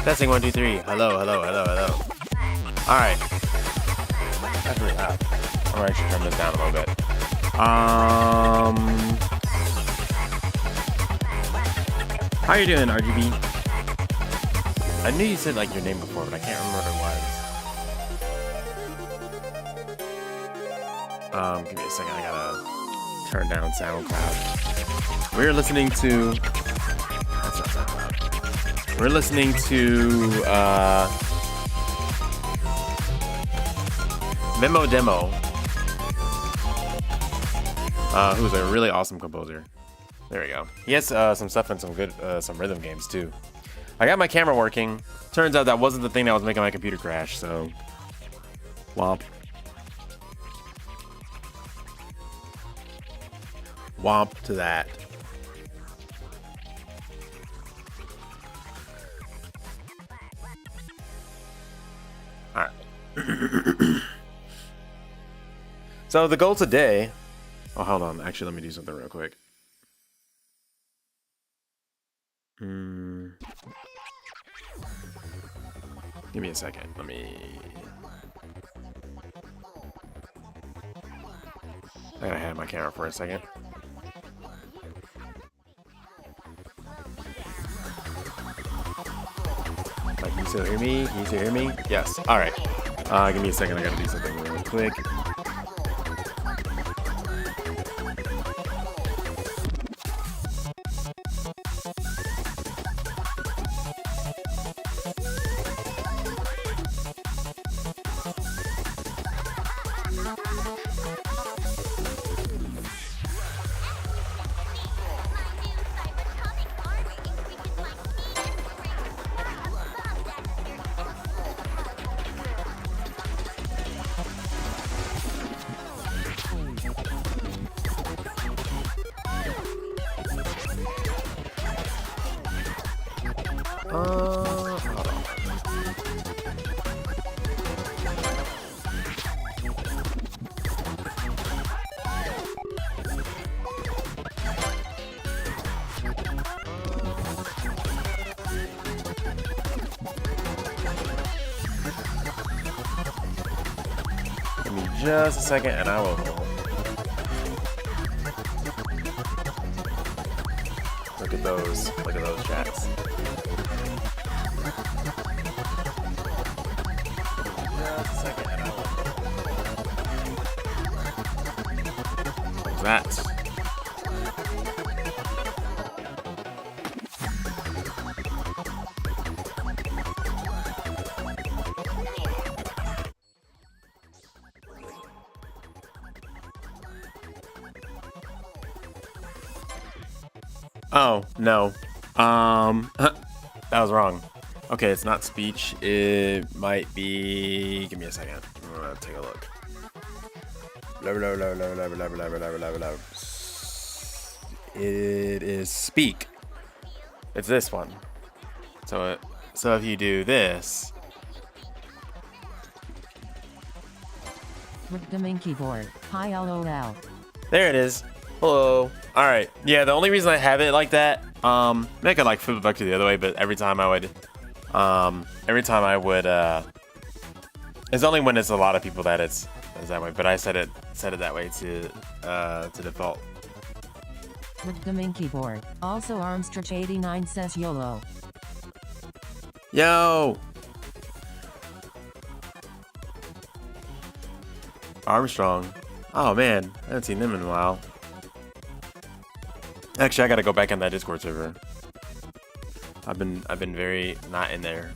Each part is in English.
Testing 1, 2, 3. Hello, hello, hello, hello. Alright. That's really loud. I'm gonna actually turn this down a little bit. How you doing, RGB? I knew you said like your name before, but I can't remember what it was. Give me a second. I gotta turn down SoundCloud. We're listening to. That's not SoundCloud. We're listening to Memo Demo, who's a really awesome composer. There we go. He has some stuff in some good, some rhythm games too. I got my camera working. Turns out that wasn't the thing that was making my computer crash, so womp. Womp to that. Alright. So the goal today... Oh, hold on. Actually, let me do something real quick. Give me a second. Let me... I gotta have my camera for a second. Like, can you still hear me? Can you still hear me? Yes. Alright. Give me a second. I gotta do something real quick. Hold on. Give me just a second and I will. Look at those. Look at those chats. Just a second and I will. What's that? Oh, no. That was wrong. Okay, it's not speech. It might be... Give me a second. I'm gonna take a look. It is speak. It's this one. So if you do this... With the main keyboard. Hi, LOL. There it is. Hello. All right. Yeah, the only reason I have it like that, I could like flip it back to the other way, but every time I would, it's only when it's a lot of people that it's that way. But I set it that way to default. With the main keyboard. Also, Armstrich89 says YOLO. Yo. Armstrong. Oh man, I haven't seen them in a while. Actually, I gotta go back on that Discord server. I've been very not in there.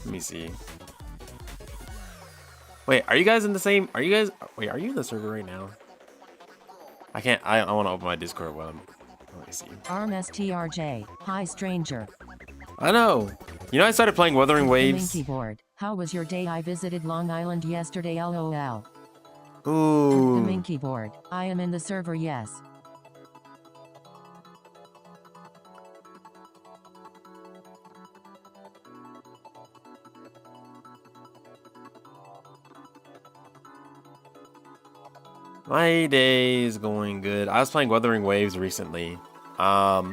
Let me see. Wait, are you guys in the same? Are you in the server right now? I can't. I want to open my Discord while I'm. Let me see. ArmSTRJ. Hi, stranger. I know. You know, I started playing Wuthering Waves. Main keyboard. How was your day? I visited Long Island yesterday. LOL. Ooh. The main keyboard. I am in the server. Yes. My day is going good. I was playing Wuthering Waves recently. Let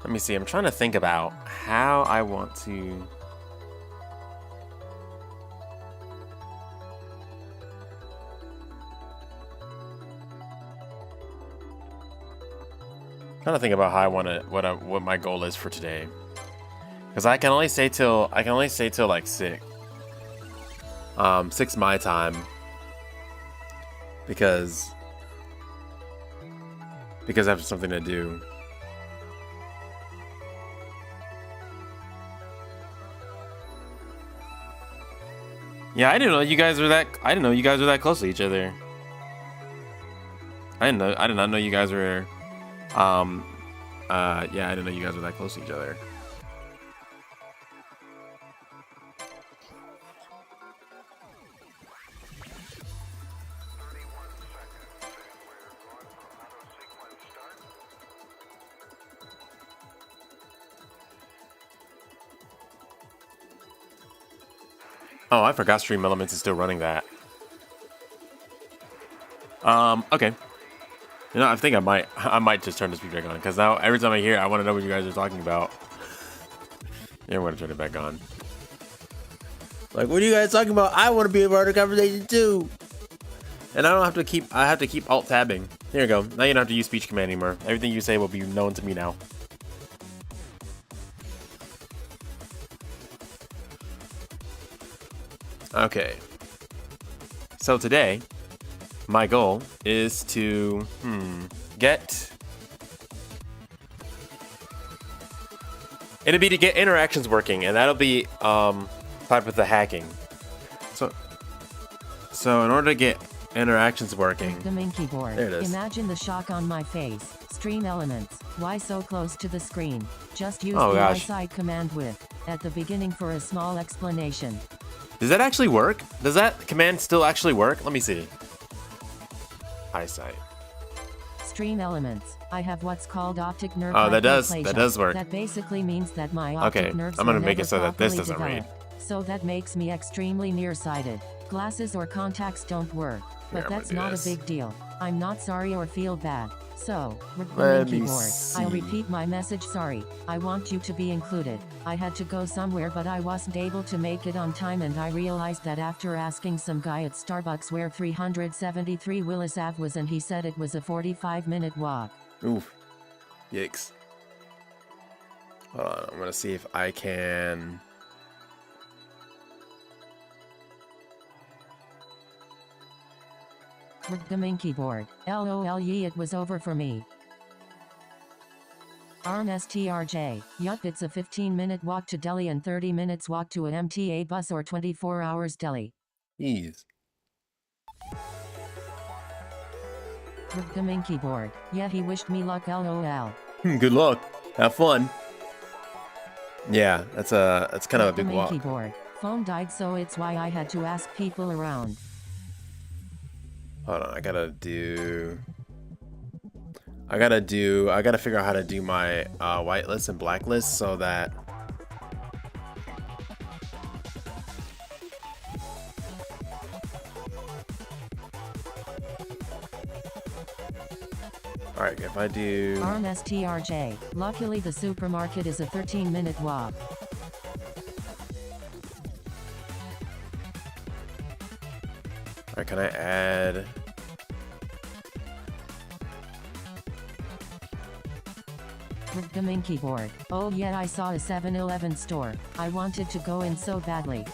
me see. I'm trying to think about how I want to. Trying to think about how I want to what my goal is for today, because I can only stay till like 6 my time, because I have something to do. Yeah, I didn't know you guys were that close to each other. I did not know you guys were. Yeah, I didn't know you guys were that close to each other. Oh, I forgot Stream Elements is still running that. Okay. You know, I think I might just turn the speed back on, because now every time I hear it, I want to know what you guys are talking about. Yeah, I'm gonna turn it back on. Like, what are you guys talking about? I want to be a part of the conversation too. And I have to keep alt tabbing. Here you go. Now you don't have to use speech command anymore. Everything you say will be known to me now. Okay. So today, my goal is to get interactions working, and that'll be type with the hacking. So in order to get interactions working, The main keyboard. There it is. Imagine the shock on my face. Stream Elements. Why so close to the screen? Just use Oh, the gosh. eyesight command with at the beginning for a small explanation. does that actually work? Does that command still actually work? Let me see. Eyesight. Stream Elements. I have what's called optic nerve Oh, that does hyperplasia. work. That basically means that my optic Okay, nerves I'm gonna were make it never so that this properly doesn't read. developed. So that makes me extremely nearsighted. Glasses or contacts don't work, but Here, I'm that's gonna do not this. a big deal. I'm not sorry or feel bad. So, with the Let main me keyboard, see. I'll repeat my message. Sorry, I want you to be included. I had to go somewhere, but I wasn't able to make it on time, and I realized that after asking some guy at Starbucks where 373 Willis Ave was, and he said it was a 45-minute walk. Oof. Yikes. Hold on, I'm gonna see if I can. With the main keyboard. LOL, it was over for me. ARM STRJ. Yup, it's a 15-minute walk to Delhi and 30 minutes walk to an MTA bus, or 24 hours Delhi. Ease. With the main keyboard. Yeah, he wished me luck. LOL. Good luck. Have fun. Yeah, that's kind of a With the big main walk. keyboard. Phone died, so it's why I had to ask people around. Hold on, I gotta figure out how to do my whitelist and blacklist so that Alright, if I do ARM STRJ. Luckily, the supermarket is a 13-minute walk. Alright, can I add With the main keyboard. Oh yeah, I saw a 7-Eleven store. I wanted to go in so badly.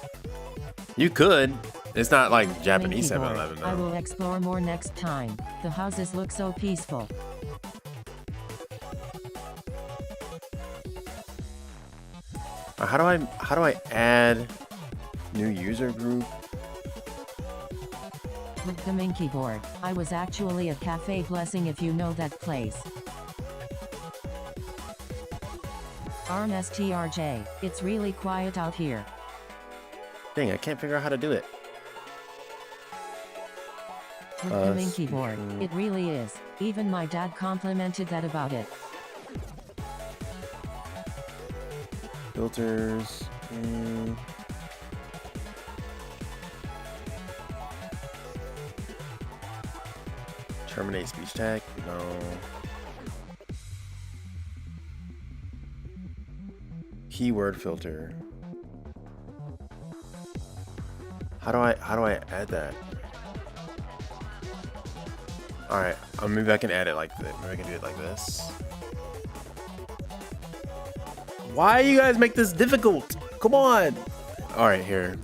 You could. It's not like Main Japanese keyboard. 7-Eleven I though. will explore more next time. The houses look so peaceful. How do I add new user group? With the main keyboard. I was actually at Cafe Blessing, if you know that place. ARM STRJ. It's really quiet out here. Dang, I can't figure out how to do it. With the main keyboard. It really is. Even my dad complimented that about it. Filters. Terminate speech tag? No. Keyword filter. How do I add that? Alright, maybe I can add it like this. Maybe I can do it like this. Why you guys make this difficult? Come on! Alright, here.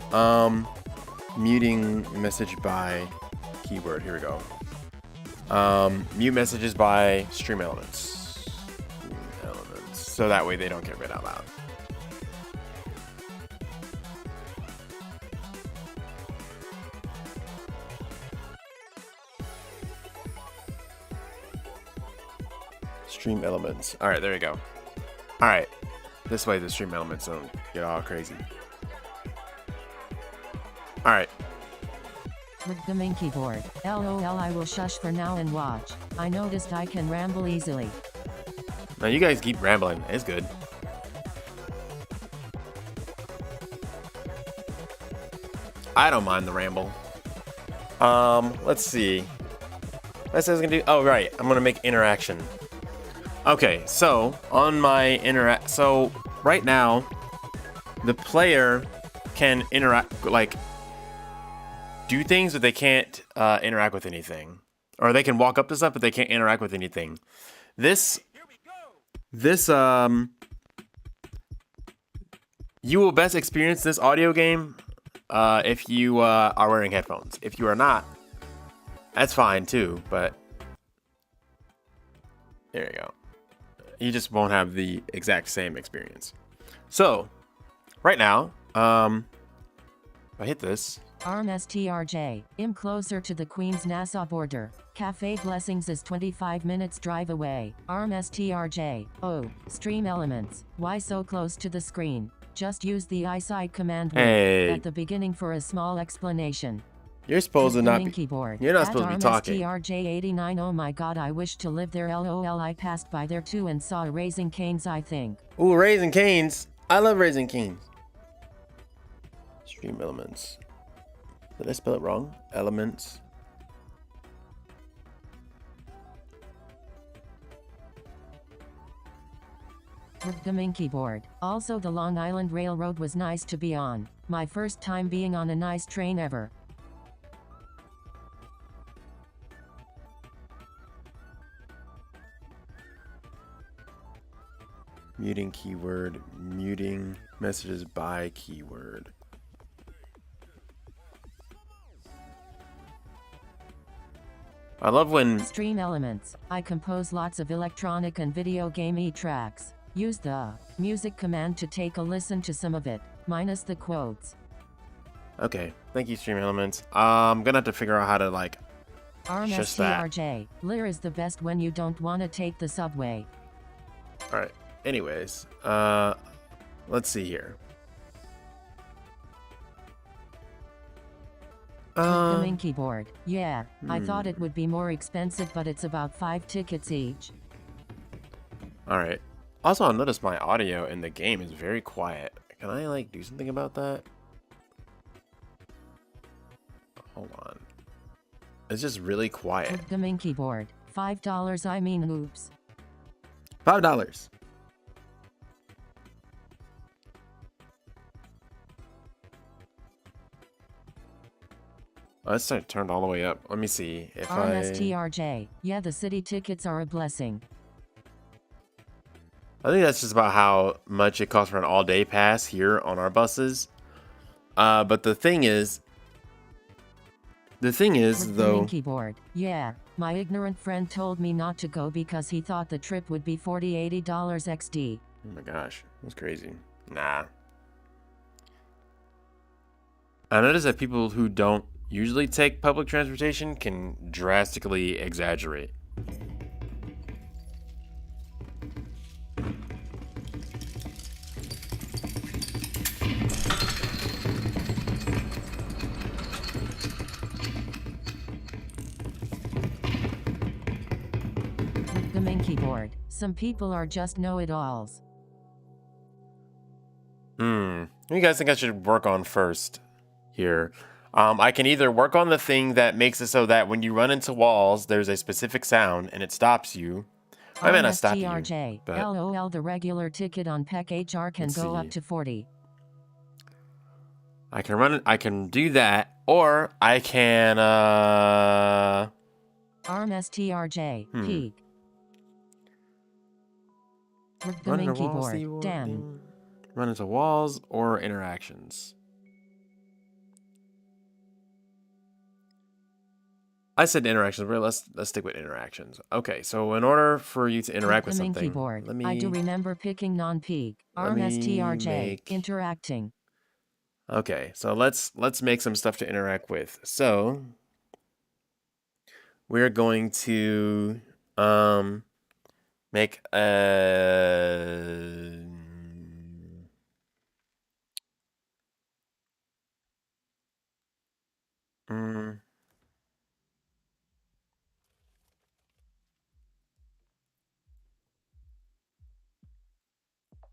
Muting message by keyword. Here we go. Mute messages by stream elements. So that way they don't get read out loud. Stream elements. Alright, there we go. Alright. This way the stream elements don't get all crazy. Alright. With the main keyboard. LOL, I will shush for now and watch. I noticed I can ramble easily. Now you guys keep rambling. It's good. I don't mind the ramble. Let's see. What I was gonna do? Oh, right. I'm gonna make interaction. Okay, so on my so right now, the player can interact, like, do things, but they can't interact with anything. Or they can walk up to stuff, but they can't interact with anything. This, you will best experience this audio game if you are wearing headphones. If you are not, that's fine too, but there you go. You just won't have the exact same experience. So, right now, if I hit this. STRJ, I'm closer to the Queen's Nassau border. Cafe Blessings is 25 minutes drive away. STRJ, oh, stream elements. Why so close to the screen? Just use the eyesight command at the beginning for a small explanation. You're supposed to not be keyboard. You're not supposed to be talking. STRJ89, oh my god, I wish to live there. LOL, I passed by there too and saw a Raising Cane's, I think. Ooh, Raising Cane's. I love Raising Cane's. Stream elements. Did I spell it wrong? Elements. With the main keyboard. Also, the Long Island Railroad was nice to be on. My first time being on a nice train ever. Muting keyword. Muting messages by keyword. I love when stream elements. I compose lots of electronic and video game tracks. Use the music command to take a listen to some of it, minus the quotes. Okay, thank you, stream elements. I'm gonna have to figure out how to like just that. STRJ. Lear is the best when you don't want to take the subway. All right. Anyways, let's see here. The main keyboard. Yeah, I thought it would be more expensive, but it's about 5 tickets each. All right. Also, I noticed my audio in the game is very quiet. Can I like do something about that? Hold on. It's just really quiet. The main keyboard. $5. I mean, oops. $5. Let's start turned all the way up. Let me see if STRJ. Yeah, the city tickets are a blessing. I think that's just about how much it costs for an all-day pass here on our buses. But the thing is though. Keyboard. Yeah, my ignorant friend told me not to go because he thought the trip would be $40-80 XD. Oh my gosh, that's crazy. Nah. I noticed that people who don't usually take public transportation can drastically exaggerate. The main keyboard. Some people are just know-it-alls. What do you guys think I should work on first here? I can either work on the thing that makes it so that when you run into walls, there's a specific sound and it stops you. I may not stop you, but LOL, the regular ticket on PEC HR can go up to 40. I can run it. I can do that, or I can ARMSTRJ, peak. The run main into walls, keyboard, Dan. Run into walls or interactions. I said interactions, but let's stick with interactions. Okay, so in order for you to interact with something, keyboard. I do remember picking non-peak. ARMSTRJ, interacting. Okay, so let's make some stuff to interact with. So we're going to make a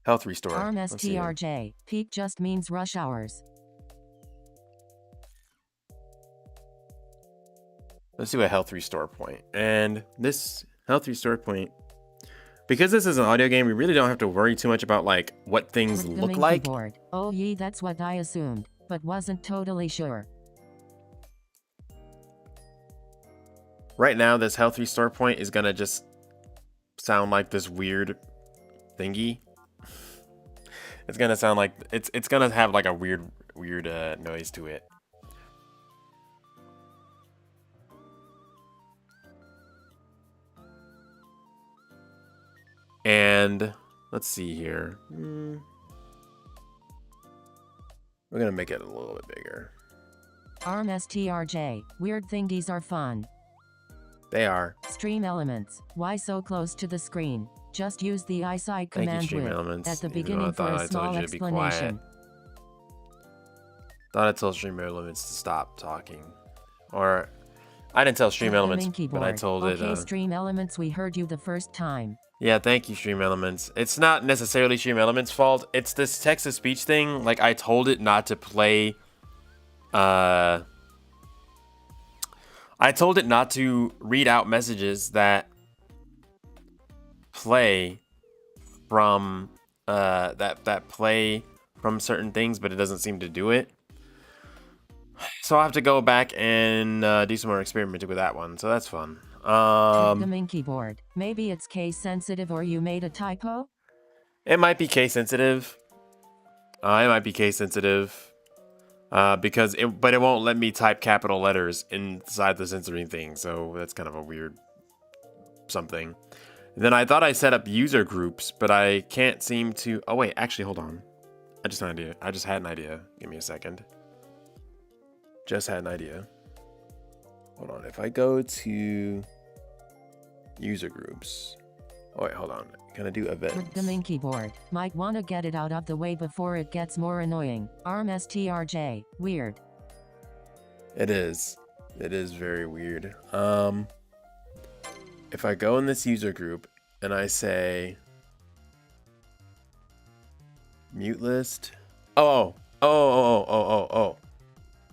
health restore. ARMSTRJ, peak just means rush hours. Let's do a health restore point. And this health restore point, because this is an audio game, we really don't have to worry too much about like what things look like. Keyboard. Oh yeah, that's what I assumed, but wasn't totally sure. Right now, this health restore point is gonna just sound like this weird thingy. It's gonna sound like it's gonna have like a weird noise to it. And let's see here. We're gonna make it a little bit bigger. ARMSTRJ, weird thingies are fun. They are. Stream elements. Why so close to the screen? Just use the eyesight command with at the beginning for a small explanation. Thought I told Stream Elements to stop talking. Or I didn't tell Stream Elements, but I told it. Okay, Stream Elements, we heard you the first time. Yeah, thank you, Stream Elements. It's not necessarily Stream Elements' fault. It's this text-to-speech thing. Like, I told it not to play... I told it not to read out messages that play from... that play from certain things, but it doesn't seem to do it. So I have to go back and do some more experimenting with that one. So that's fun. The main keyboard. Maybe it's case sensitive or you made a typo? It might be case sensitive. It might be case sensitive. But it won't let me type capital letters inside the censoring thing. So that's kind of a weird something. And then I thought I set up user groups, but I can't seem to. Oh wait, actually, hold on. I just had an idea. Give me a second. Just had an idea. Hold on. If I go to user groups. Oh wait, hold on. Can I do events? The main keyboard. Might want to get it out of the way before it gets more annoying. ARMSTRJ. Weird. It is. It is very weird. If I go in this user group and I say mute list. Oh.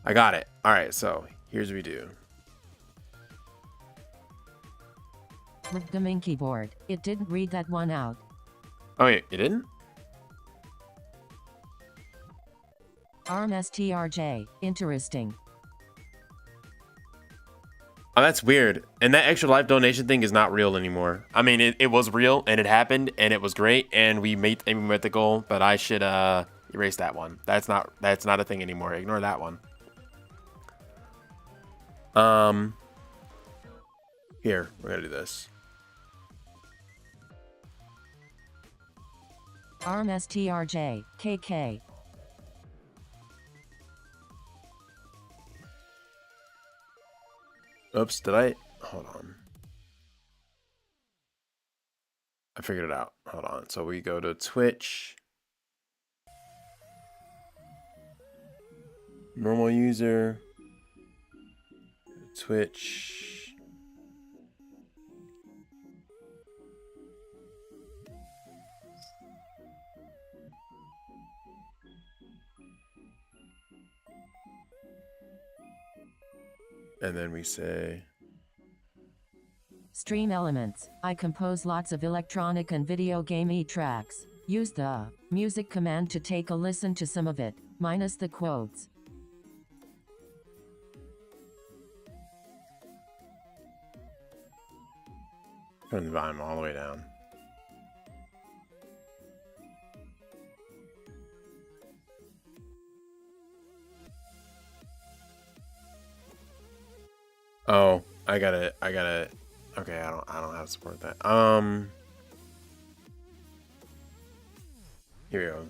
I got it. All right, so here's what we do. The main keyboard. It didn't read that one out. Oh wait, it didn't? ARMSTRJ. Interesting. Oh, that's weird. And that extra life donation thing is not real anymore. I mean, it was real and it happened and it was great and we met the goal, but I should erase that one. That's not a thing anymore. Ignore that one. Here, we're gonna do this. ARMSTRJ. KK. Oops, did I? Hold on. I figured it out. Hold on. So we go to Twitch. Normal user. Twitch. And then we say Stream elements. I compose lots of electronic and video game tracks. Use the music command to take a listen to some of it, minus the quotes. turn the volume all the way down. Oh, I gotta, okay, I don't have to support that. Here we go.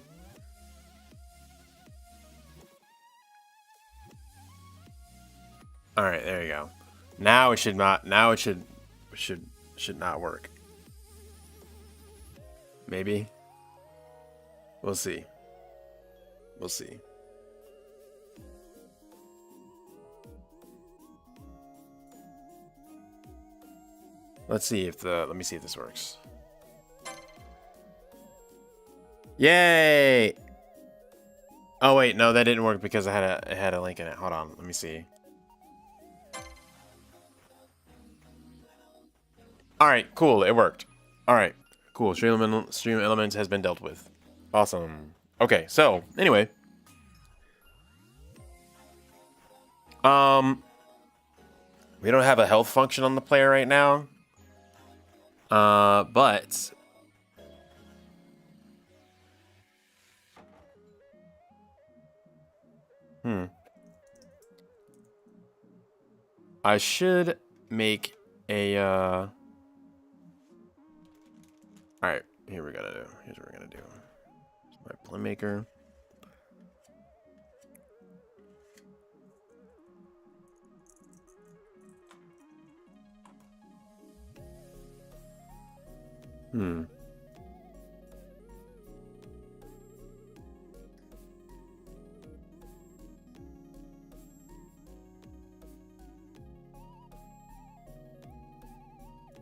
All right, there you go. Now it should not, should not work. Maybe. We'll see. We'll see. Let's see if let me see if this works. Yay! Oh wait, no, that didn't work because it had a link in it. Hold on, let me see. All right, cool, it worked. All right, cool. Stream elements has been dealt with. Awesome. Okay, so anyway, we don't have a health function on the player right now. But I should make a all right, here's what we're gonna do. My playmaker.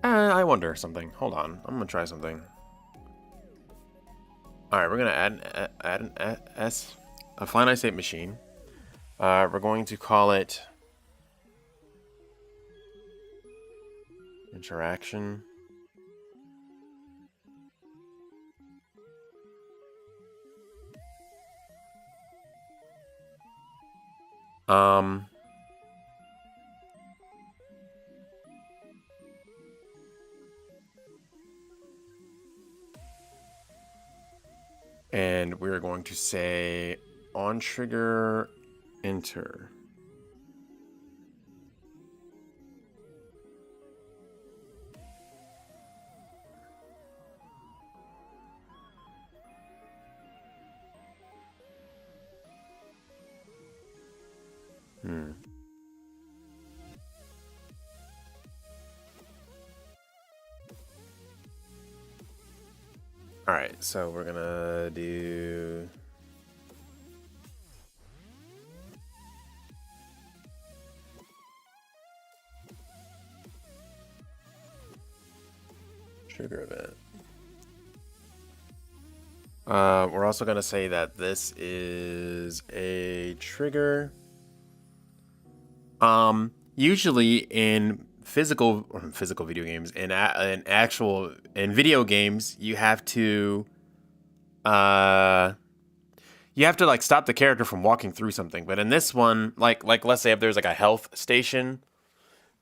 I wonder something. Hold on, I'm gonna try something. All right, we're gonna add a finite state machine. We're going to call it interaction. And we're going to say on trigger enter. All right, so we're gonna do trigger event. We're also gonna say that this is a trigger. Usually in physical video games, in video games, you have to like stop the character from walking through something. But in this one, like let's say if there's like a health station,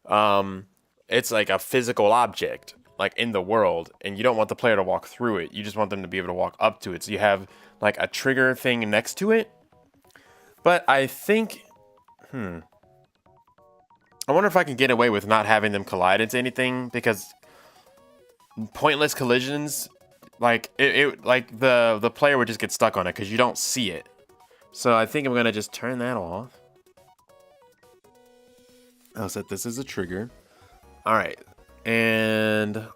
it's like a physical object like in the world, and you don't want the player to walk through it. You just want them to be able to walk up to it. So you have like a trigger thing next to it. But I think I wonder if I can get away with not having them collide into anything, because pointless collisions, like like the player would just get stuck on it because you don't see it. So I think I'm gonna just turn that off. I'll set this as a trigger. All right, and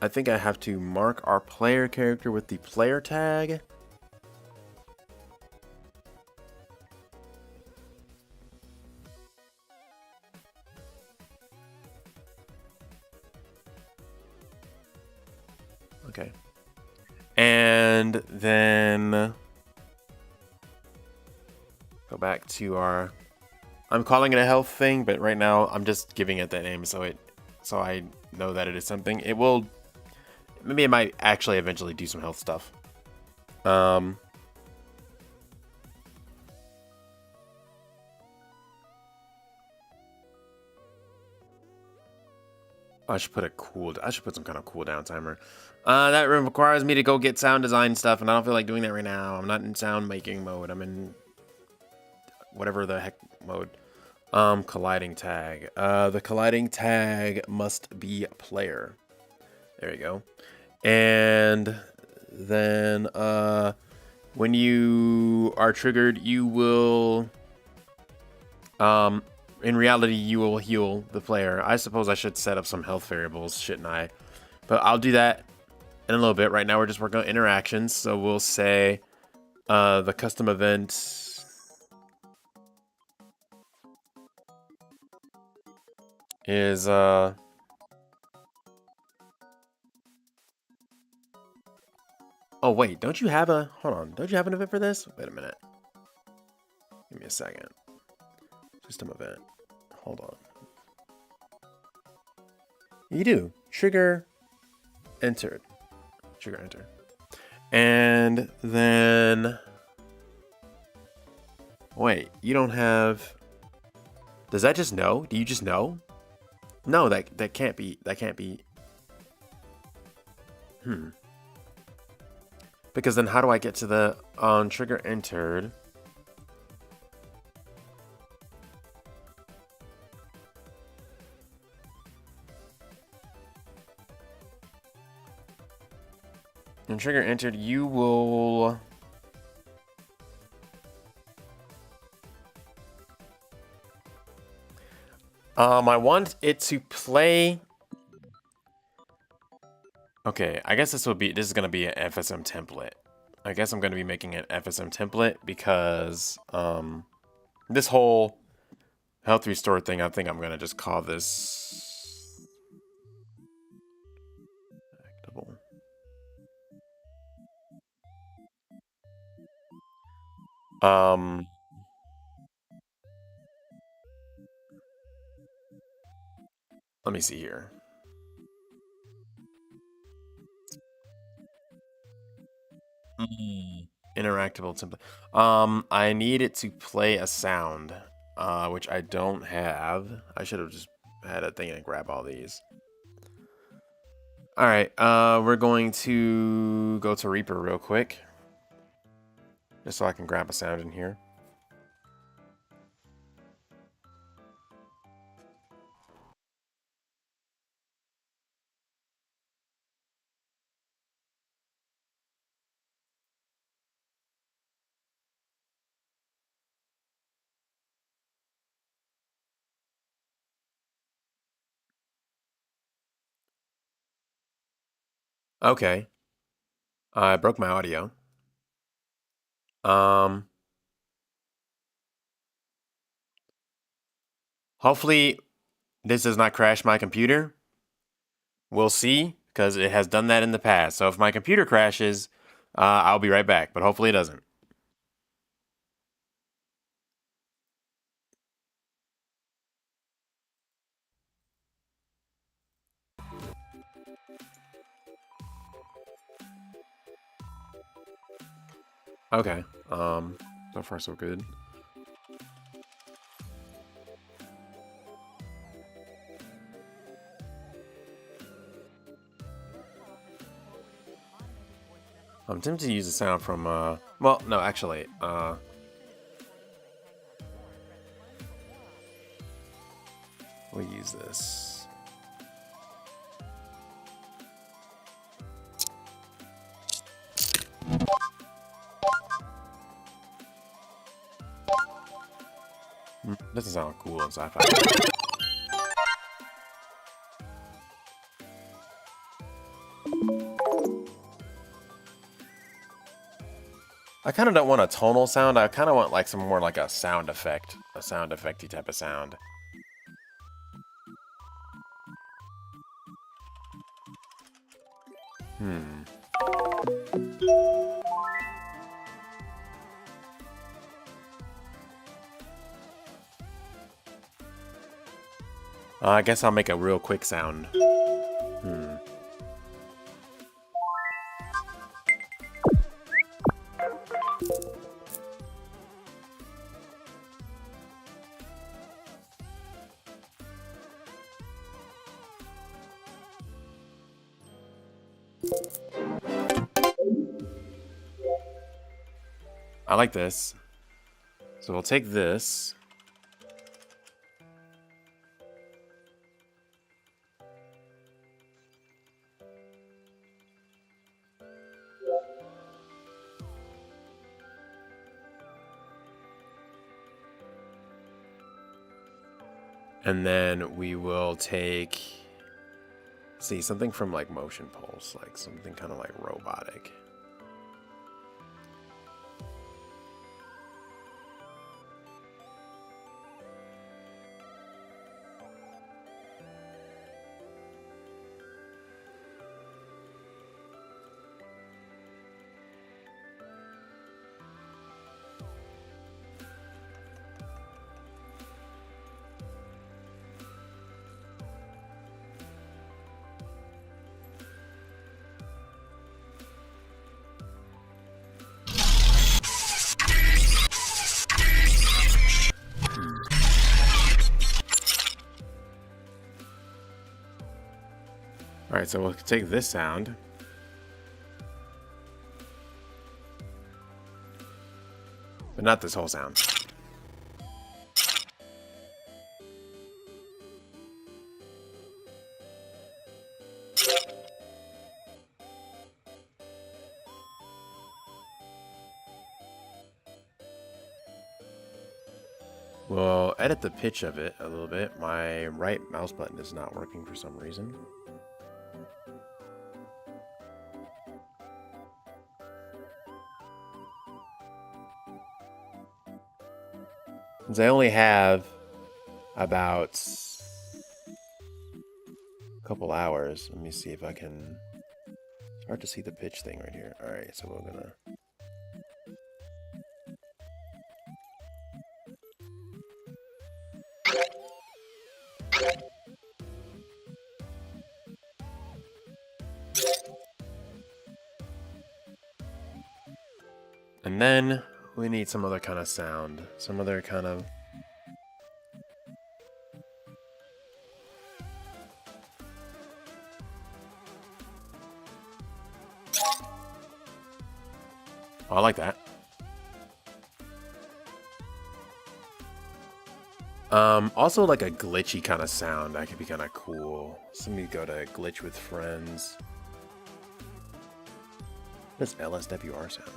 I think I have to mark our player character with the player tag. Okay. And then go back to our I'm calling it a health thing, but right now I'm just giving it that name so I know that it is something. It will, maybe it might actually eventually do some health stuff. I should put some kind of cooldown timer. That requires me to go get sound design stuff, and I don't feel like doing that right now. I'm not in sound making mode. I'm in whatever the heck mode. Colliding tag. The colliding tag must be player. There you go. And then when you are triggered, you will in reality you will heal the player. I suppose I should set up some health variables, shouldn't I? But I'll do that in a little bit. Right now we're just working on interactions, so we'll say the custom event is oh wait, don't you have a hold on, don't you have an event for this? Wait a minute. Give me a second. System event. Hold on. You do. Trigger entered. Trigger enter. And then wait, you don't have, does that just know? Do you just know? No, that can't be. Because then how do I get to the trigger entered? And trigger entered, you will I want it to play. Okay, I guess this is gonna be an FSM template. I guess I'm gonna be making an FSM template because this whole health restore thing, I think I'm gonna just call this actable. Let me see here. Interactable template. I need it to play a sound, which I don't have. I should have just had a thing and grab all these. All right, we're going to go to Reaper real quick, just so I can grab a sound in here. Okay. I broke my audio. Hopefully this does not crash my computer. We'll see, because it has done that in the past. So if my computer crashes, I'll be right back, but hopefully it doesn't. Okay. So far so good. I'm tempted to use the sound from, well, no, actually, we'll use this. Doesn't sound cool in sci-fi. I kind of don't want a tonal sound. I kind of want like some more like a sound effect, a sound effecty type of sound. I guess I'll make a real quick sound. I like this. So we'll take this. And then we will take, see, something from like Motion Pulse, like something kind of like robotic. All right, so we'll take this sound. But not this whole sound. We'll edit the pitch of it a little bit. My right mouse button is not working for some reason. Since I only have about a couple hours, let me see if I can. It's hard to see the pitch thing right here. All right, so we're gonna. And then we need some other kind of sound, some other kind of. Oh, I like that. Also like a glitchy kind of sound. That could be kind of cool. So let me go to glitch with friends. What does LSWR sound?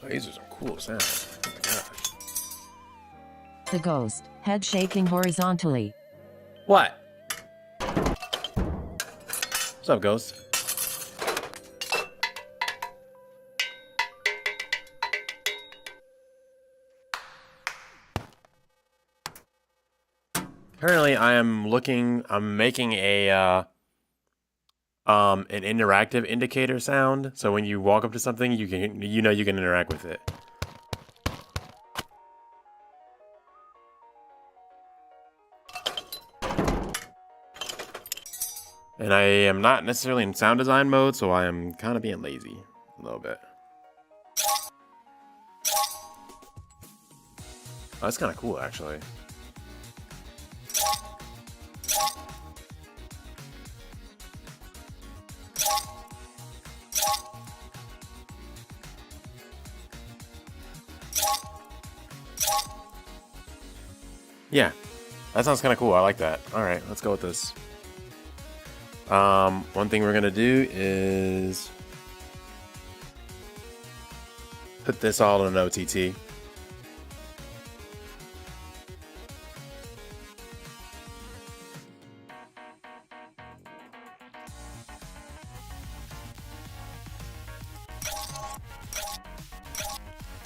Oh, these are some cool sounds. Oh my gosh. The ghost, head shaking horizontally. What? What's up, Ghost? Currently, I'm making a an interactive indicator sound. So when you walk up to something, you can interact with it. And I am not necessarily in sound design mode, so I am kind of being lazy a little bit. Oh, that's kind of cool, actually. Yeah, that sounds kind of cool. I like that. All right, let's go with this. One thing we're gonna do is put this all in an OTT.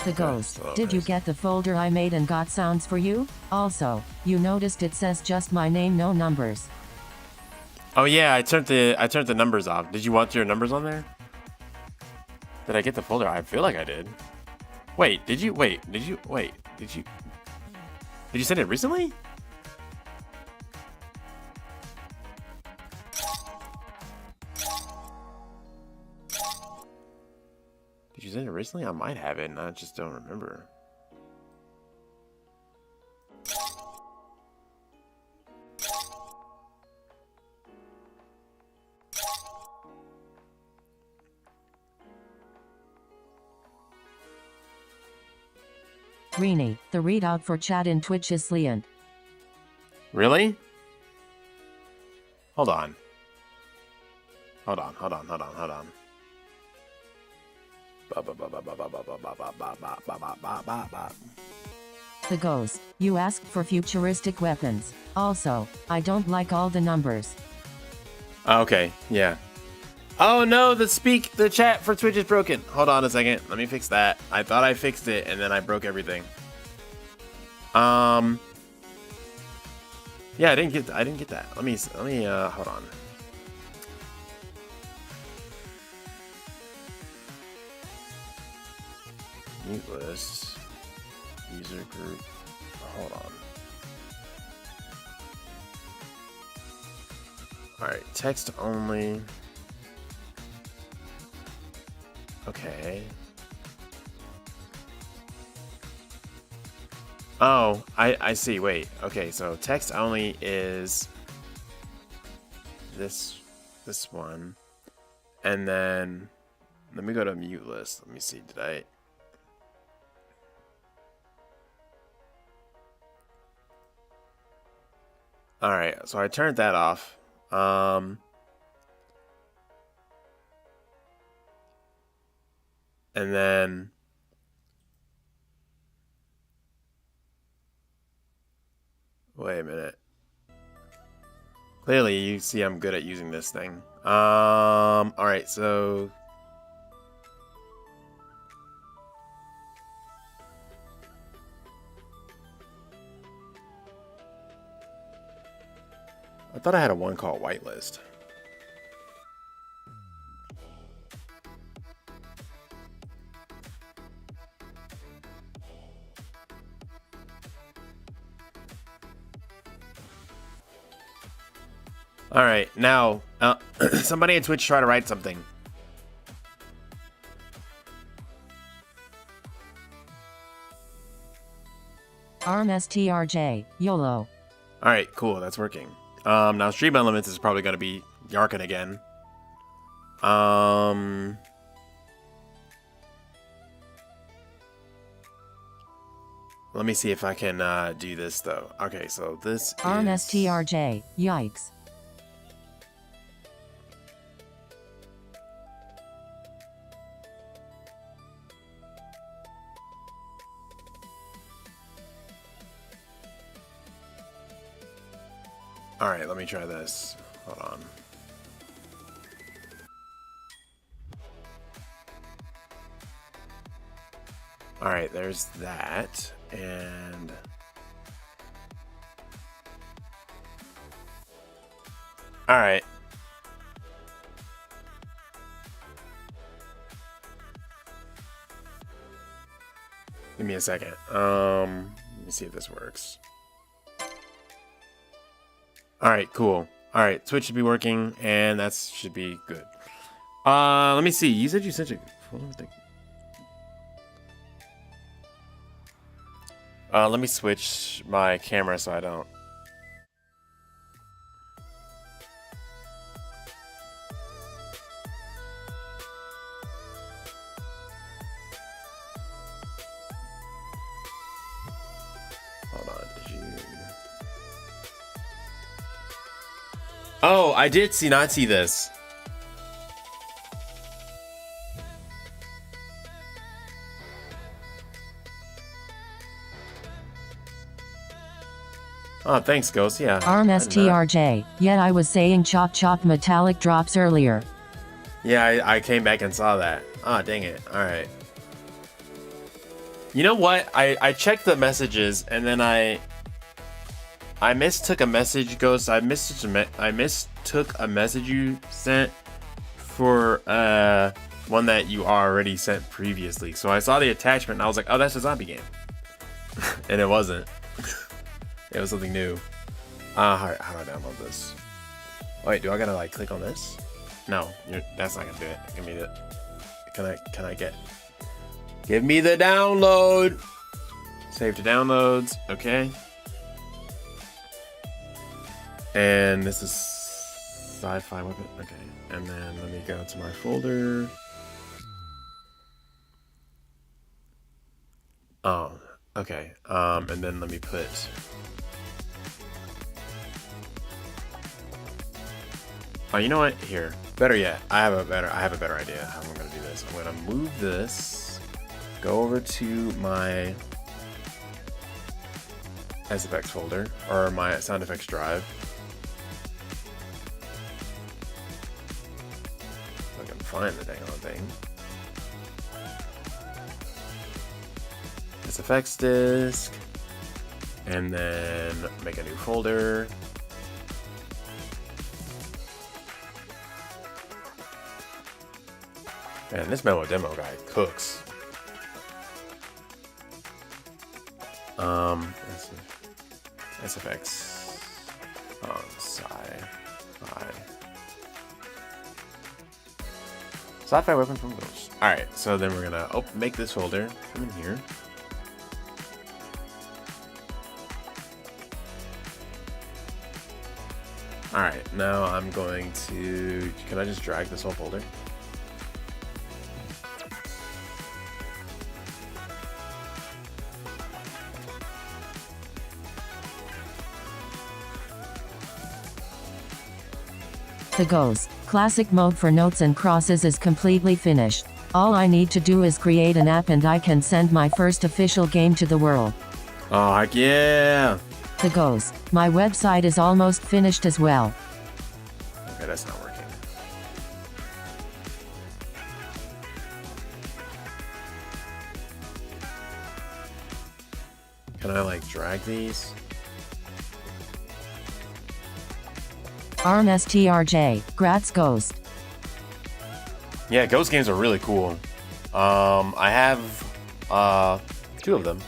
The Ghost. Did you get the folder I made and got sounds for you? Also, you noticed it says just my name, no numbers. Oh yeah, I turned the numbers off. Did you want your numbers on there? Did I get the folder? I feel like I did. Wait, did you send it recently? Did you send it recently? I might have it and I just don't remember. Rini, the readout for chat in Twitch is Leon. Really? Hold on. Hold on. The Ghost, you asked for futuristic weapons. Also, I don't like all the numbers. Okay, yeah. Oh no, the chat for Twitch is broken. Hold on a second. Let me fix that. I thought I fixed it and then I broke everything. Yeah, I didn't get that. Let me hold on. Mute list. User group. Hold on. Alright, text only. Okay. Oh, I see. Wait. Okay, so text only is this one. And then let me go to mute list. Let me see. Did I? All right, so I turned that off. And then wait a minute. Clearly, you see I'm good at using this thing. All right, so I thought I had a one called whitelist. All right, now somebody at Twitch try to write something. ARMSTRJ, YOLO. All right, cool, that's working. Now Stream Elements is probably going to be Yarkin again. Let me see if I can do this though. Okay, so this is ARMSTRJ, yikes. All right, let me try this. Hold on. All right, there's that. And all right. Give me a second. Let me see if this works. All right, cool. All right, Twitch should be working, and that should be good. Let me see. You said you sent it. Let me switch my camera so I don't. Hold on. Did you? Oh, I did not see this. Oh, thanks, Ghost. Yeah. RMSTRJ. Yet I was saying chop chop metallic drops earlier. Yeah, I came back and saw that. Ah, dang it. Alright. You know what? I checked the messages and then I mistook a message, Ghost. I mistook a message you sent for one that you already sent previously. So I saw the attachment and I was like, oh, that's a zombie game. And it wasn't. It was something new. How do I download this? Oh, wait, do I gotta like click on this? No, that's not gonna do it. Give me the. Can I get? Give me the download. Save to downloads. Okay. And this is sci-fi weapon. Okay. And then let me go to my folder. Oh, okay. And then let me put. Oh, you know what? Here. Better yet, I have a better idea how I'm gonna do this. I'm gonna move this, go over to my SFX folder or my sound effects drive. If I can find the dang on thing. SFX disk, and then make a new folder. Man, this Memo Demo guy cooks. SFX sci-fi weapon from Ghost. Alright, so then we're gonna make this folder, come in here. Alright, now I'm going to, can I just drag this whole folder? The Ghost classic mode for notes and crosses is completely finished. All I need to do is create an app and I can send my first official game to the world. Oh, heck yeah! The Ghost. My website is almost finished as well. Okay, that's not working. Can I like drag these? RMSTRJ. Grats Ghost. Yeah, Ghost games are really cool. I have 2 of them.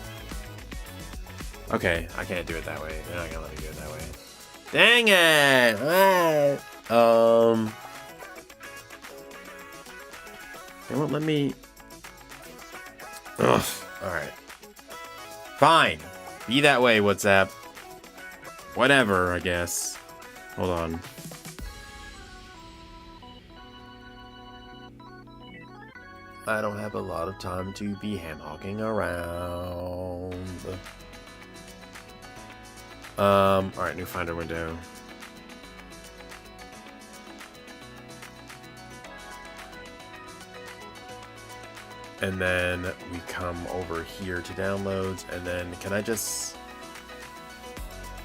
Okay, I can't do it that way. They're not gonna let me do it that way. Dang it! They won't let me. Ugh. All right. Fine. Be that way, WhatsApp. Whatever, I guess. Hold on. I don't have a lot of time to be ham-hocking around. Alright, new Finder window. And then we come over here to downloads, and then can I just...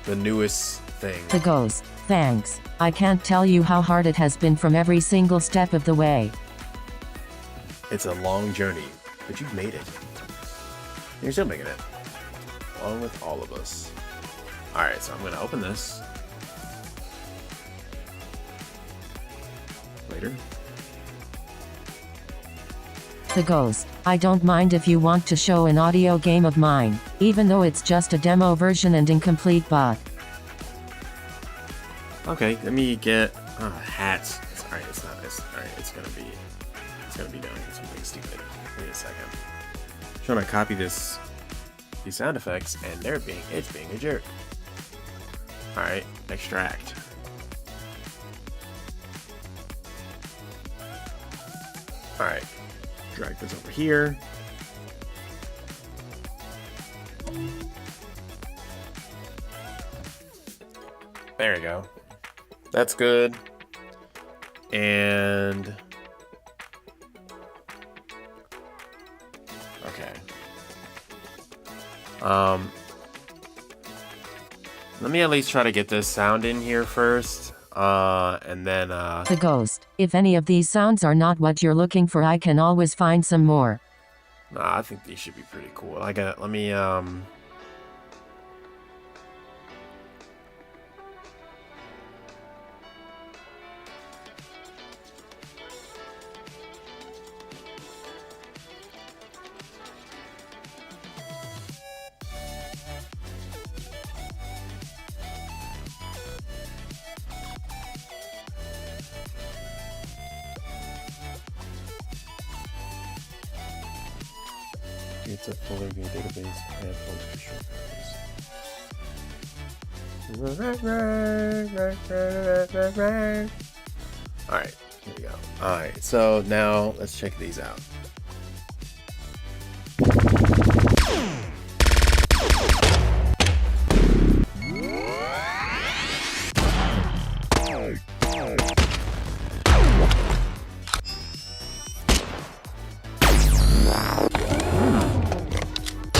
The newest thing. The Ghost. Thanks. I can't tell you how hard it has been from every single step of the way. It's a long journey, but you've made it. You're still making it. Along with all of us. Alright, so I'm gonna open this. Later. The Ghost. I don't mind if you want to show an audio game of mine, even though it's just a demo version and incomplete but... Okay, let me get hats. Alright, it's not this. Alright, it's gonna be doing something stupid. Wait a second. I'm trying to copy these sound effects, and it's being a jerk. Alright, extract. Alright, drag this over here. There we go. That's good. And okay. Let me at least try to get this sound in here first. And then The ghost. If any of these sounds are not what you're looking for, I can always find some more. Nah, I think these should be pretty cool. Let me it's a fuller game database and for short purpose. Alright, here we go. Alright, so now let's check these out.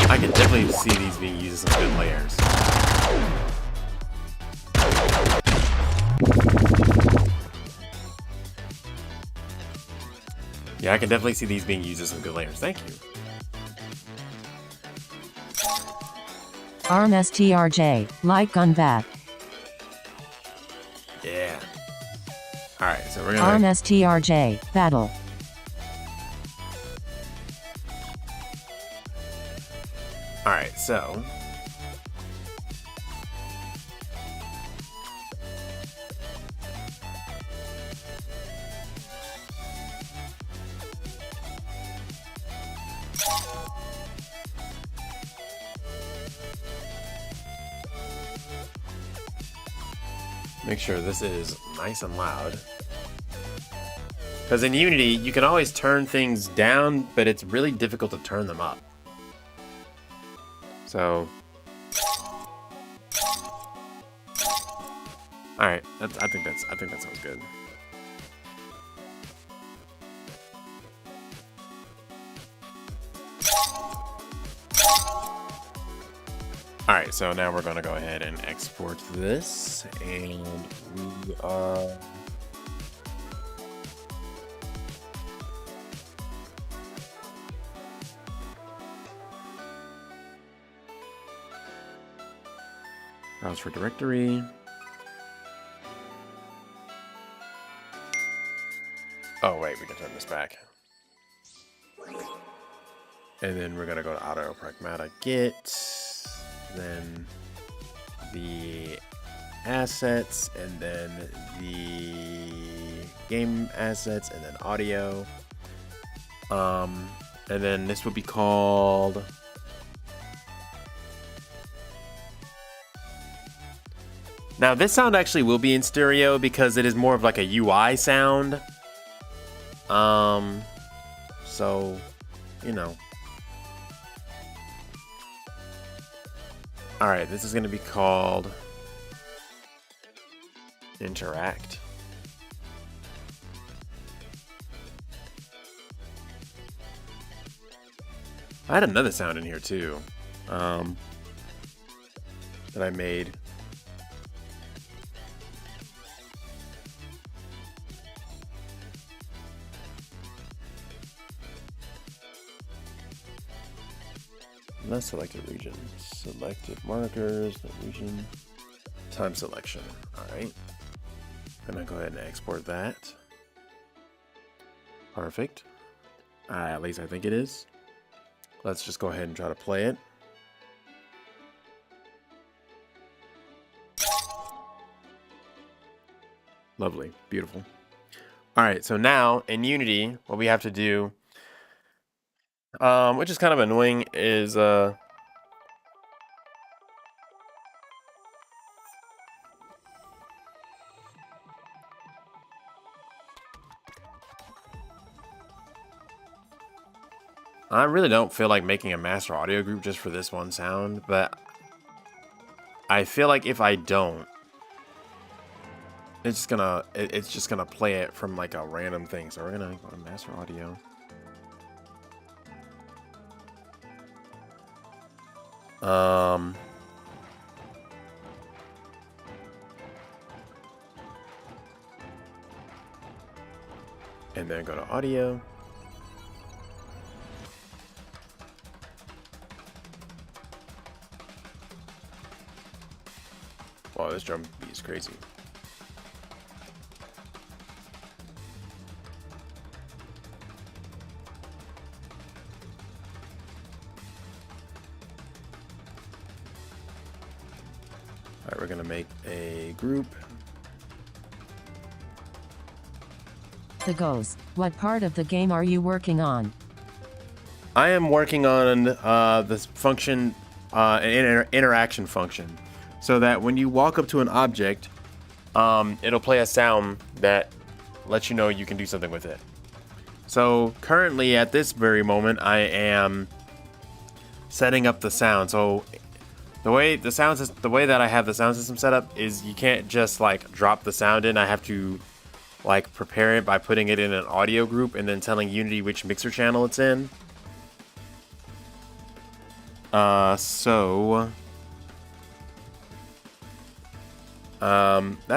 I can definitely see these being used as some good layers. Yeah, I can definitely see these being used as some good layers. Thank you. ARMSTRJ, like gun bat. Yeah. Alright, so we're gonna... ARMSTRJ, battle. Alright, so... make sure this is nice and loud. Because in Unity, you can always turn things down, but it's really difficult to turn them up. So, all right, I think that sounds good. All right, so now we're gonna go ahead and export this, and we are. Browse for directory. Oh wait, we can turn this back. And then we're gonna go to auto pragmata git, then the assets, and then the game assets, and then audio. And then this would be called. Now this sound actually will be in stereo because it is more of like a UI sound. So, you know. All right, this is going to be called Interact. I had another sound in here too, that I made. Not selected region. Selected markers, the region. Time selection. Alright. I'm gonna go ahead and export that. Perfect. At least I think it is. Let's just go ahead and try to play it. Lovely. Beautiful. Alright, so now in Unity, what we have to do, which is kind of annoying, is I really don't feel like making a master audio group just for this one sound, but I feel like if I don't, it's just gonna play it from like a random thing. So we're gonna go to master audio. And then go to audio. Wow, this drum beat is crazy. Alright, we're gonna make a group. The goes. What part of the game are you working on? I am working on this function, an interaction function, so that when you walk up to an object, it'll play a sound that lets you know you can do something with it. So currently, at this very moment, I am setting up the sound. So the way that I have the sound system set up is you can't just like drop the sound in. I have to like prepare it by putting it in an audio group and then telling Unity which mixer channel it's in. That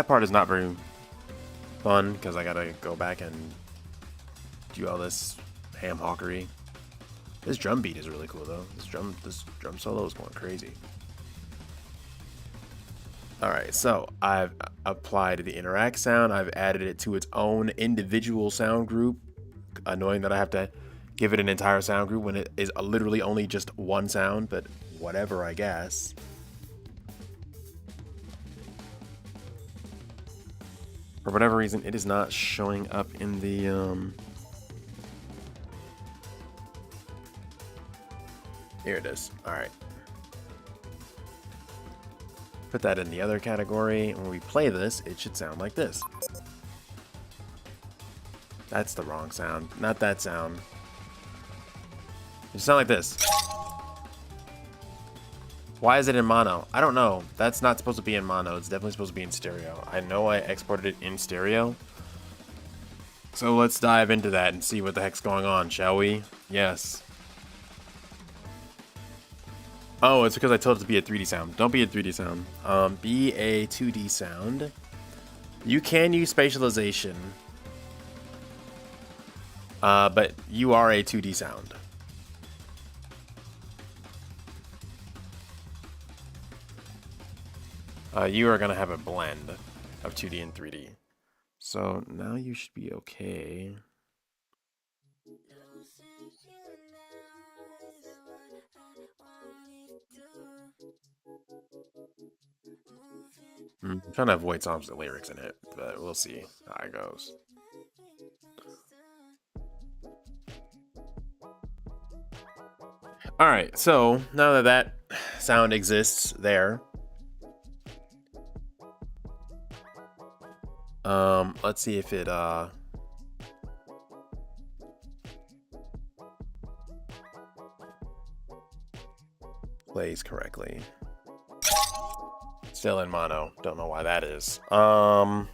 part is not very fun because I gotta go back and do all this ham hawkery. This drum beat is really cool though. This drum solo is going crazy. Alright, so I've applied the interact sound. I've added it to its own individual sound group. Annoying that I have to give it an entire sound group when it is literally only just one sound, but whatever, I guess. For whatever reason, it is not showing up in the Here it is. Alright. Put that in the other category. When we play this, it should sound like this. That's the wrong sound. Not that sound. It should sound like this. Why is it in mono? I don't know. That's not supposed to be in mono. It's definitely supposed to be in stereo. I know I exported it in stereo. So let's dive into that and see what the heck's going on, shall we? Yes. Oh, it's because I told it to be a 3D sound. Don't be a 3D sound. Be a 2D sound. You can use spatialization. But you are a 2D sound. You are going to have a blend of 2D and 3D. So now you should be okay. I'm trying to avoid songs with lyrics in it, but we'll see how it goes. Alright, so now that that sound exists there, let's see if it plays correctly. Still in mono. Don't know why that is. But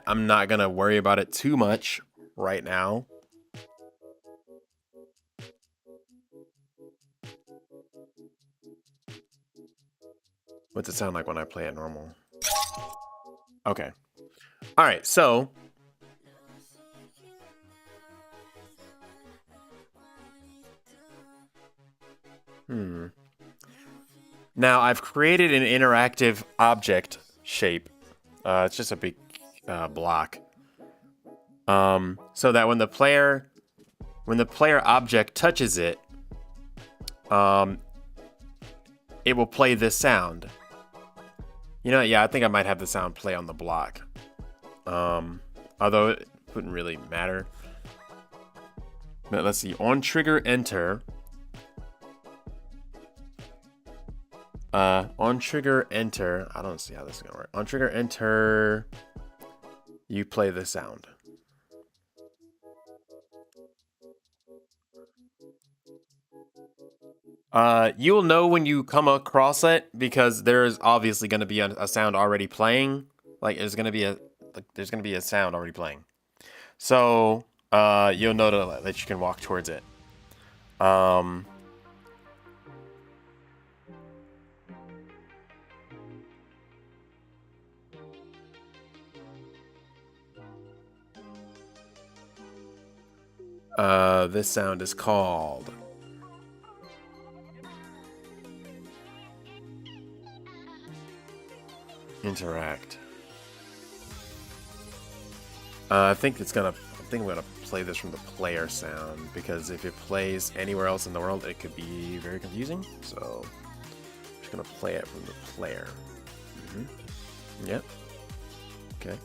I'm not gonna worry about it too much right now. What's it sound like when I play it normal? Okay. All right, so now I've created an interactive object shape. It's just a big block. So that when the player object touches it, it will play this sound. You know, yeah, I think I might have the sound play on the block. Although it wouldn't really matter. But let's see, on trigger enter. On trigger enter, I don't see how this is gonna work. On trigger enter, you play the sound. You'll know when you come across it because there's obviously going to be a sound already playing. Like there's going to be a sound already playing. So you'll know that you can walk towards it. This sound is called interact. I think I'm gonna play this from the player sound because if it plays anywhere else in the world, it could be very confusing. So I'm just gonna play it from the player. Yep. Okay.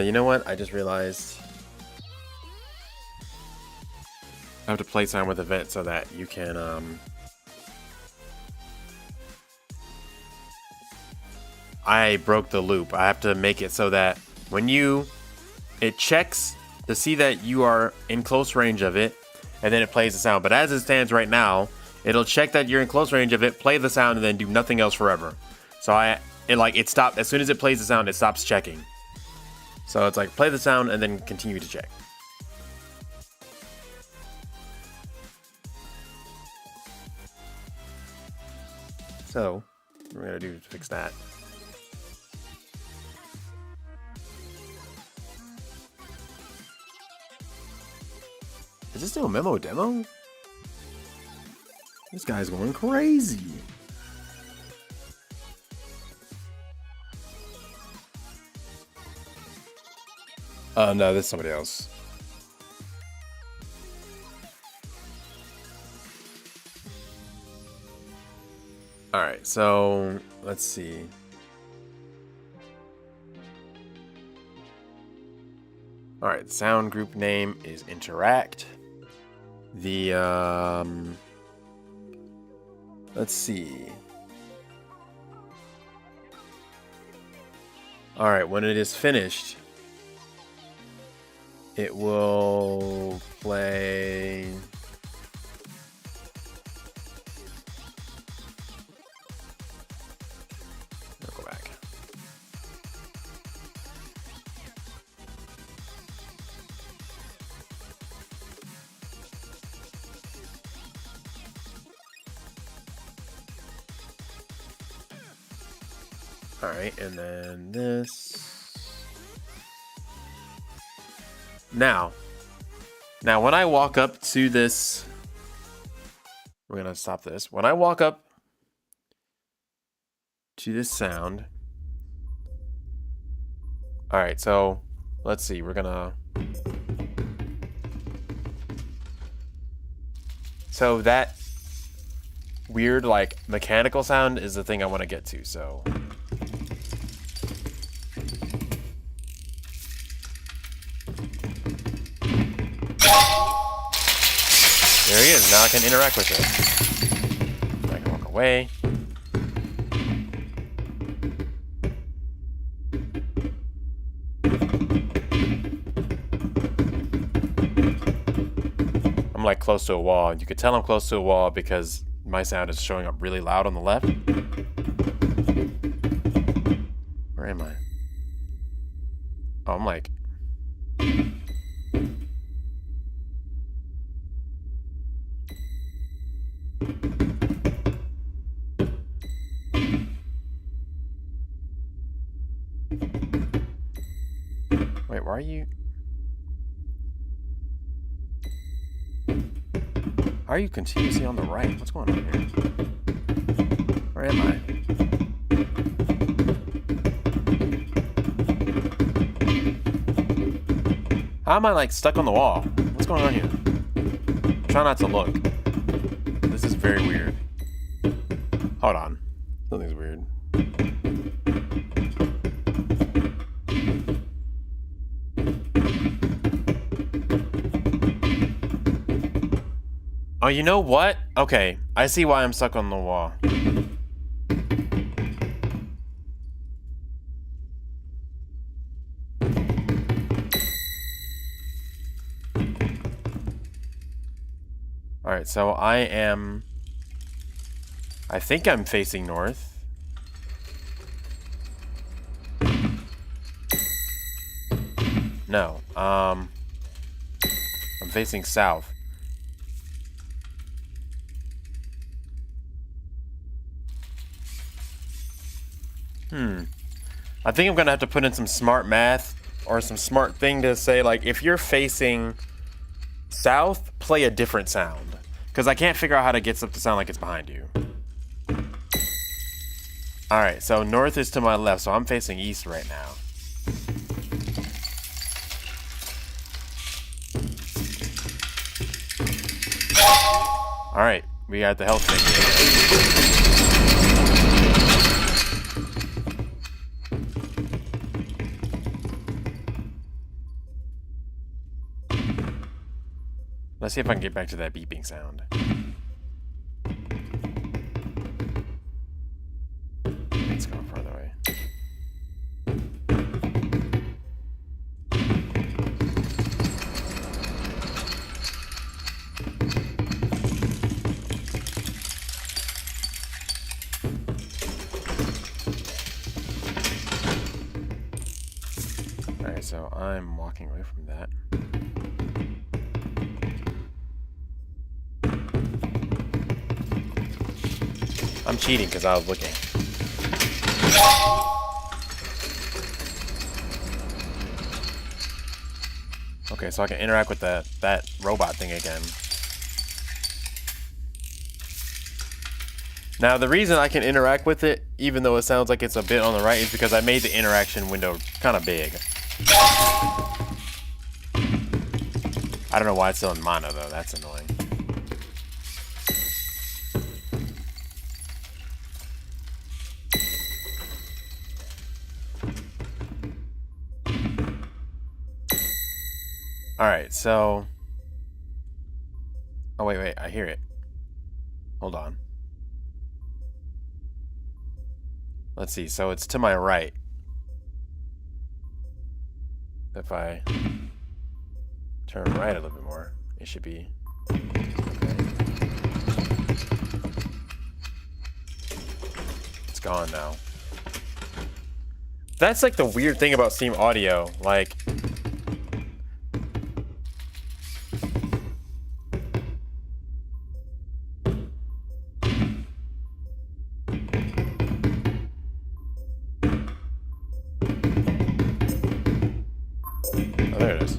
You know what? I just realized I have to play time with event so that you can, I broke the loop. I have to make it so that when it checks to see that you are in close range of it, and then it plays the sound. But as it stands right now, it'll check that you're in close range of it, play the sound, and then do nothing else forever. So it stopped as soon as it plays the sound, it stops checking. So it's like play the sound and then continue to check. So what we're gonna do to fix that. Is this still a memo demo? This guy's going crazy. No, this is somebody else. Alright, so let's see. Alright, the sound group name is Interact. The let's see. Alright, when it is finished, it will play. I'll go back. All right, and then this. Now, when I walk up to this, we're gonna stop this. When I walk up to this sound, all right, so let's see, we're gonna, so that weird like mechanical sound is the thing I want to get to, so. There he is. Now I can interact with him. I can walk away. I'm like close to a wall. You could tell I'm close to a wall because my sound is showing up really loud on the left. Where am I? Oh, I'm like... Wait, why are you... How are you continuously on the right? What's going on here? Where am I? How am I like stuck on the wall? What's going on here? Try not to look. This is very weird. Hold on. Something's weird. Oh, you know what? Okay, I see why I'm stuck on the wall. Alright, so I think I'm facing north. No, I'm facing south. I think I'm gonna have to put in some smart math or some smart thing to say, like, if you're facing south, play a different sound. Because I can't figure out how to get stuff to sound like it's behind you. Alright, so north is to my left, so I'm facing east right now. Alright, we got the health thing. Let's see if I can get back to that beeping sound. It's going farther away. Alright, so I'm walking away from that. I'm cheating because I was looking. Okay, so I can interact with that robot thing again. Now, the reason I can interact with it, even though it sounds like it's a bit on the right, is because I made the interaction window kind of big. I don't know why it's still in mono, though. That's annoying. Alright, so... Oh, wait, I hear it. Hold on. Let's see, so it's to my right. If I turn right a little bit more, it should be... Okay. It's gone now. That's like the weird thing about Steam Audio, like... Oh, there it is.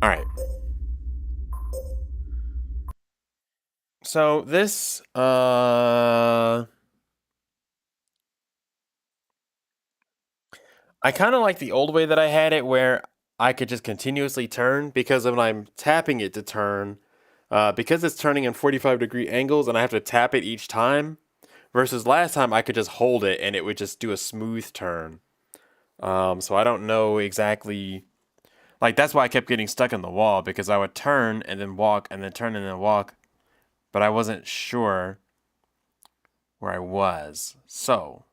Alright. So this, I kind of like the old way that I had it where I could just continuously turn because when I'm tapping it to turn, because it's turning in 45-degree angles and I have to tap it each time, versus last time I could just hold it and it would just do a smooth turn. So I don't know exactly, like that's why I kept getting stuck in the wall because I would turn and then walk and then turn and then walk, but I wasn't sure where I was. So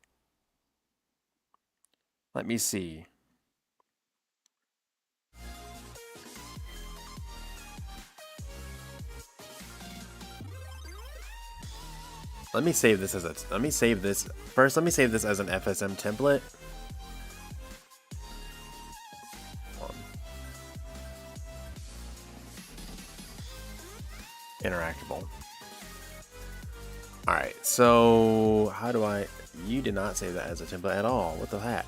let me see. Let me save this as a. Let me save this first. Let me save this as an FSM template. Interactable. All right. So how do I? You did not save that as a template at all. What the heck?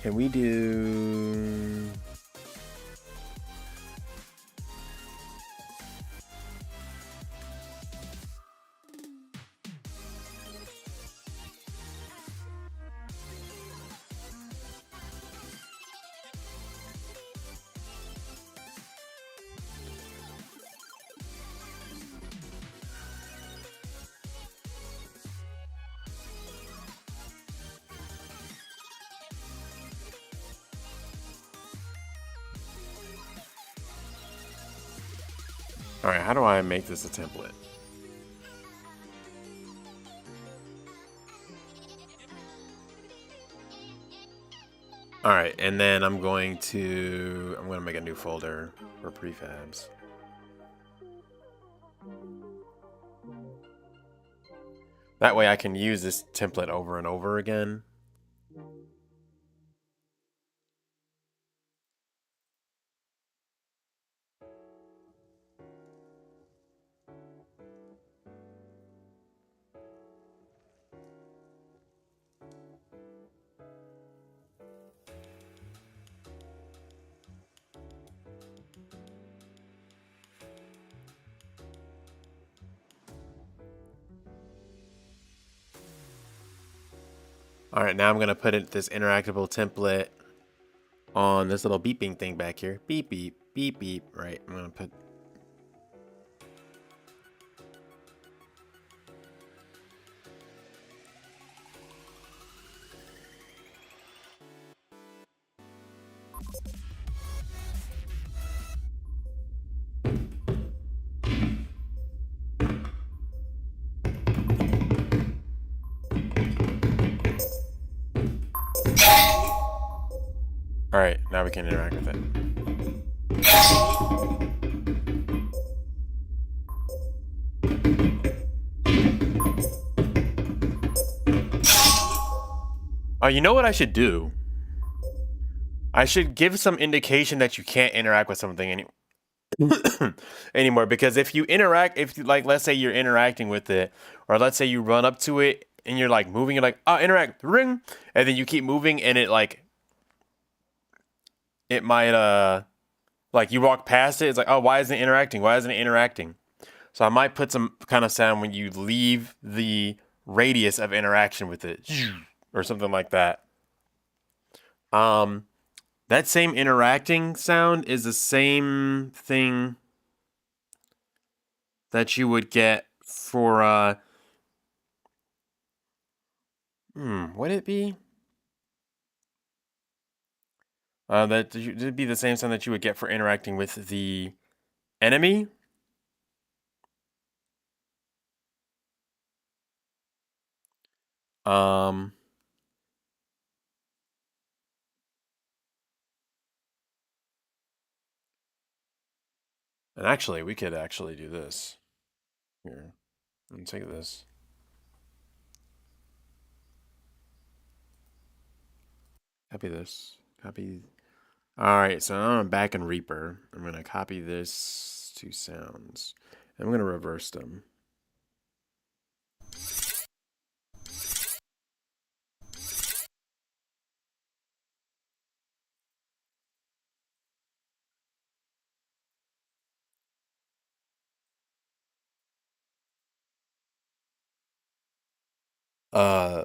Can we do? All right, how do I make this a template? All right, and then I'm going to make a new folder for prefabs. That way I can use this template over and over again. All right, now I'm gonna put this interactable template on this little beeping thing back here. Beep, beep, beep, beep. Right, I'm gonna put... All right, now we can interact with it. Oh, you know what I should do? I should give some indication that you can't interact with something anymore, because if you interact, let's say you're interacting with it, or let's say you run up to it and you're like moving, you're like, oh, interact, ring, and then you keep moving and it might like you walk past it, it's like, oh, why isn't it interacting? Why isn't it interacting? So I might put some kind of sound when you leave the radius of interaction with it, or something like that. That same interacting sound is the same thing that you would get for would it be? That'd be the same sound that you would get for interacting with the enemy. And actually, we could actually do this. Here, let me take this. Copy this. Copy. All right, so now I'm back in Reaper. I'm gonna copy this two sounds. I'm gonna reverse them.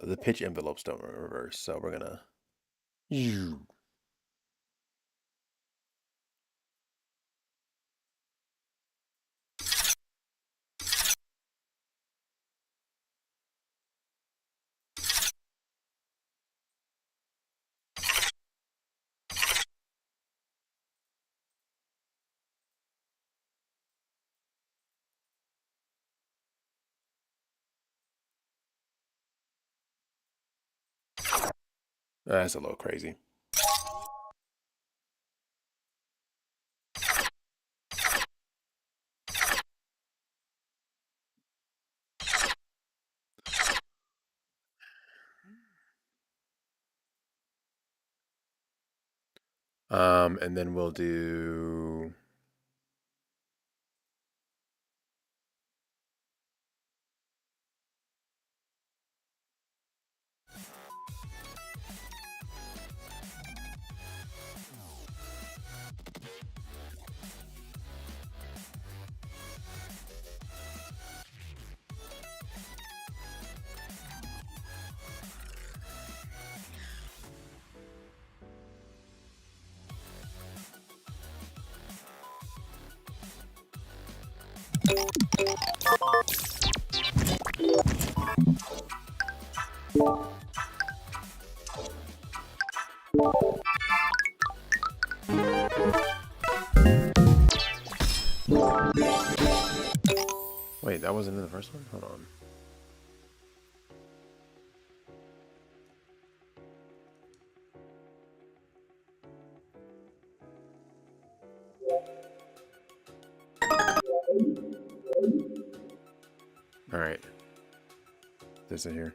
The pitch envelopes don't reverse, so we're gonna... That's a little crazy. And then we'll do... that wasn't in the first one? Hold on. Alright. This in here.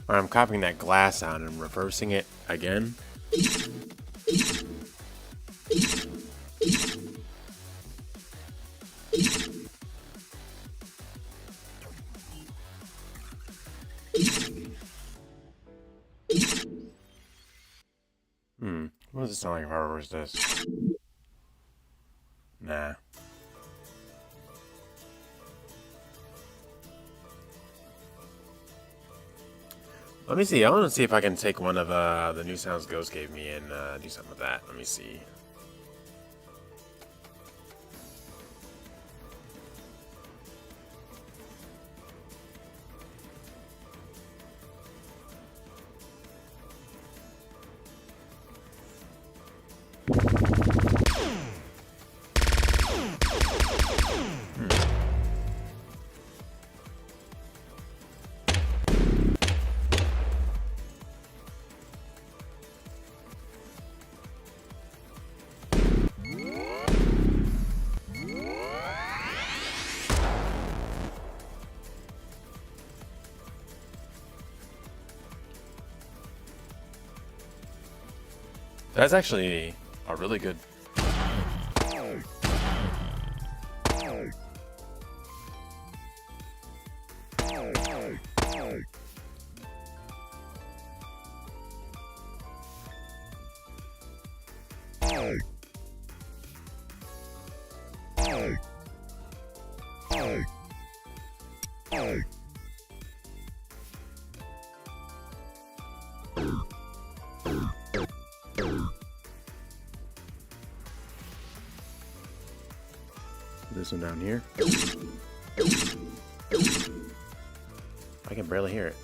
I'm copying that glass sound and reversing it again. What does it sound like if I reverse this? Nah. Let me see. I want to see if I can take one of the new sounds Ghost gave me and do something with that. Let me see. That's actually a really good. This one down here. I can barely hear it.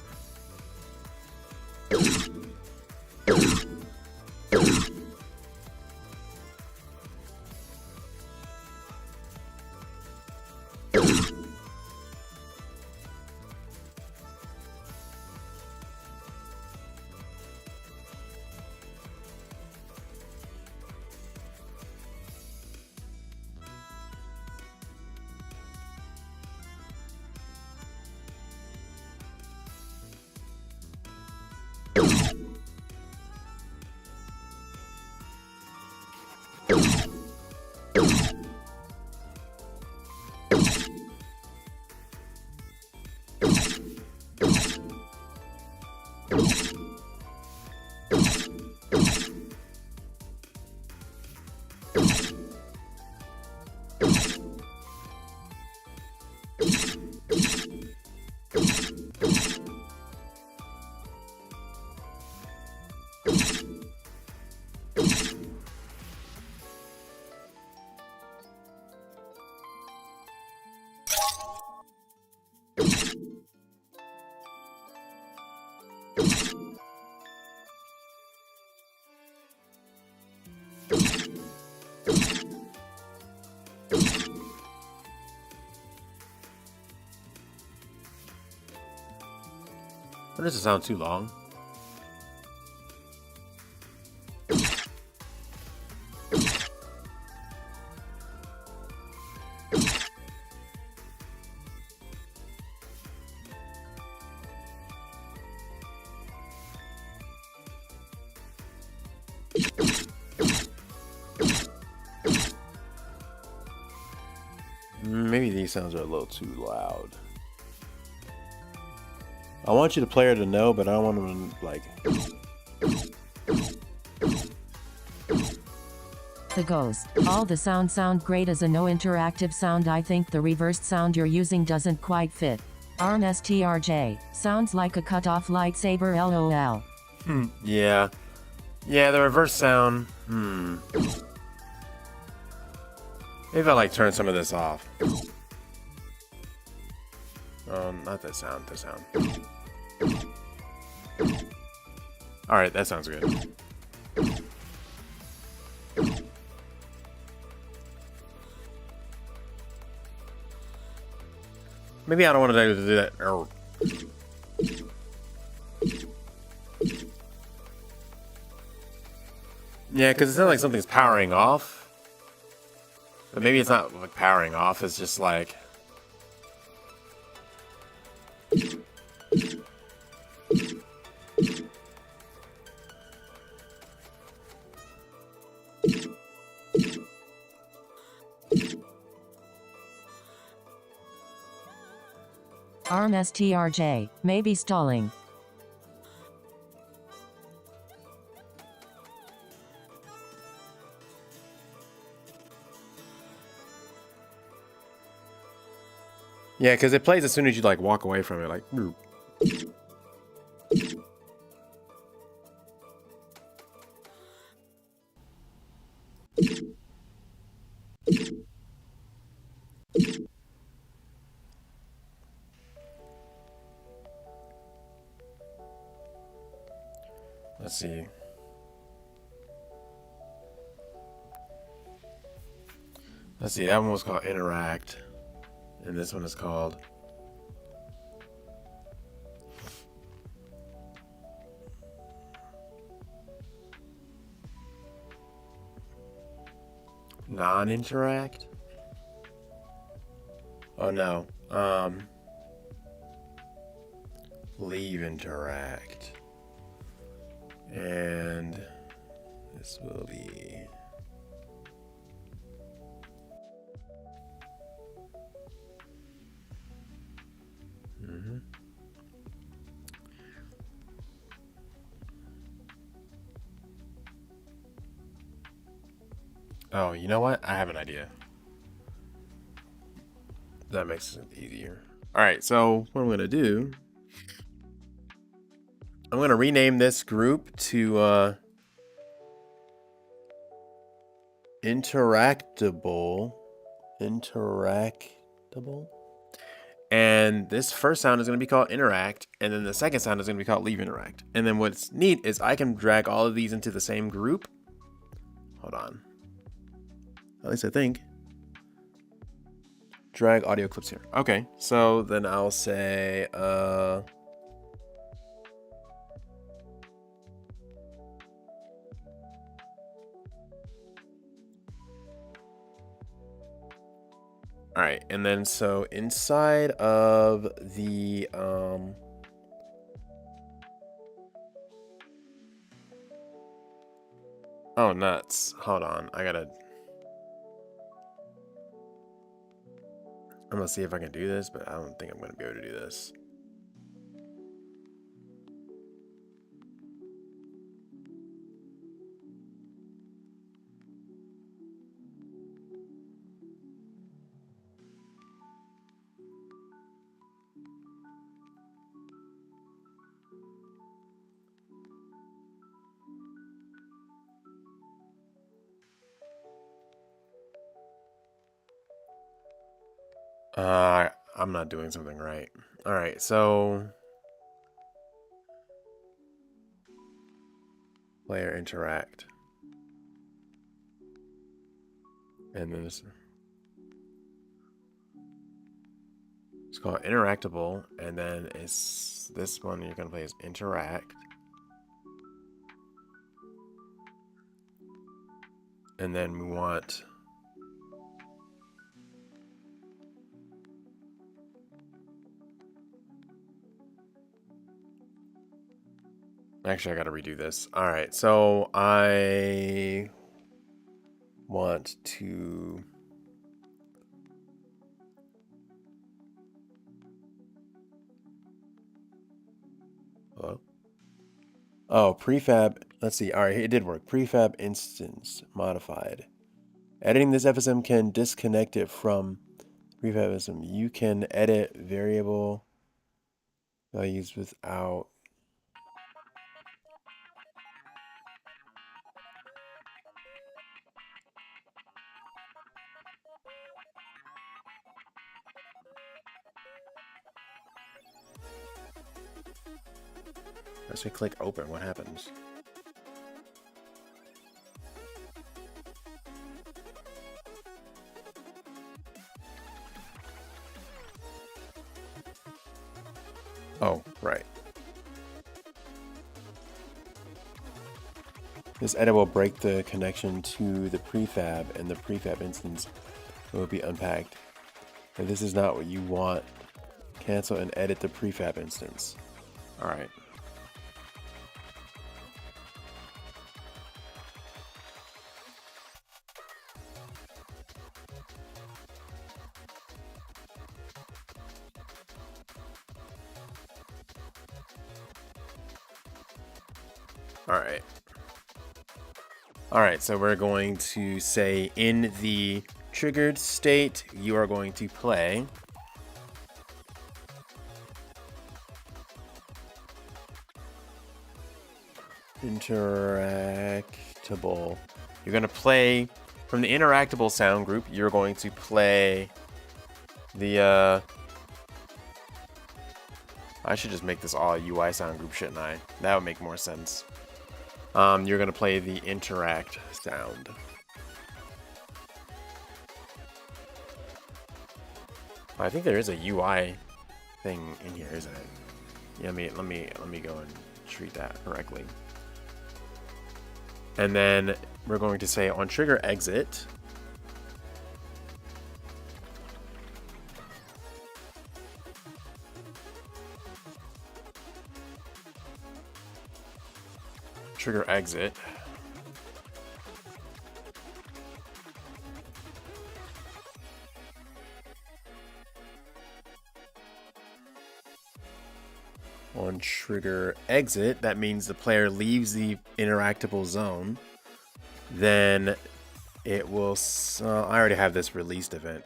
Or does it sound too long? Maybe these sounds are a little too loud. I want you, the player, to know, but I don't want them to, like... The goes. All the sound great as a no interactive sound. I think the reversed sound you're using doesn't quite fit. ARMSTRJ. Sounds like a cut-off lightsaber LOL. Yeah. Yeah, the reverse sound. Maybe if I like turn some of this off. Not that sound, this sound. Alright, that sounds good. Maybe I don't want to do that. Yeah, because it sounds like something's powering off. But maybe it's not like powering off, it's just like... ARMSTRJ. Maybe stalling. Yeah, because it plays as soon as you like walk away from it, like... Let's see. Let's see, that one was called Interact. And this one is called... Non-interact? Oh no. Leave interact. And this will be... Oh, you know what? I have an idea. That makes it easier. Alright, so what I'm going to do... I'm going to rename this group to Interactable. And this first sound is going to be called Interact, and then the second sound is going to be called Leave Interact. And then what's neat is I can drag all of these into the same group. Hold on. At least I think. Drag audio clips here. Okay, so then I'll say, all right, and then so inside of the, oh, nuts. Hold on, I'm gonna see if I can do this, but I don't think I'm gonna be able to do this. I'm not doing something right. All right, so player interact, and then it's called interactable, and then it's this one you're gonna play is interact, and then we want Actually, I gotta redo this. All right, so I want to. Hello? Oh, prefab. Let's see. All right, it did work. Prefab instance modified. Editing this FSM can disconnect it from prefab FSM. You can edit variable values without. Let's say click open. What happens? Oh, right. This edit will break the connection to the prefab, and the prefab instance will be unpacked. If this is not what you want, cancel and edit the prefab instance. All right. All right, so we're going to say in the triggered state, you are going to play interactable. You're going to play from the interactable sound group. You're going to play the I should just make this all a UI sound group, shouldn't I? That would make more sense. You're going to play the interact sound. I think there is a UI thing in here, isn't it? Yeah, let me go and treat that correctly. And then we're going to say on trigger exit, trigger exit. On trigger exit, that means the player leaves the interactable zone. Then it will. I already have this released event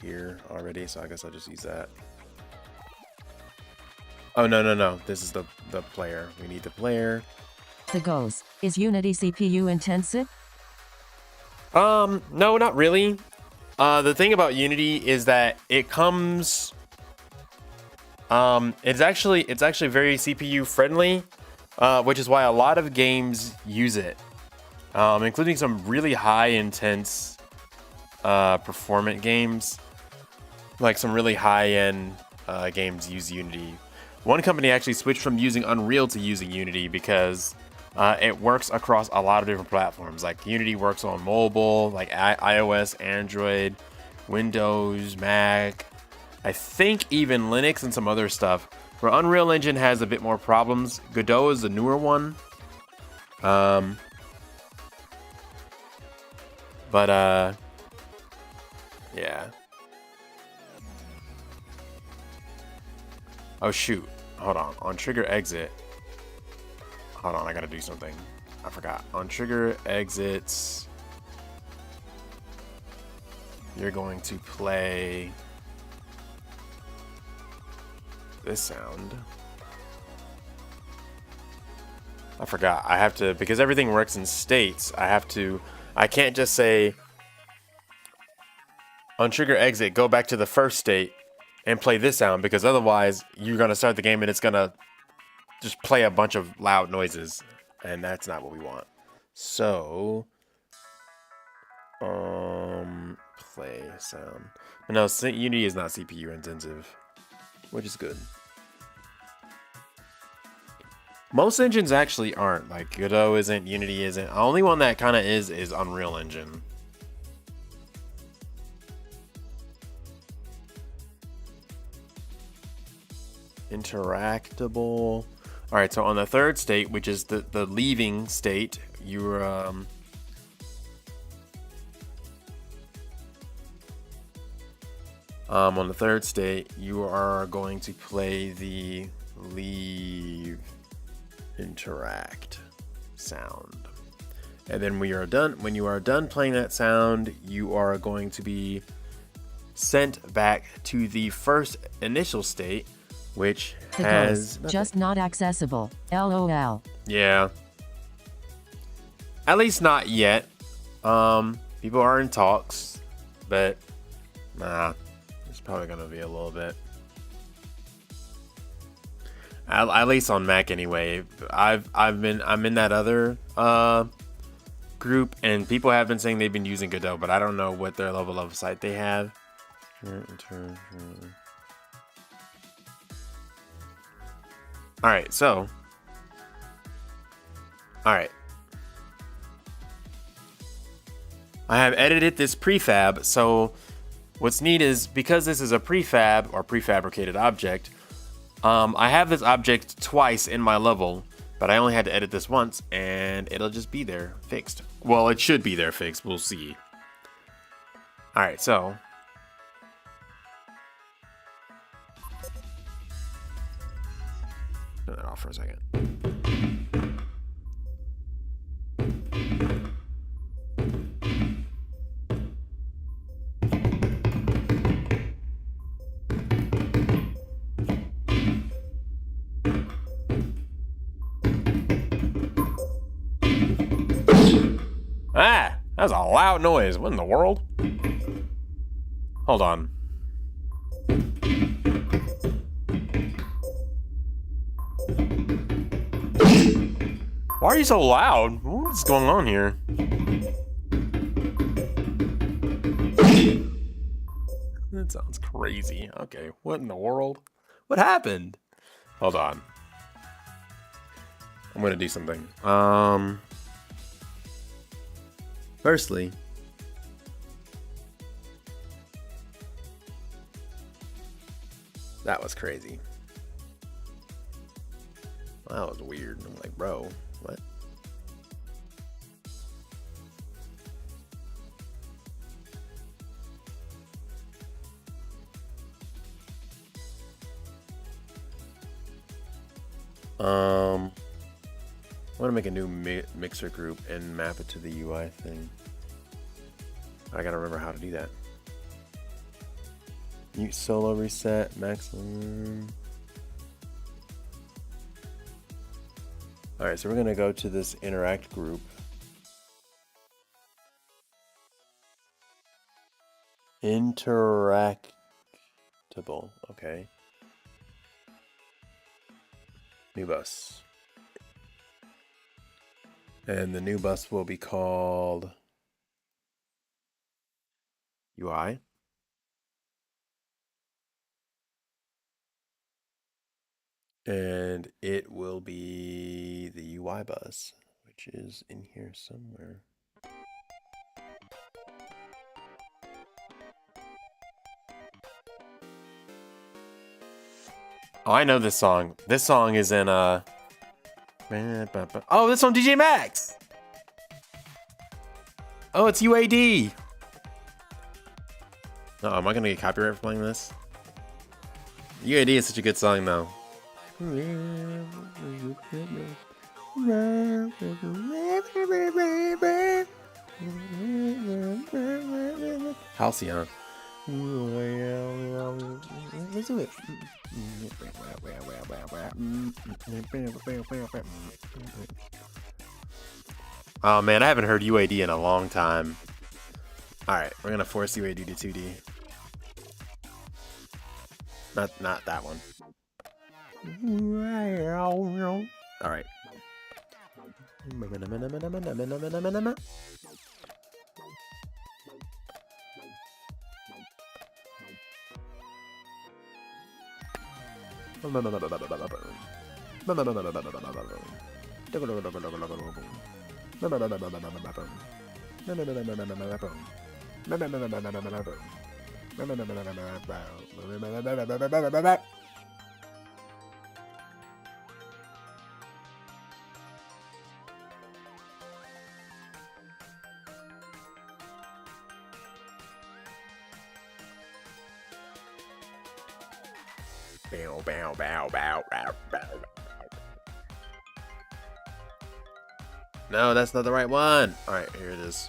here already, so I guess I'll just use that. Oh no! This is the player. We need the player. The goals. Is Unity CPU intensive? No, not really. The thing about Unity is that it comes. It's actually very CPU friendly, which is why a lot of games use it, including some really high intense, performant games. Like some really high end games use Unity. One company actually switched from using Unreal to using Unity because it works across a lot of different platforms. Like Unity works on mobile, like iOS, Android, Windows, Mac. I think even Linux and some other stuff. Where Unreal Engine has a bit more problems. Godot is the newer one. Yeah. Oh shoot. Hold on. On trigger exit. Hold on, I gotta do something. I forgot. On trigger exits, you're going to play this sound. I forgot. I have to, because everything works in states, I can't just say on trigger exit, go back to the first state and play this sound, because otherwise you're going to start the game and it's going to just play a bunch of loud noises, and that's not what we want. So, play sound. No, Unity is not CPU intensive, which is good. Most engines actually aren't. Like Godot isn't, Unity isn't. The only one that kind of is Unreal Engine. Interactable. All right, so on the third state, which is the leaving state, you're on the third state, you are going to play the leave interact sound. And then when you are done playing that sound, you are going to be sent back to the first initial state, which has just not accessible. LOL. Yeah. At least not yet. People are in talks, but nah, it's probably gonna be a little bit. At least on Mac anyway. I'm in that other group, and people have been saying they've been using Godot, but I don't know what their level of site they have. Alright, so. Alright. I have edited this prefab, so what's neat is because this is a prefab or prefabricated object, I have this object twice in my level, but I only had to edit this once, and it'll just be there fixed. Well, it should be there fixed. We'll see. Alright, so. Turn that off for a second. Ah, that was a loud noise. What in the world? Hold on. Why are you so loud? What's going on here? That sounds crazy. Okay, what in the world? What happened? Hold on. I'm gonna do something. Firstly, that was crazy. That was weird. I'm like, bro, what? I want to make a new mixer group and map it to the UI thing. I gotta remember how to do that. Mute solo reset, maximum. Alright, so we're gonna go to this interact group. Interactable, okay. New bus. And the new bus will be called UI. And it will be the UI bus, which is in here somewhere. Oh, I know this song. This song is in oh, this on DJ Max. Oh, it's UAD. Oh, am I gonna get copyright for playing this? UAD is such a good song though. Halcyon. Let's do it. Oh man, I haven't heard UAD in a long time. Alright, we're gonna force UAD to 2D. Not that one. Alright. Bow, bow, bow, bow, bow, bow. No, that's not the right one. All right, here it is.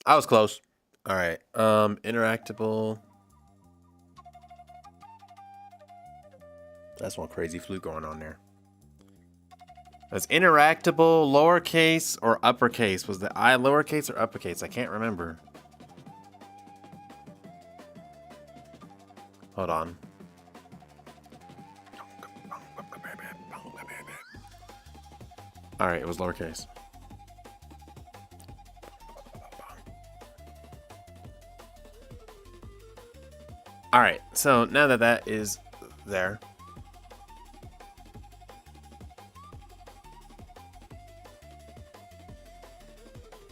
I was close. All right. Interactable. That's one crazy flute going on there. That's interactable, lowercase or uppercase. Was the I lowercase or uppercase? I can't remember. Hold on. All right, it was lowercase. All right, so now that that is there.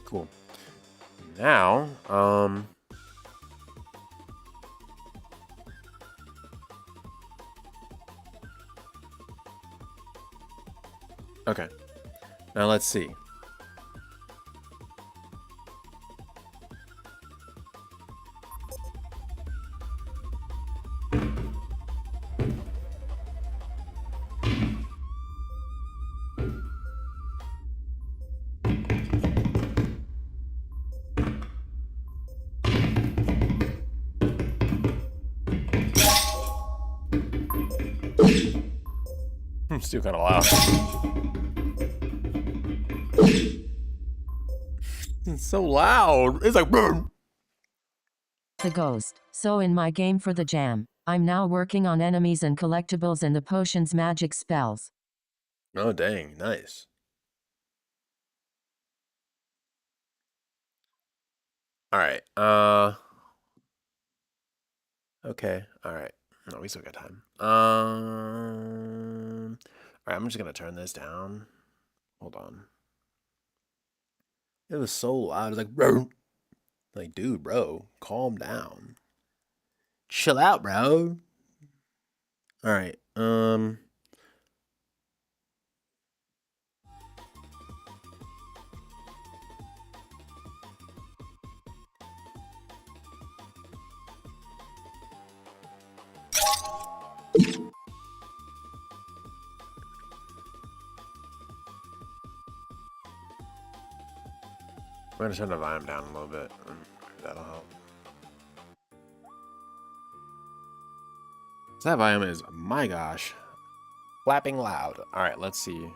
Cool. Now, okay. Now let's see. Still kind of loud. It's so loud. It's like boom. The ghost. So in my game for the jam, I'm now working on enemies and collectibles and the potions magic spells. Oh dang, nice. All right. Okay. All right. No, we still got time. All right, I'm just gonna turn this down. Hold on. It was so loud. It's like, bro. Like, dude, bro, calm down. Chill out, bro. All right. I'm gonna turn the volume down a little bit. That'll help. So that volume is, my gosh, flapping loud. All right, let's see.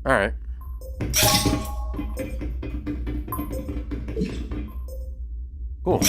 All right. Cool.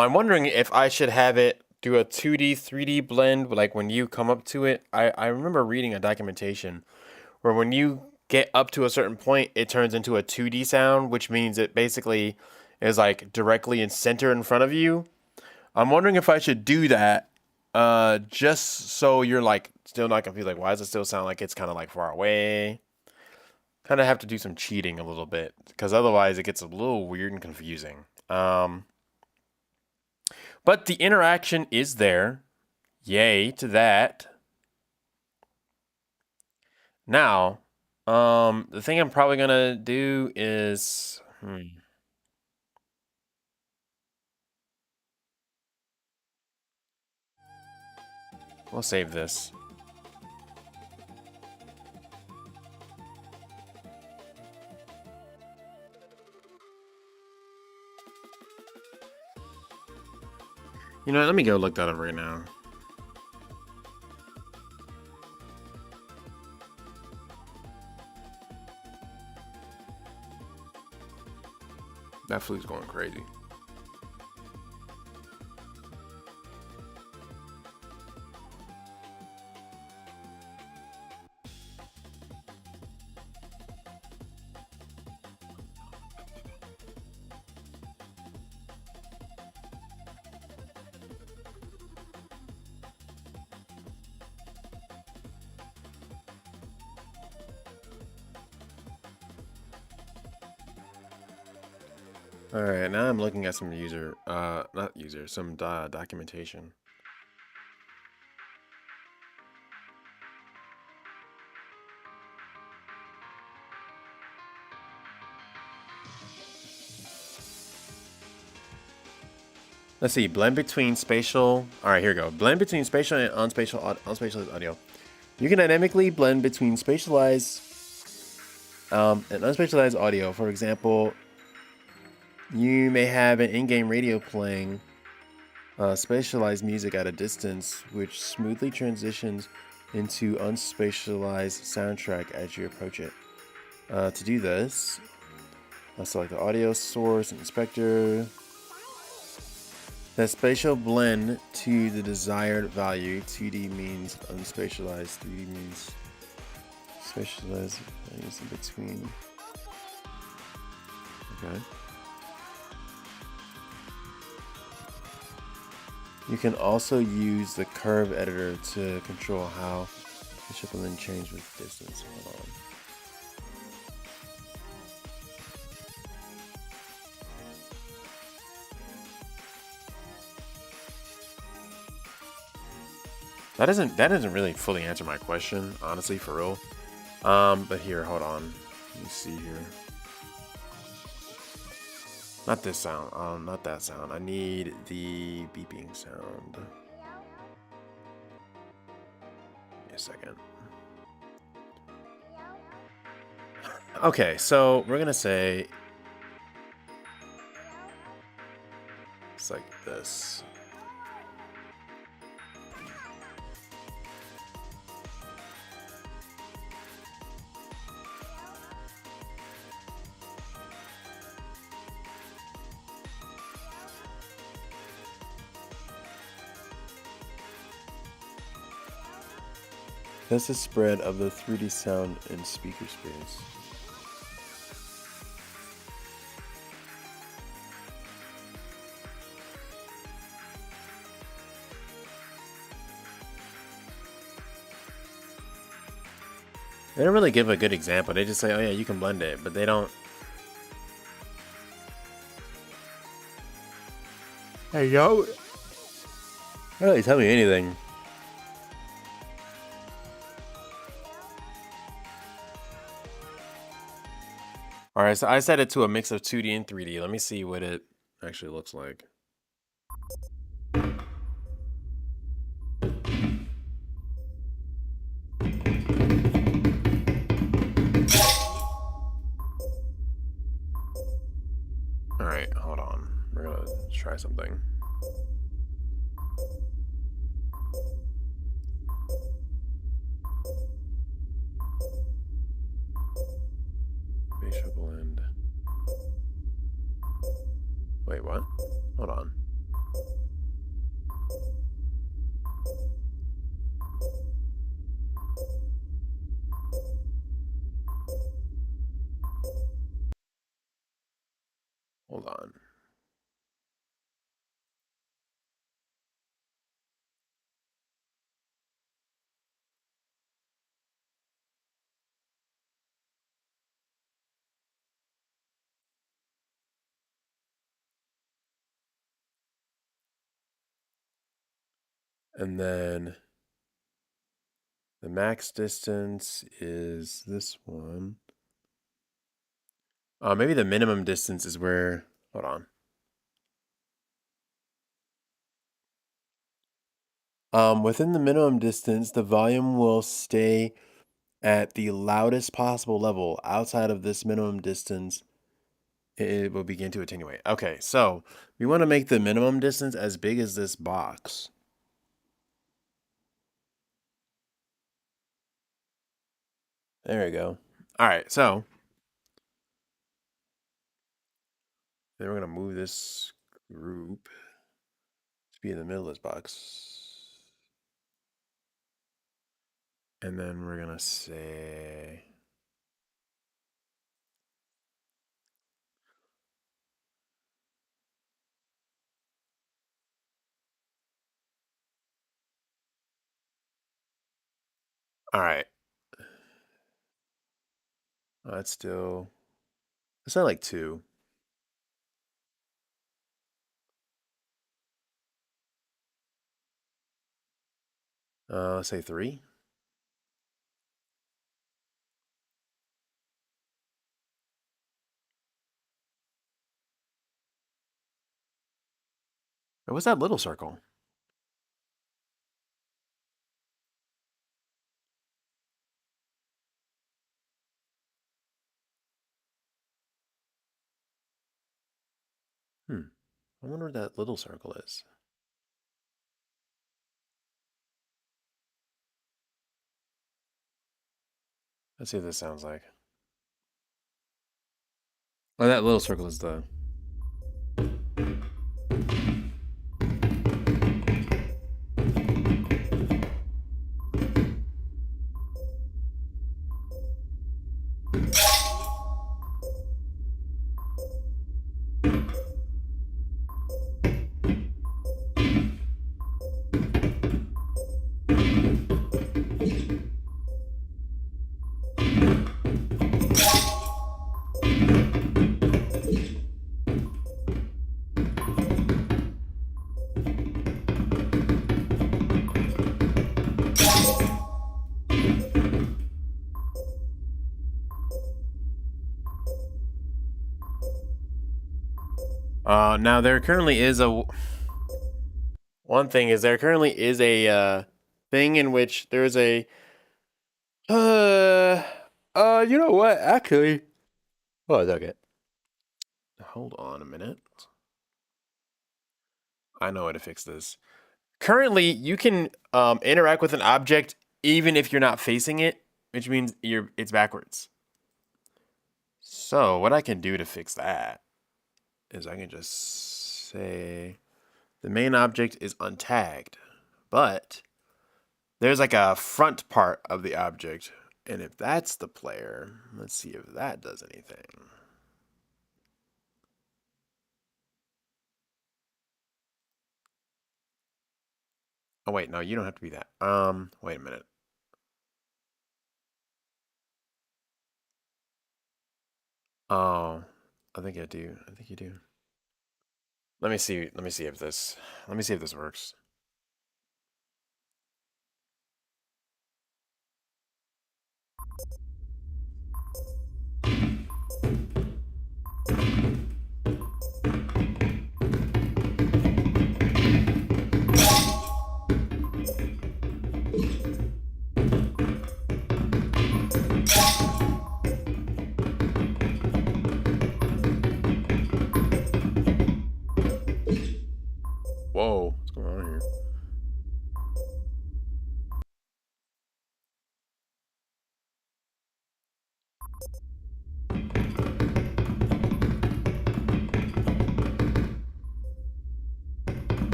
I'm wondering if I should have it do a 2D, 3D blend, like when you come up to it. I remember reading a documentation where when you get up to a certain point, it turns into a 2D sound, which means it basically is like directly in center in front of you. I'm wondering if I should do that, just so you're like still not confused. Like, why does it still sound like it's kind of like far away? Kind of have to do some cheating a little bit, because otherwise it gets a little weird and confusing. But the interaction is there. Yay to that. Now, the thing I'm probably gonna do is, we'll save this. You know what, let me go look that up right now. That flute's going crazy. All right, now I'm looking at some some documentation. Let's see, blend between spatial. All right, here we go. Blend between spatial and unspatialized audio. You can dynamically blend between spatialized and unspatialized audio. For example, you may have an in-game radio playing spatialized music at a distance, which smoothly transitions into unspatialized soundtrack as you approach it. To do this, I'll select the audio source inspector. The spatial blend to the desired value. 2D means unspatialized, 3D means spatialized values in between. Okay. You can also use the curve editor to control how the spatial blend change with distance. Hold on. That doesn't really fully answer my question, honestly, for real. But here, hold on. Let me see here. Not this sound. Not that sound. I need the beeping sound. Give me a second. Okay, so we're gonna say it's like this. That's the spread of the 3D sound in speaker space. They don't really give a good example. They just say, oh yeah, you can blend it, but they don't. Hey, yo. They don't really tell me anything. All right, so I set it to a mix of 2D and 3D. Let me see what it actually looks like. All right, hold on. We're gonna try something. Spatial blend. Wait, what? Hold on. Hold on. And then the max distance is this one. Maybe the minimum distance is where. Hold on. Within the minimum distance, the volume will stay at the loudest possible level. Outside of this minimum distance, it will begin to attenuate. Okay, so we want to make the minimum distance as big as this box. There we go. All right, so Then we're gonna move this group to be in the middle of this box. And then we're gonna say all right. That's still it's not like 2. Let's say 3. What's that little circle? I wonder what that little circle is. Let's see what this sounds like. Oh, that little circle is the. Now there currently is a. One thing is there currently is a thing in which there's a. You know what? Actually, oh, okay. Hold on a minute. I know how to fix this. Currently, you can interact with an object even if you're not facing it, which means it's backwards. So what I can do to fix that is I can just say the main object is untagged, but there's like a front part of the object. And if that's the player, let's see if that does anything. Oh wait, no, you don't have to be that. Wait a minute. Oh, I think I do. I think you do. Let me see. Let me see if this. Let me see if this works. Whoa, what's going on here?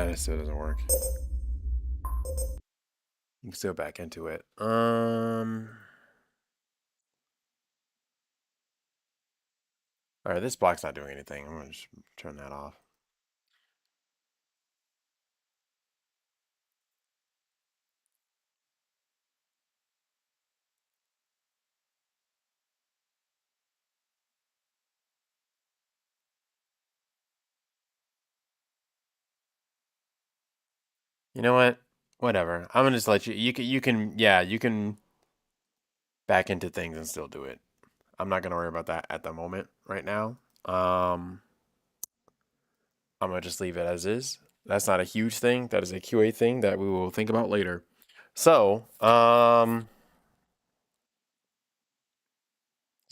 This still doesn't work. You can still back into it. All right, this block's not doing anything. I'm gonna just turn that off. You know what? Whatever. I'm gonna just let you. Yeah, you can back into things and still do it. I'm not gonna worry about that at the moment, right now. I'm gonna just leave it as is. That's not a huge thing. That is a QA thing that we will think about later. So, so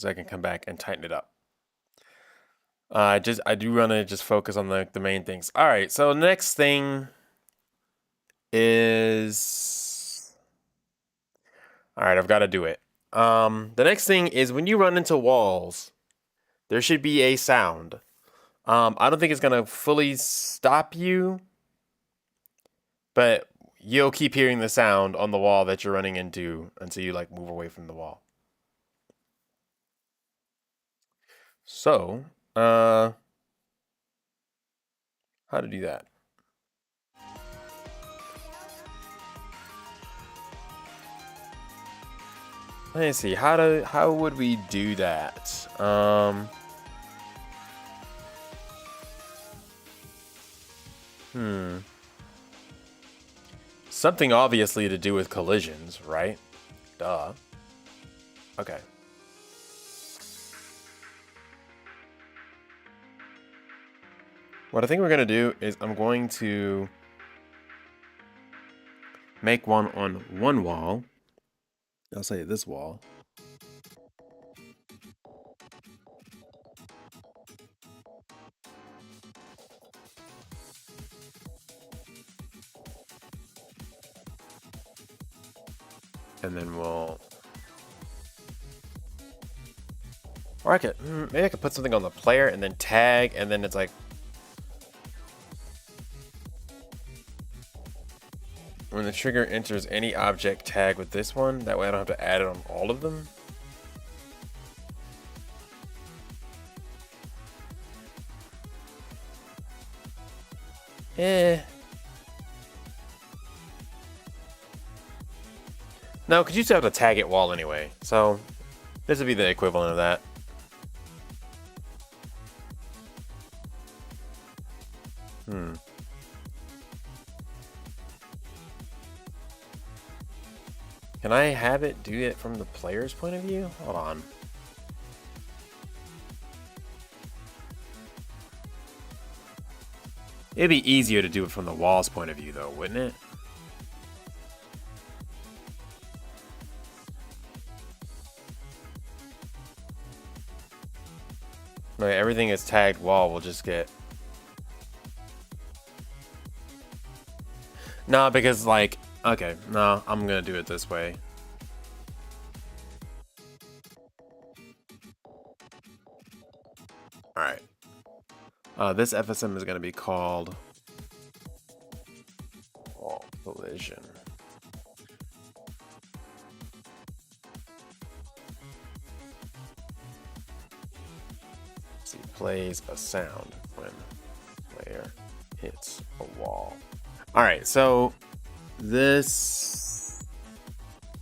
I can come back and tighten it up. I do want to just focus on the main things. All right. So next thing is... All right, I've got to do it. The next thing is when you run into walls, there should be a sound. I don't think it's gonna fully stop you, but you'll keep hearing the sound on the wall that you're running into until you like move away from the wall. So, how to do that? Let me see. How would we do that? Something obviously to do with collisions, right? Duh. Okay. What I think we're gonna do is I'm going to make one on one wall. I'll say this wall. And then we'll... Or I could... maybe I could put something on the player and then tag, and then it's like... When the trigger enters any object, tag with this one. That way I don't have to add it on all of them. No, because you still have to tag it wall anyway. So, this would be the equivalent of that. Can I have it do it from the player's point of view? Hold on. It'd be easier to do it from the wall's point of view, though, wouldn't it? Like, everything is tagged wall will just get... Nah, because, like... Okay, no, I'm gonna do it this way. Alright. This FSM is gonna be called... Wall collision. See, plays a sound when player hits a wall. Alright, so this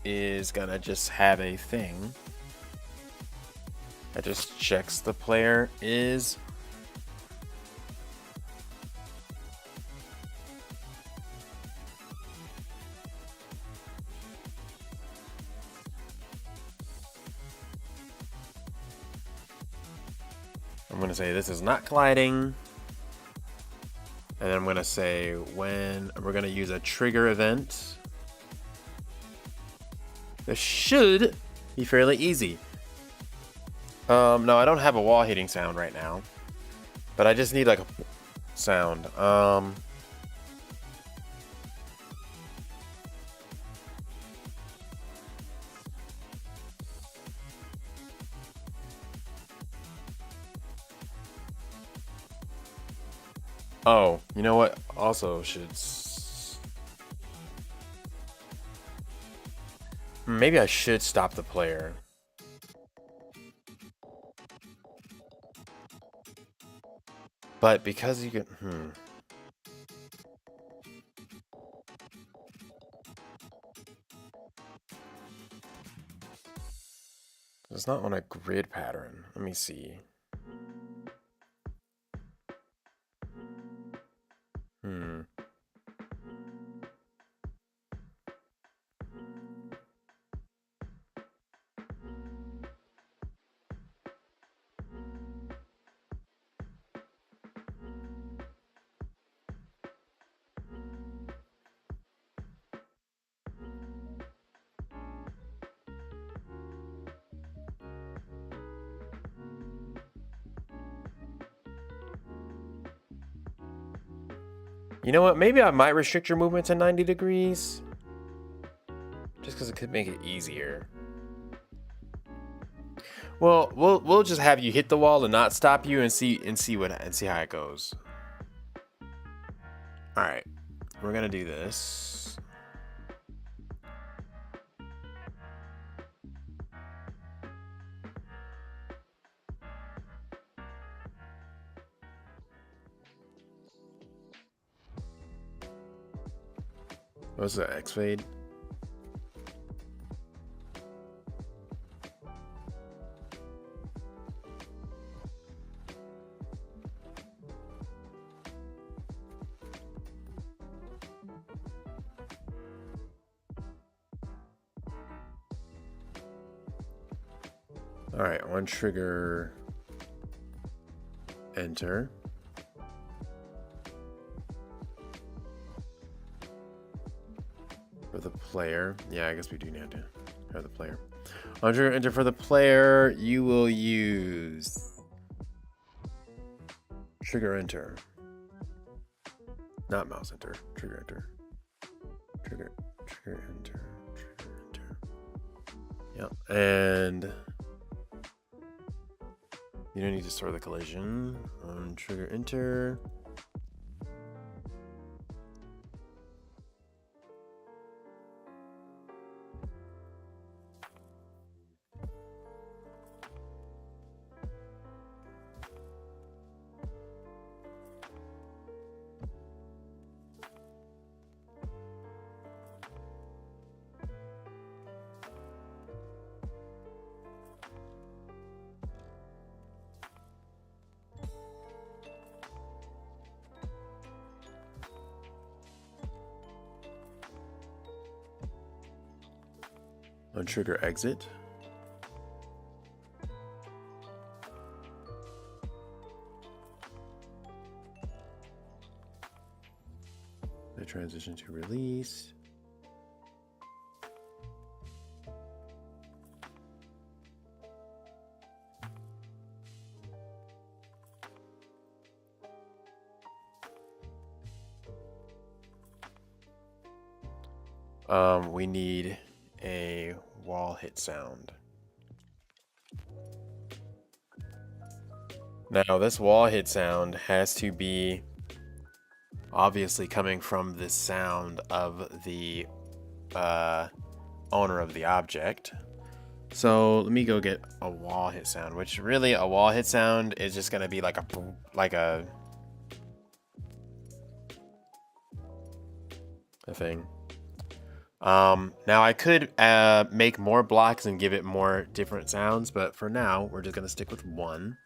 is gonna just have a thing that just checks the player is I'm gonna say this is not colliding. And then I'm gonna say when we're gonna use a trigger event. This should be fairly easy. No, I don't have a wall hitting sound right now, but I just need like a sound. Oh, you know what? Also should... Maybe I should stop the player. But because you can... It's not on a grid pattern. Let me see. You know what? Maybe I might restrict your movement to 90 degrees. Just because it could make it easier. Well, we'll just have you hit the wall and not stop you and see how it goes. All right, we're gonna do this. What's the X fade? All right, one trigger, enter. For the player, yeah, I guess we do need to have the player. On trigger, enter for the player, you will use trigger, enter. Not mouse enter, trigger, enter. Trigger, enter, trigger, enter. Yep, and you don't need to store the collision. On trigger, enter. On trigger, exit. The transition to release. We need a wall hit sound. Now this wall hit sound has to be obviously coming from the sound of the owner of the object. So let me go get a wall hit sound, which really a wall hit sound is just gonna be like a thing. Now I could make more blocks and give it more different sounds, but for now we're just gonna stick with one.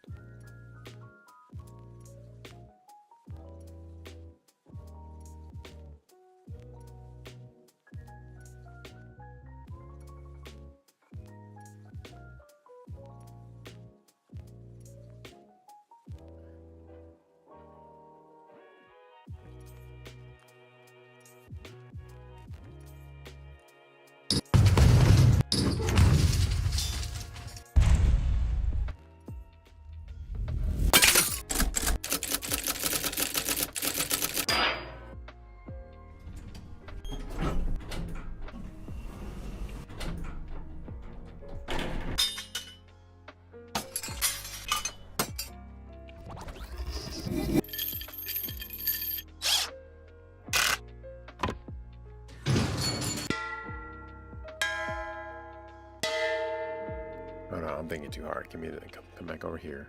Oh no, I'm thinking too hard. Give me the come back over here.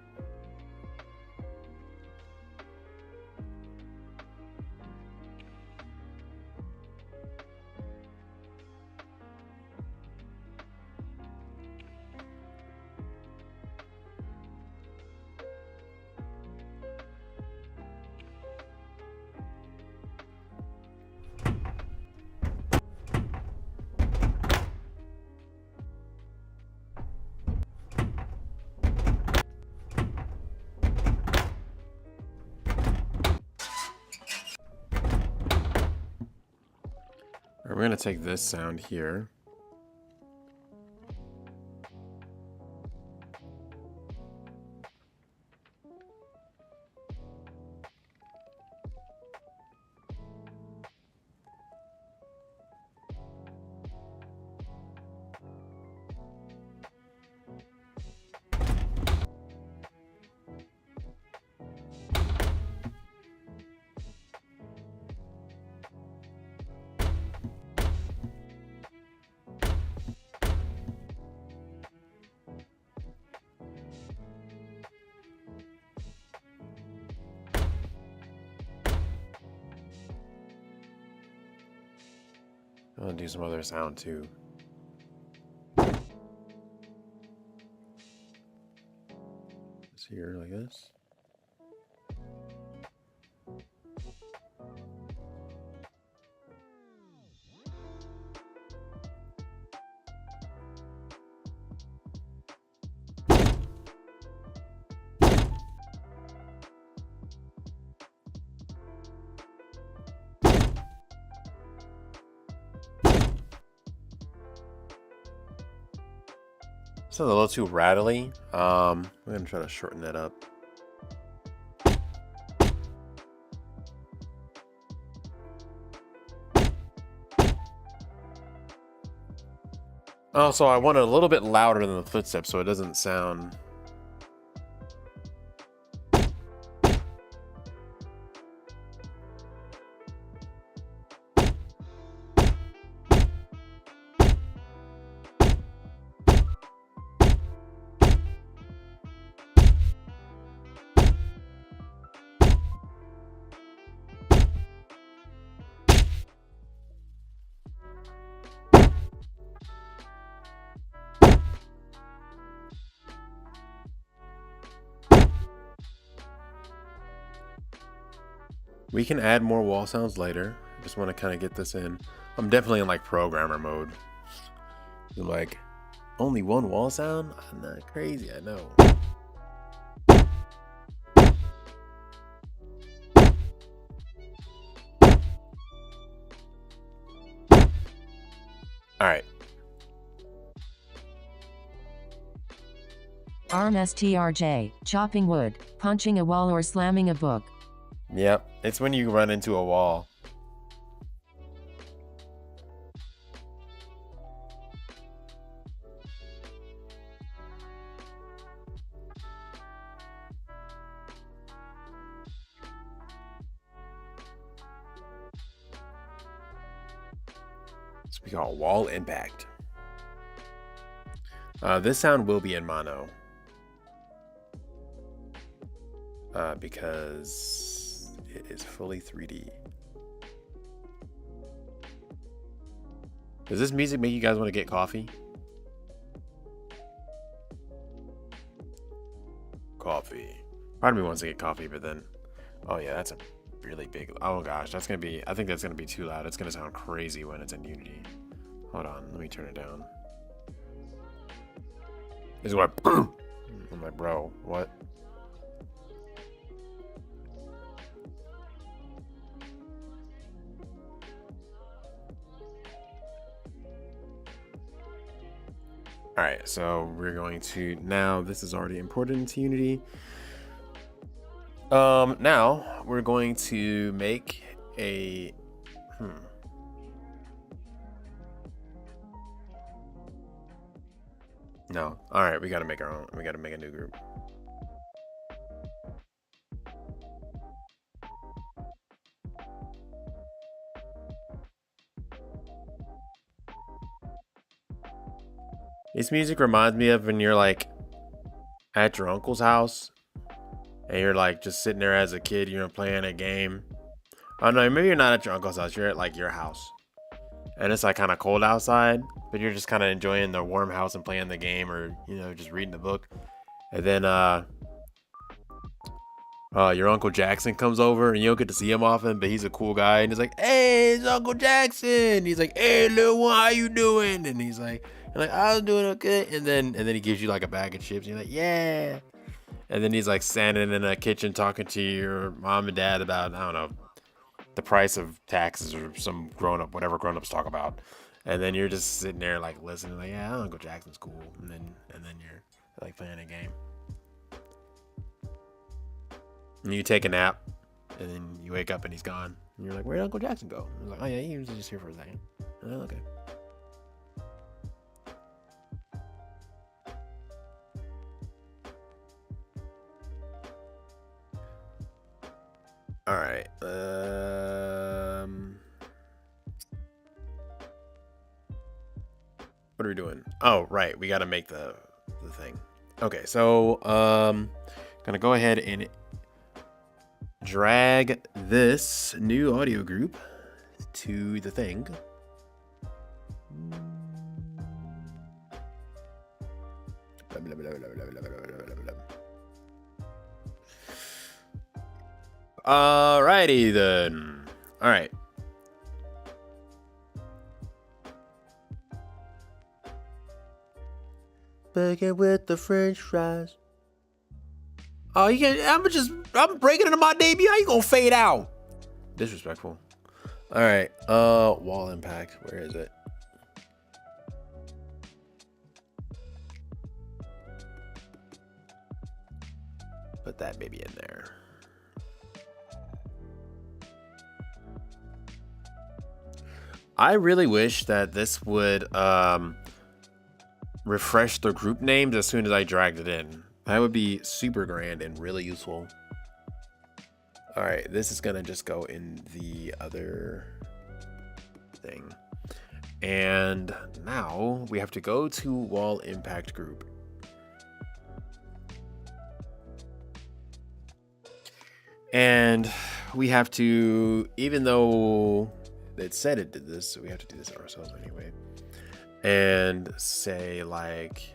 We're going to take this sound here. I'm gonna do some other sound too. It's here like this. It's a little too rattly. I'm gonna try to shorten that up. Oh, so I want it a little bit louder than the footsteps so it doesn't sound... We can add more wall sounds later. I just want to kind of get this in. I'm definitely in like programmer mode. You're like, only one wall sound? I'm not crazy, I know. Alright. RMSTRJ, chopping wood, punching a wall or slamming a book. Yep, it's when you run into a wall. So we got wall impact. This sound will be in mono. Because it is fully 3D. Does this music make you guys want to get coffee? Coffee. Part of me wants to get coffee, but then... Oh yeah, that's a really big... Oh gosh, that's going to be... I think that's going to be too loud. It's going to sound crazy when it's in Unity. Hold on, let me turn it down. This is what... I'm like, bro, what? Alright, so we're going to... Now, this is already imported into Unity. Now, we're going to make a... No. Alright, we gotta make our own. We gotta make a new group. This music reminds me of when you're like at your uncle's house and you're like just sitting there as a kid, you know, playing a game. Oh no, maybe you're not at your uncle's house, you're at like your house. And it's like kind of cold outside, but you're just kind of enjoying the warm house and playing the game, or, you know, just reading the book. And then your Uncle Jackson comes over and you don't get to see him often, but he's a cool guy. And he's like, hey, it's Uncle Jackson. He's like, hey, little one, how you doing? And he's like, I was doing okay. And then he gives you like a bag of chips. And you're like, yeah. And then he's like standing in the kitchen talking to your mom and dad about, I don't know, the price of taxes or some grown-up, whatever grown-ups talk about. And then you're just sitting there like listening, like, yeah, Uncle Jackson's cool. And then you're like playing a game. And you take a nap, and then you wake up and he's gone. And you're like, where'd Uncle Jackson go? And like, oh yeah, he was just here for a second. Oh, okay. All right. What are we doing? Oh, right. We got to make the thing. Okay, so gonna go ahead and drag this new audio group to the thing. Alrighty then. Alright. Bacon with the French fries. Oh, you can. I'm breaking into my debut. How you gonna fade out? Disrespectful. All right. Wall impact. Where is it? Put that baby in there. I really wish that this would refresh the group names as soon as I dragged it in. That would be super grand and really useful. All right, this is gonna just go in the other thing. And now we have to go to wall impact group. And we have to, even though it said it did this, so we have to do this ourselves anyway. And say like,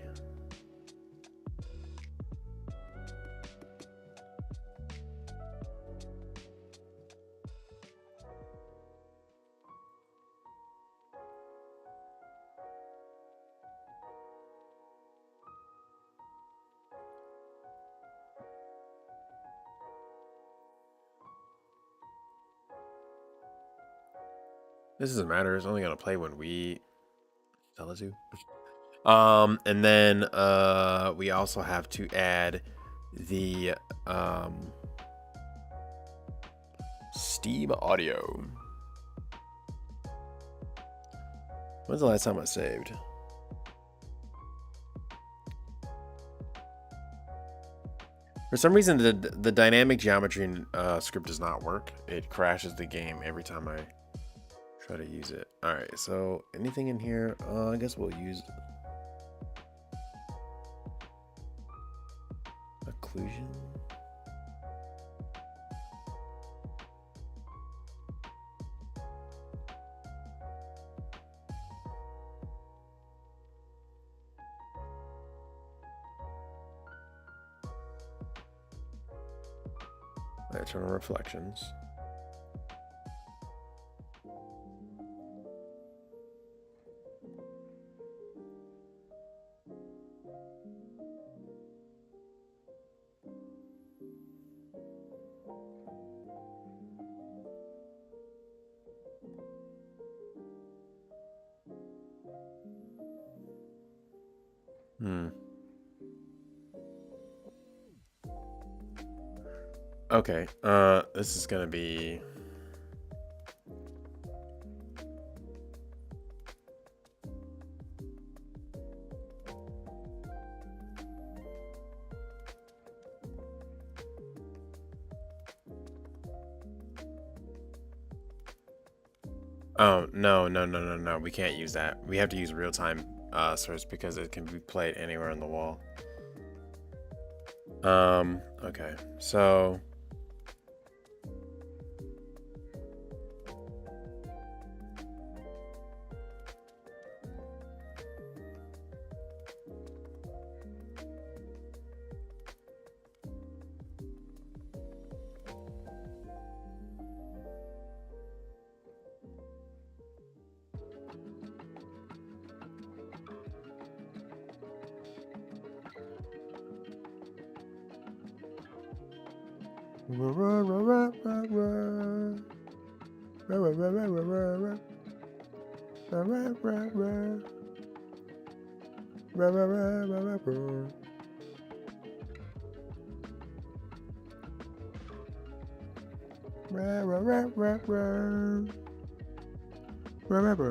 this doesn't matter. It's only gonna play when we tell it to. And then we also have to add the Steam audio. When's the last time I saved? For some reason, the dynamic geometry script does not work. It crashes the game every time I try to use it. All right, so anything in here? I guess we'll use occlusion. External reflections. Okay, this is gonna be oh no, we can't use that. We have to use real-time source because it can be played anywhere on the wall. Okay, so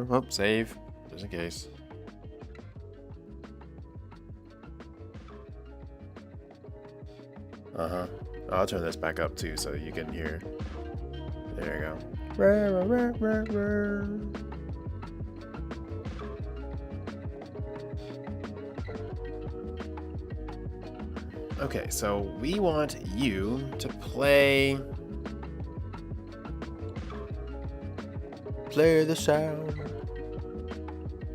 oh, save just in case. I'll turn this back up too so you can hear. There you go. Okay, so we want you to play the sound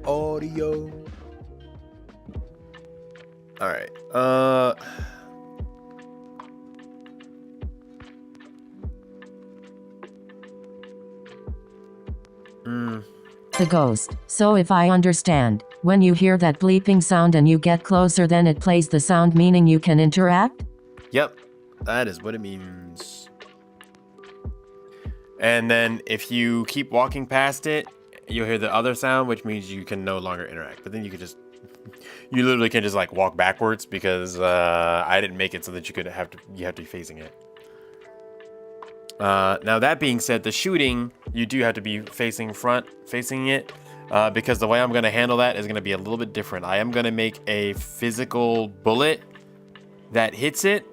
audio. All right. The ghost. So if I understand, when you hear that bleeping sound and you get closer, then it plays the sound, meaning you can interact? Yep, that is what it means. And then if you keep walking past it, you'll hear the other sound, which means you can no longer interact. But then you could just, you literally can just like walk backwards because I didn't make it so that you have to be facing it. Now that being said, the shooting, you do have to be facing it, because the way I'm going to handle that is going to be a little bit different. I am going to make a physical bullet that hits it.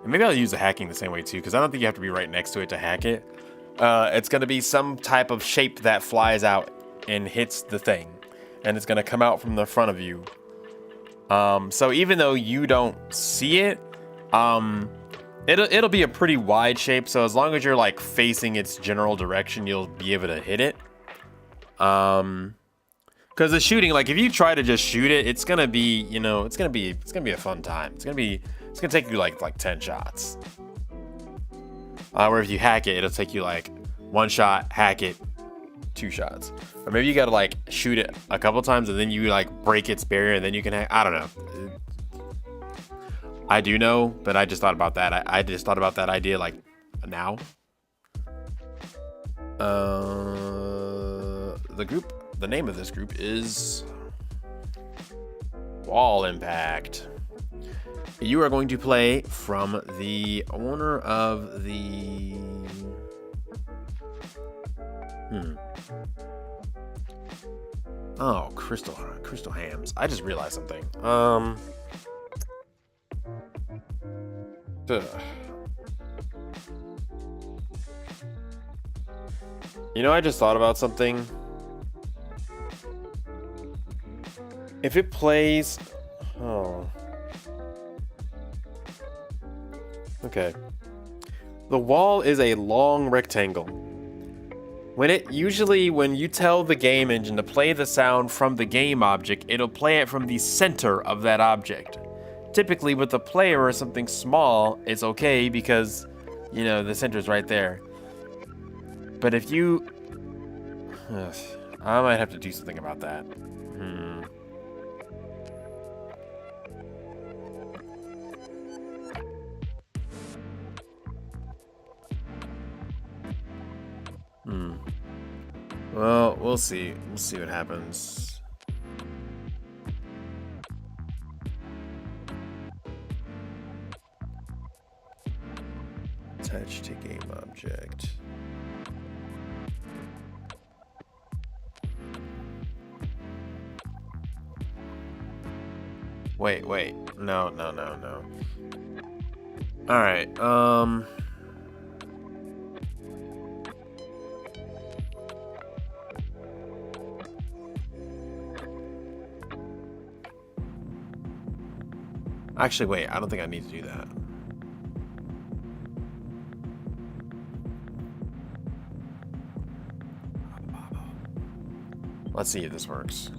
And maybe I'll use the hacking the same way too, because I don't think you have to be right next to it to hack it. It's going to be some type of shape that flies out and hits the thing. And it's going to come out from the front of you. So even though you don't see it, it'll be a pretty wide shape, so as long as you're like facing its general direction, you'll be able to hit it. Because the shooting, like if you try to just shoot it, it's gonna be, you know, it's gonna be a fun time. It's gonna take you like 10 shots. Where if you hack it, it'll take you like 1 shot, hack it, 2 shots. Or maybe you gotta like shoot it a couple times and then you like break its barrier and then you can hack. I don't know. I do know, but I just thought about that. I just thought about that idea like now. The name of this group is Wall Impact. You are going to play from the owner of the Oh, Crystal Hams. I just realized something. You know, I just thought about something. If it plays... Oh. Okay. The wall is a long rectangle. When you tell the game engine to play the sound from the game object, it'll play it from the center of that object. Typically with a player or something small, it's okay because, you know, the center's right there. But if you... I might have to do something about that. Well, we'll see. We'll see what happens. Attach to game object. Wait. No. Alright, actually, wait, I don't think I need to do that. Let's see if this works.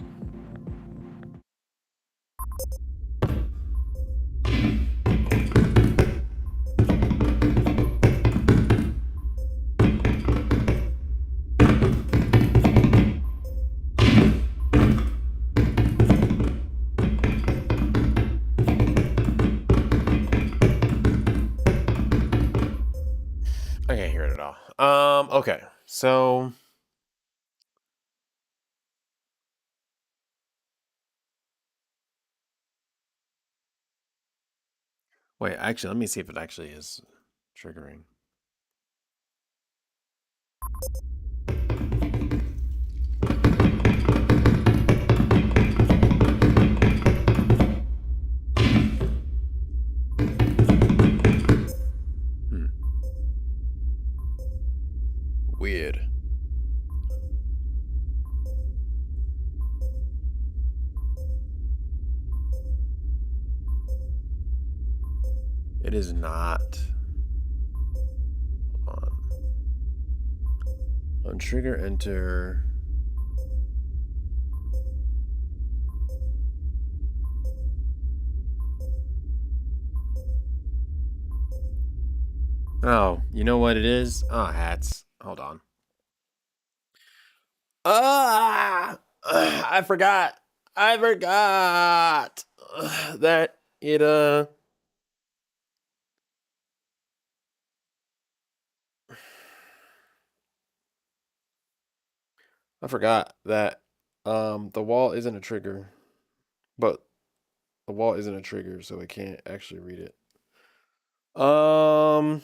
I can't hear it at all. Okay, so... Wait, actually, let me see if it actually is triggering. Weird. It is not. Hold on trigger, enter. Oh, you know what it is? Oh, hats. Hold on. Ah, I forgot. I forgot that it I forgot that the wall isn't a trigger, but the wall isn't a trigger, so it can't actually read it. Um,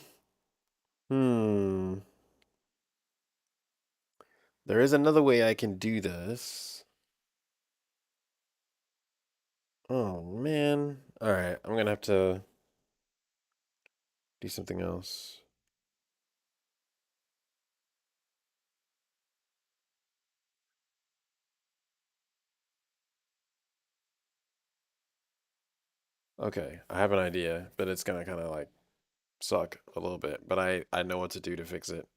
hmm. There is another way I can do this. Oh man. All right, I'm gonna have to do something else. Okay, I have an idea, but it's gonna kind of like suck a little bit, but I know what to do to fix it.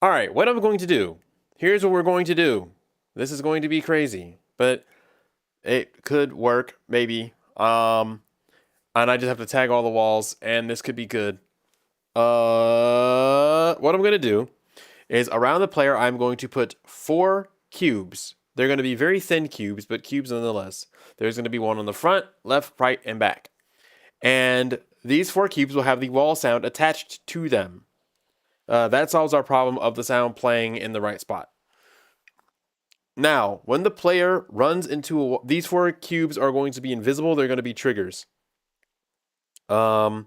All right, what I'm going to do. Here's what we're going to do. This is going to be crazy, but it could work maybe. And I just have to tag all the walls, and this could be good. What I'm gonna do is around the player, I'm going to put 4 cubes. They're going to be very thin cubes, but cubes nonetheless. There's going to be one on the front, left, right, and back. And these 4 cubes will have the wall sound attached to them. That solves our problem of the sound playing in the right spot. Now, when the player runs into these 4 cubes are going to be invisible. They're going to be triggers. So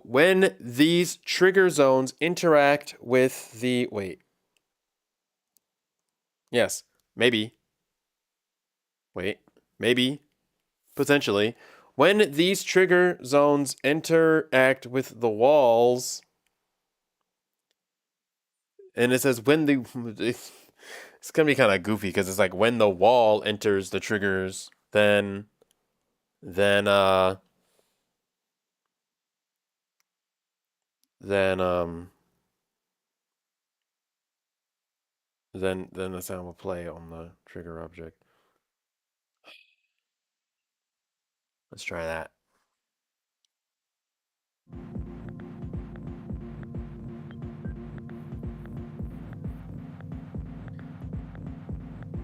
when these trigger zones interact with the yes, maybe, maybe, potentially, when these trigger zones interact with the walls, and it says when the, it's gonna be kind of goofy because it's like when the wall enters the triggers, then uh, then then the sound will play on the trigger object. Let's try that.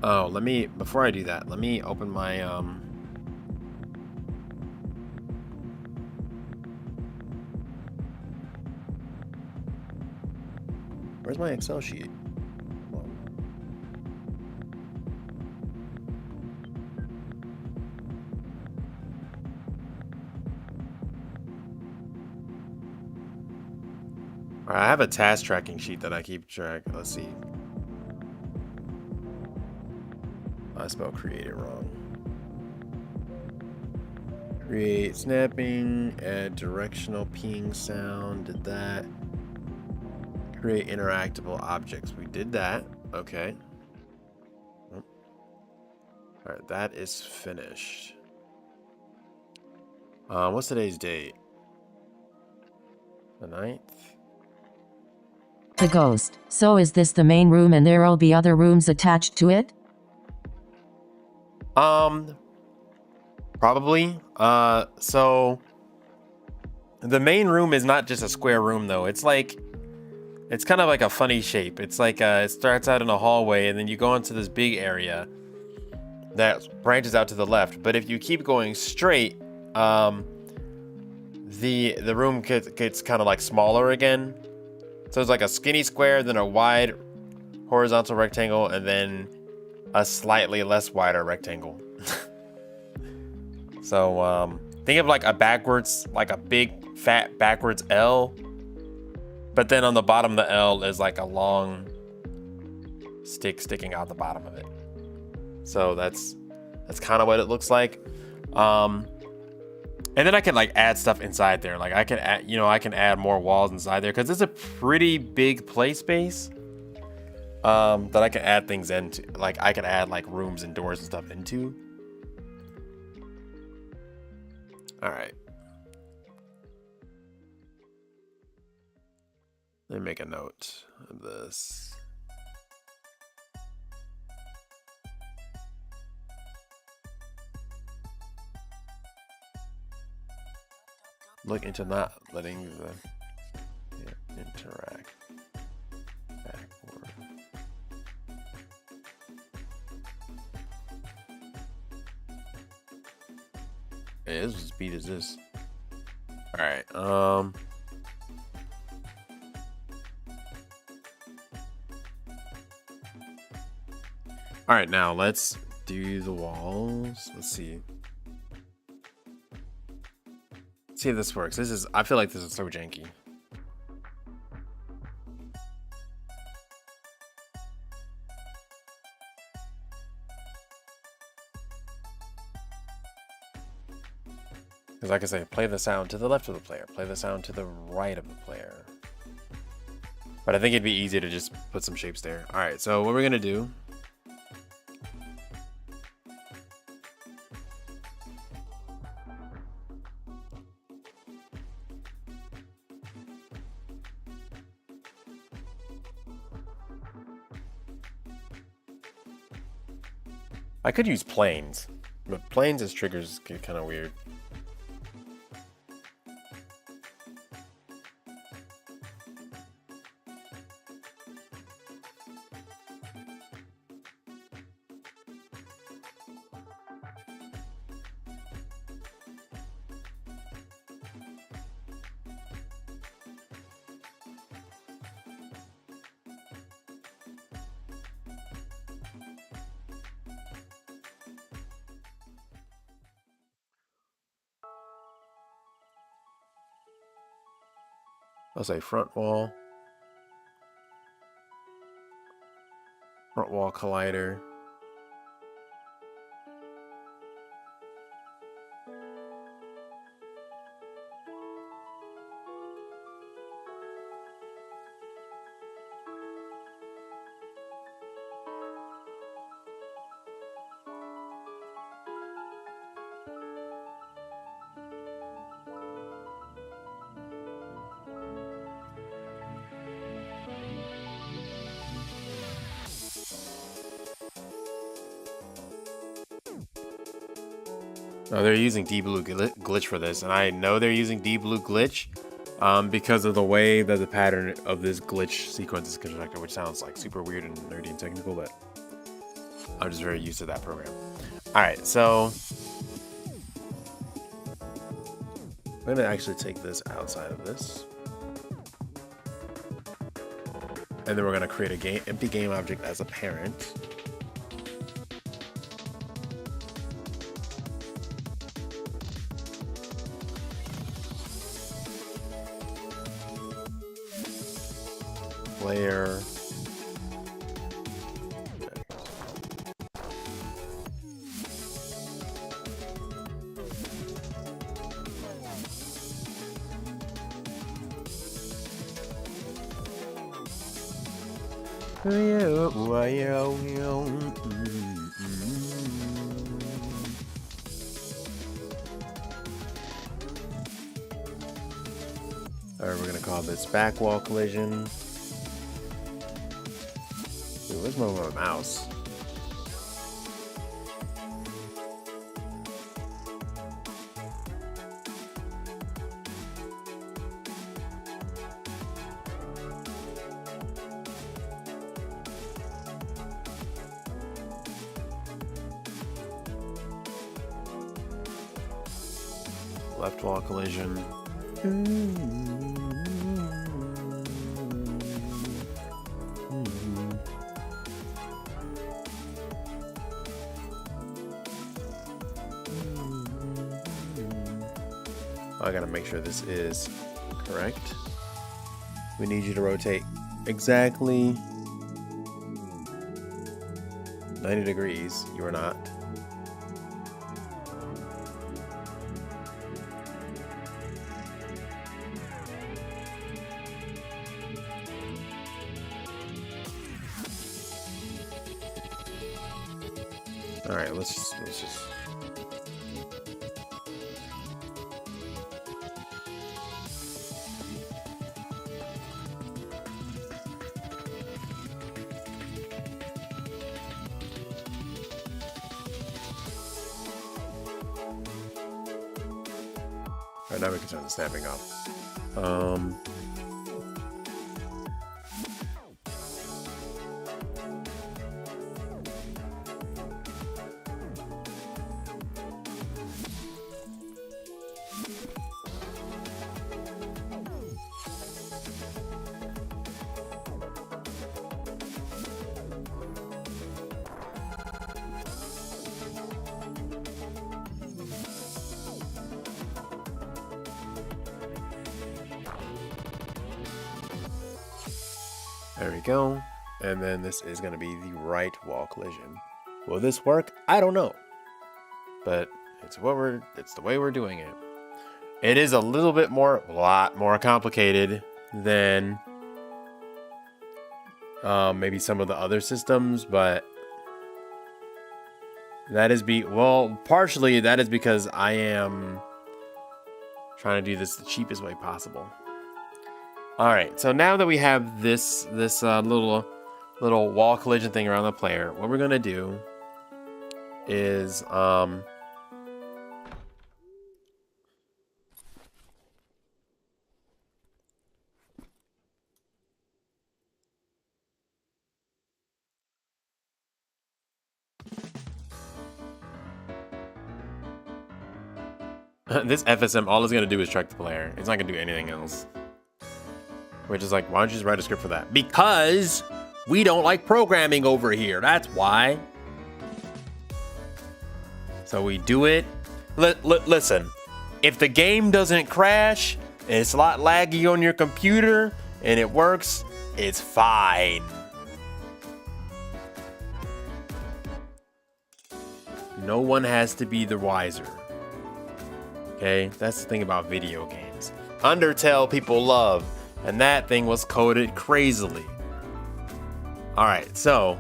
Oh, before I do that, let me open my where's my Excel sheet? All right, I have a task tracking sheet that I keep track. Let's see. I spelled create it wrong. Create snapping, add directional ping sound, did that. Create interactable objects. We did that. Okay. All right, that is finished. What's today's date? The 9th? The ghost. So is this the main room and there'll be other rooms attached to it? Probably. So the main room is not just a square room though. It's kind of like a funny shape. It's like it starts out in a hallway and then you go into this big area that branches out to the left. But if you keep going straight, the room gets kind of like smaller again. So it's like a skinny square, then a wide horizontal rectangle, and then a slightly less wider rectangle. So think of like a backwards, like a big fat backwards L, but then on the bottom of the L is like a long stick sticking out the bottom of it. So that's kind of what it looks like. And then I can like add stuff inside there. Like I can add more walls inside there because it's a pretty big play space. That I can add things into. Like I can add like rooms and doors and stuff into. All right. Let me make a note of this. look into not letting the interact backward. Hey, this is speed as this. All right. All right, now let's do the walls. Let's see. See if this works. I feel like this is so janky. Because like I say, play the sound to the left of the player, play the sound to the right of the player. But I think it'd be easy to just put some shapes there. All right, so what we're gonna do. I could use planes, but planes as triggers get kind of weird. I'll say front wall collider. Oh, they're using D-Blue glitch for this, and I know they're using D-Blue glitch because of the way that the pattern of this glitch sequence is constructed, which sounds like super weird and nerdy and technical, but I'm just very used to that program. All right, so I'm gonna actually take this outside of this, and then we're gonna create a empty game object as a parent. Player. Alright, we're gonna call this back wall collision. Dude, where's my mouse? Left wall collision. I gotta make sure this is correct. We need you to rotate exactly 90 degrees. You are not. All right, let's just. All right, now we can turn the snapping off. There we go. And then this is going to be the right wall collision. Will this work? I don't know. But it's the way we're doing it. It is a lot more complicated than maybe some of the other systems, but partially that is because I am trying to do this the cheapest way possible. All right, so now that we have this little wall collision thing around the player, what we're gonna do is this FSM, all it's gonna do is track the player. It's not gonna do anything else. Which is like, why don't you just write a script for that? Because we don't like programming over here. That's why. So we do it. Listen, if the game doesn't crash, and it's a lot laggy on your computer, and it works, it's fine. No one has to be the wiser. Okay? That's the thing about video games. Undertale people love. And that thing was coded crazily. Alright, so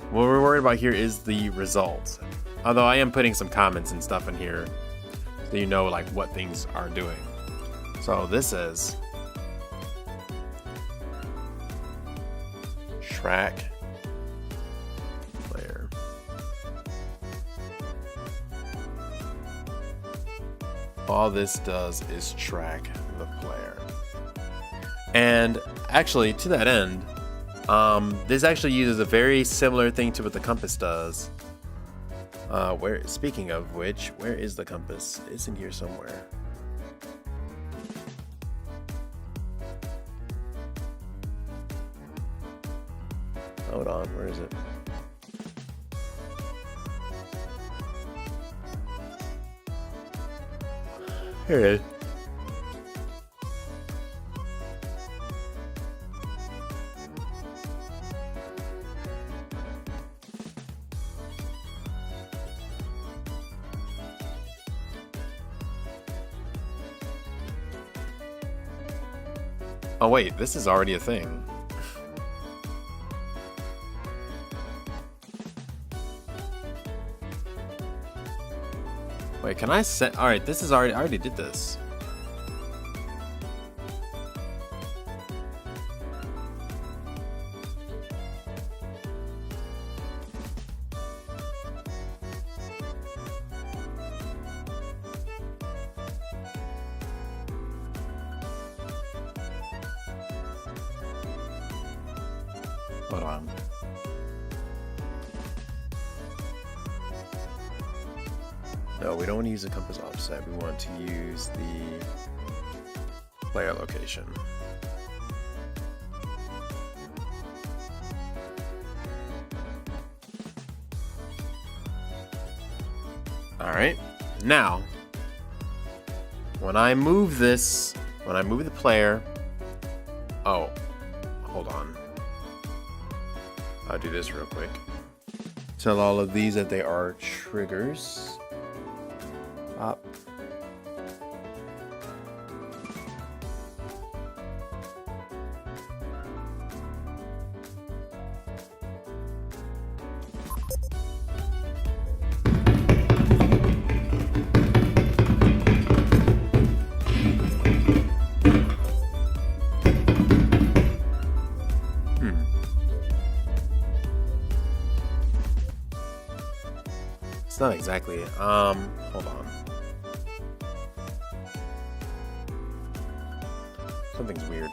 what we're worried about here is the results. Although I am putting some comments and stuff in here so you know like what things are doing. So this is track player. All this does is track the player. And actually, to that end, this actually uses a very similar thing to what the compass does. Speaking of which, where is the compass? It's in here somewhere. Hold on, where is it? Here it is. Oh wait, this is already a thing. Wait, can I set? All right, this is already. I already did this. Hold on. No, we don't want to use the compass offset. We want to use the player location. All right. Now, when I move this, when I move the player, oh, hold on. I'll do this real quick. Tell all of these that they are triggers. Up. It's not exactly it. Hold on. Something's weird.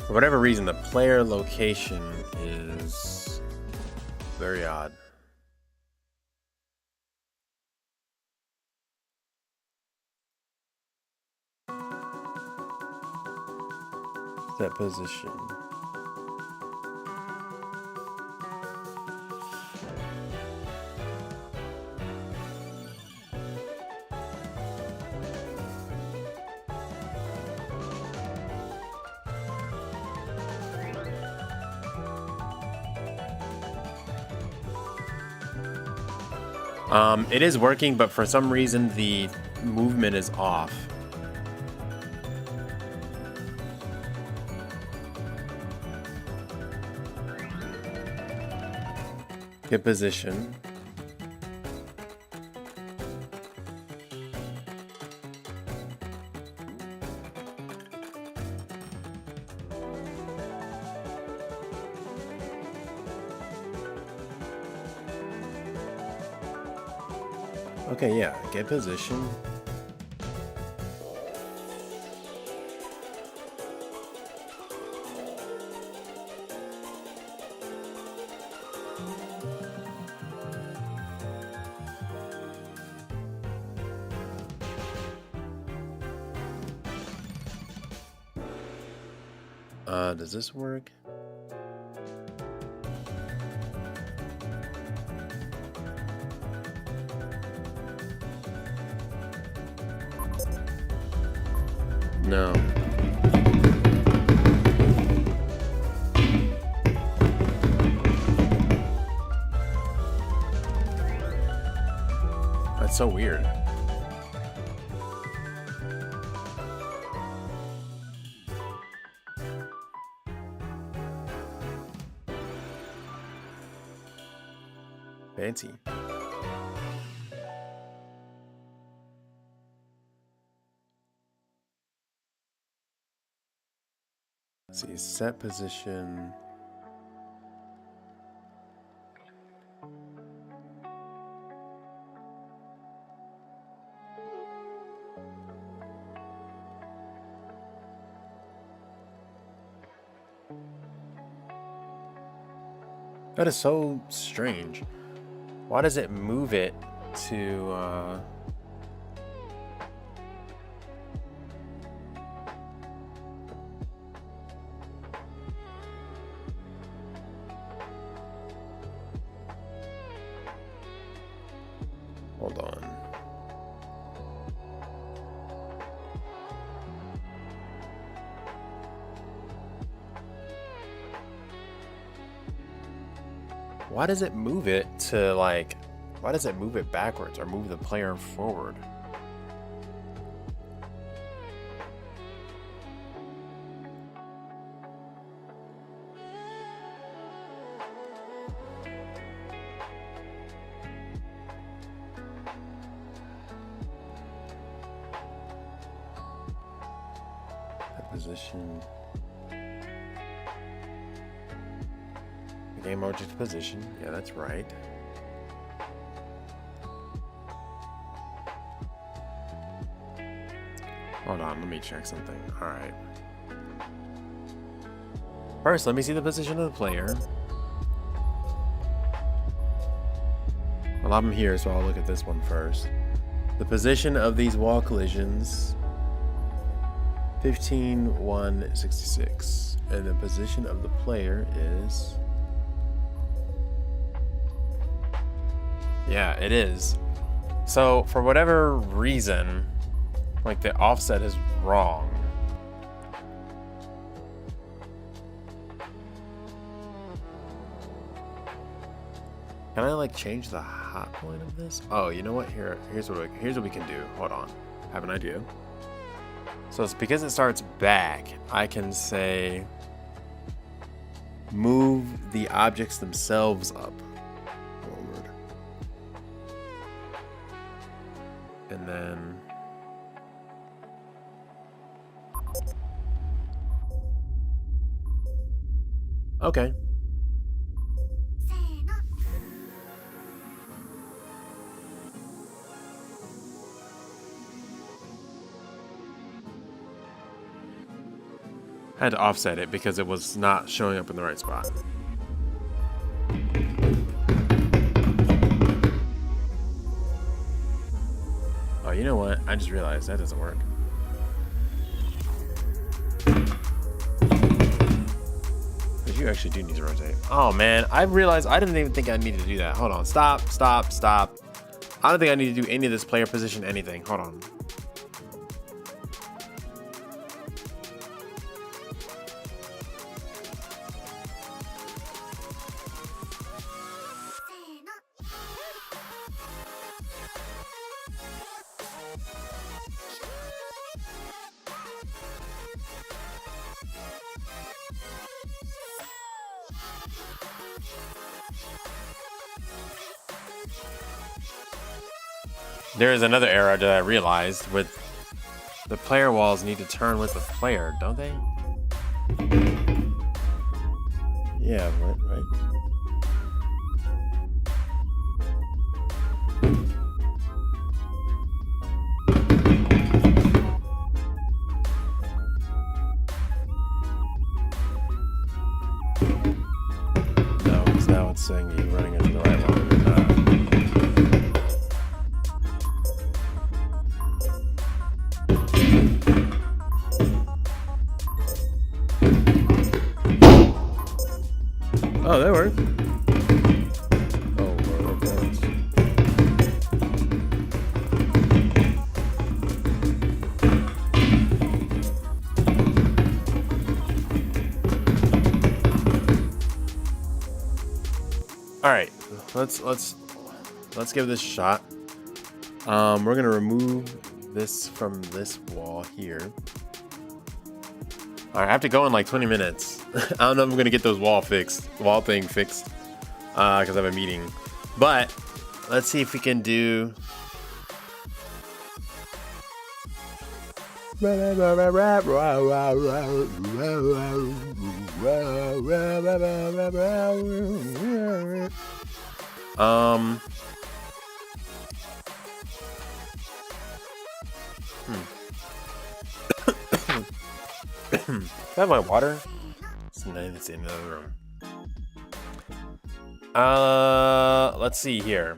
For whatever reason, the player location is very odd. Set position. It is working, but for some reason the movement is off. Get position. Okay, yeah, get position. Does this work? No. That's so weird. Fancy. Let's see, set position. That is so strange. Why does it move it to, hold on. Why does it move it to, like, why does it move it backwards or move the player forward? That position. Game object position. Yeah, that's right. Hold on, let me check something. All right. First, let me see the position of the player. Well, I'm here, so I'll look at this one first. The position of these wall collisions, 15, 1, 66. And the position of the player is... Yeah, it is. So, for whatever reason, like, the offset is wrong. Can I, like, change the hot point of this? Oh, you know what? Here's what we can do. Hold on. I have an idea. So it's because it starts back, I can say move the objects themselves up. Forward. And then okay. I had to offset it because it was not showing up in the right spot. Oh, you know what? I just realized that doesn't work. Because you actually do need to rotate. Oh, man. I realized I didn't even think I needed to do that. Hold on. Stop. Stop. Stop. I don't think I need to do any of this player position anything. Hold on. There is another error that I realized with the player walls need to turn with the player, don't they? Yeah, right. No, because now it's saying you're running into the right one. Oh, that worked. Oh, Lord, that works. All right, let's give this a shot. We're gonna remove this from this wall here. All right, I have to go in like 20 minutes. I don't know if I'm gonna get those wall thing fixed, because I have a meeting. But let's see if we can do. I have my water. It's nice in another room. Let's see here.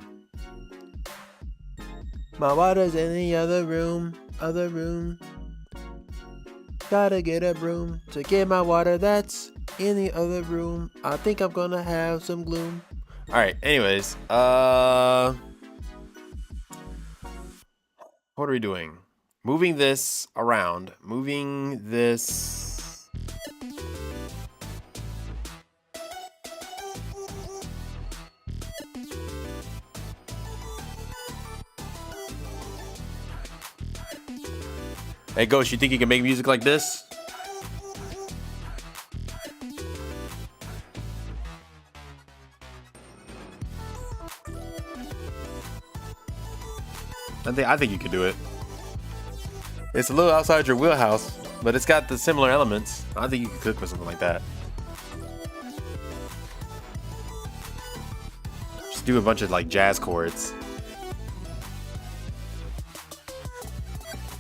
My water's in the other room. Gotta get a broom to get my water that's in the other room. I think I'm gonna have some gloom. Alright, anyways, what are we doing? Moving this around. Moving this. Hey, Ghost, you think you can make music like this? I think you could do it. It's a little outside your wheelhouse, but it's got the similar elements. I think you could cook with something like that. Just do a bunch of like jazz chords.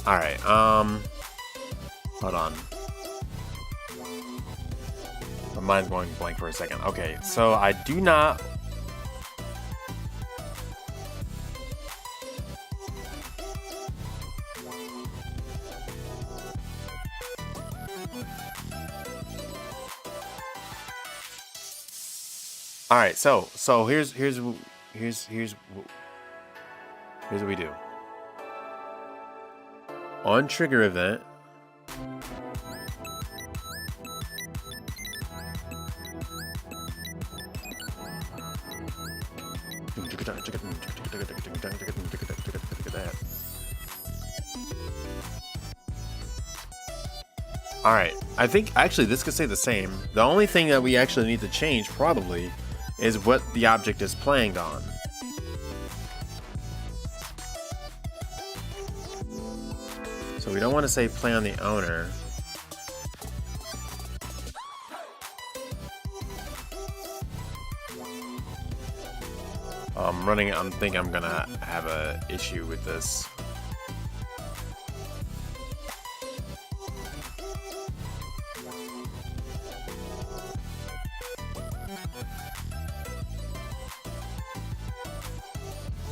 All right. Hold on. My mind's going blank for a second. Okay, so I do not. All right, so here's what we do. On trigger event, all right, I think actually this could stay the same. The only thing that we actually need to change probably is what the object is playing on. So we don't want to say play on the owner. I think I'm gonna have a issue with this.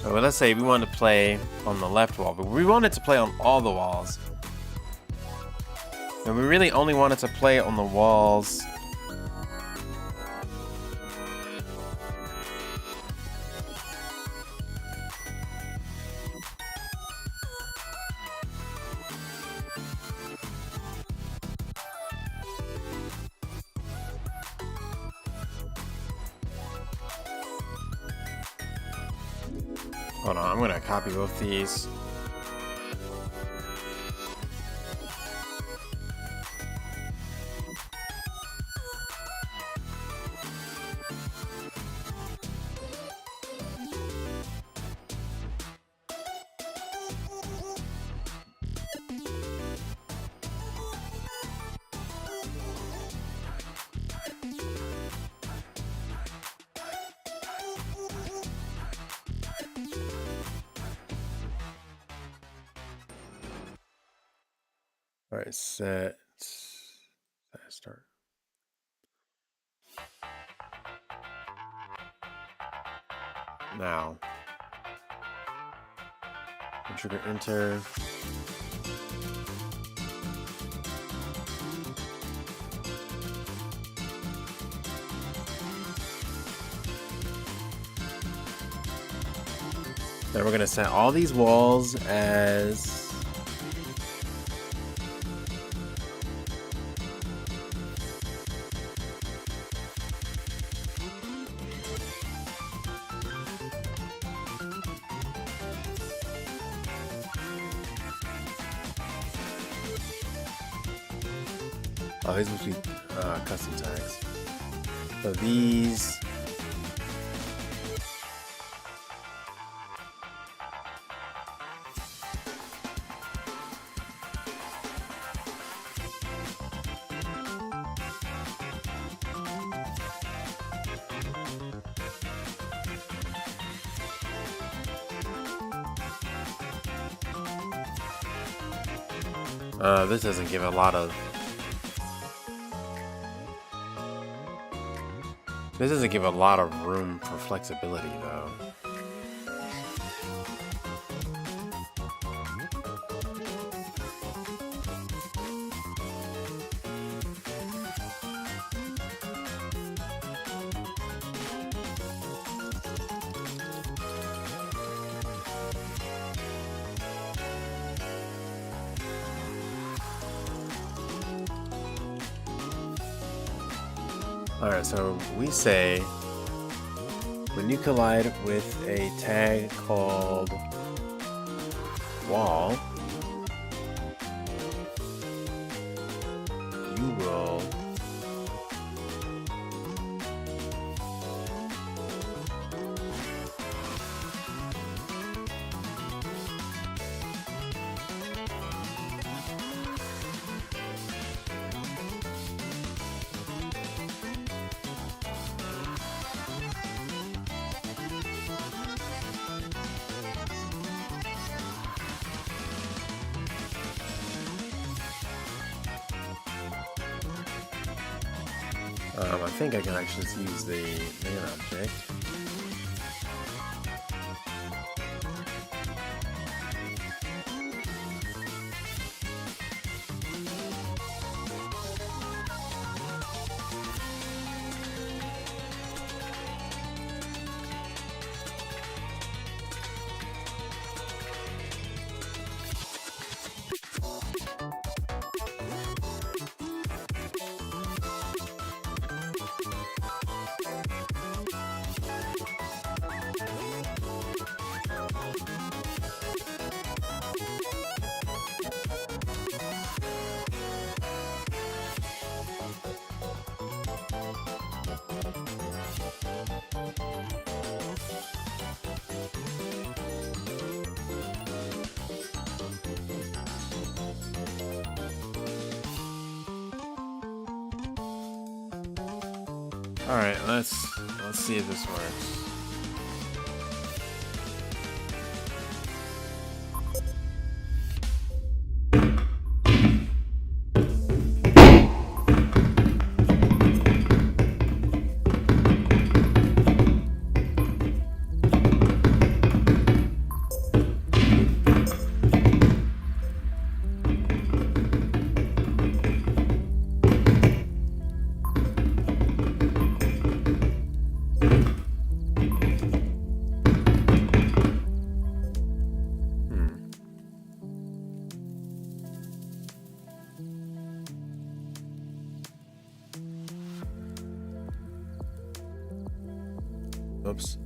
Well, let's say we wanted to play on the left wall, but we wanted to play on all the walls. And we really only wanted to play on the walls. Hold on, I'm gonna copy both these. All right, set start. Now, trigger enter. Then we're gonna set all these walls as oh, these must be custom tags. So these. This doesn't give a lot of. This doesn't give a lot of room for flexibility, though. Alright, so we say when you collide with a tag called wall, you will I think I can actually just use the main object. All right, let's see if this works. Oops.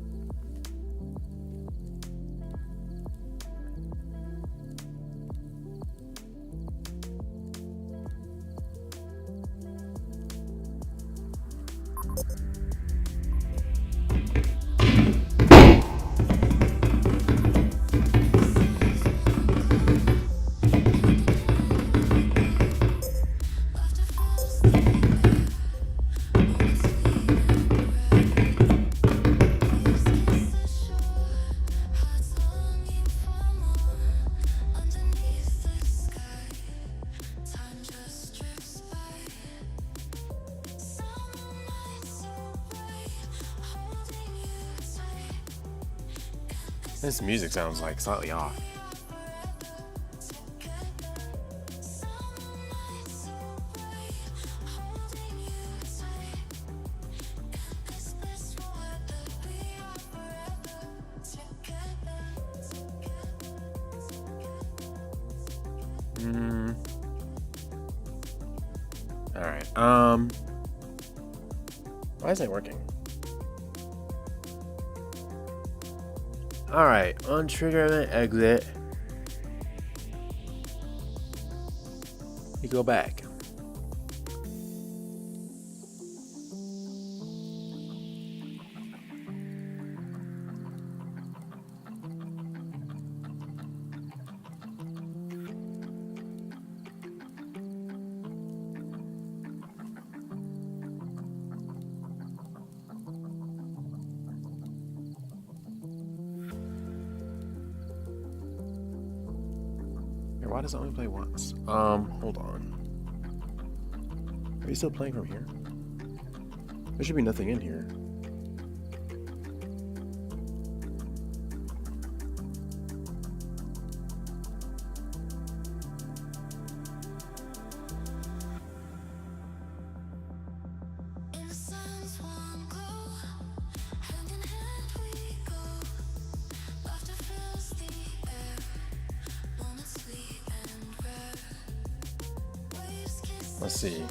This music sounds like slightly off. All right. Why isn't it working? All right. On trigger event exit, you go back. Why does it only play once? Hold on. Are you still playing from here? There should be nothing in here. Let's see.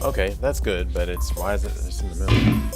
Okay, that's good, but it's why is it just in the middle?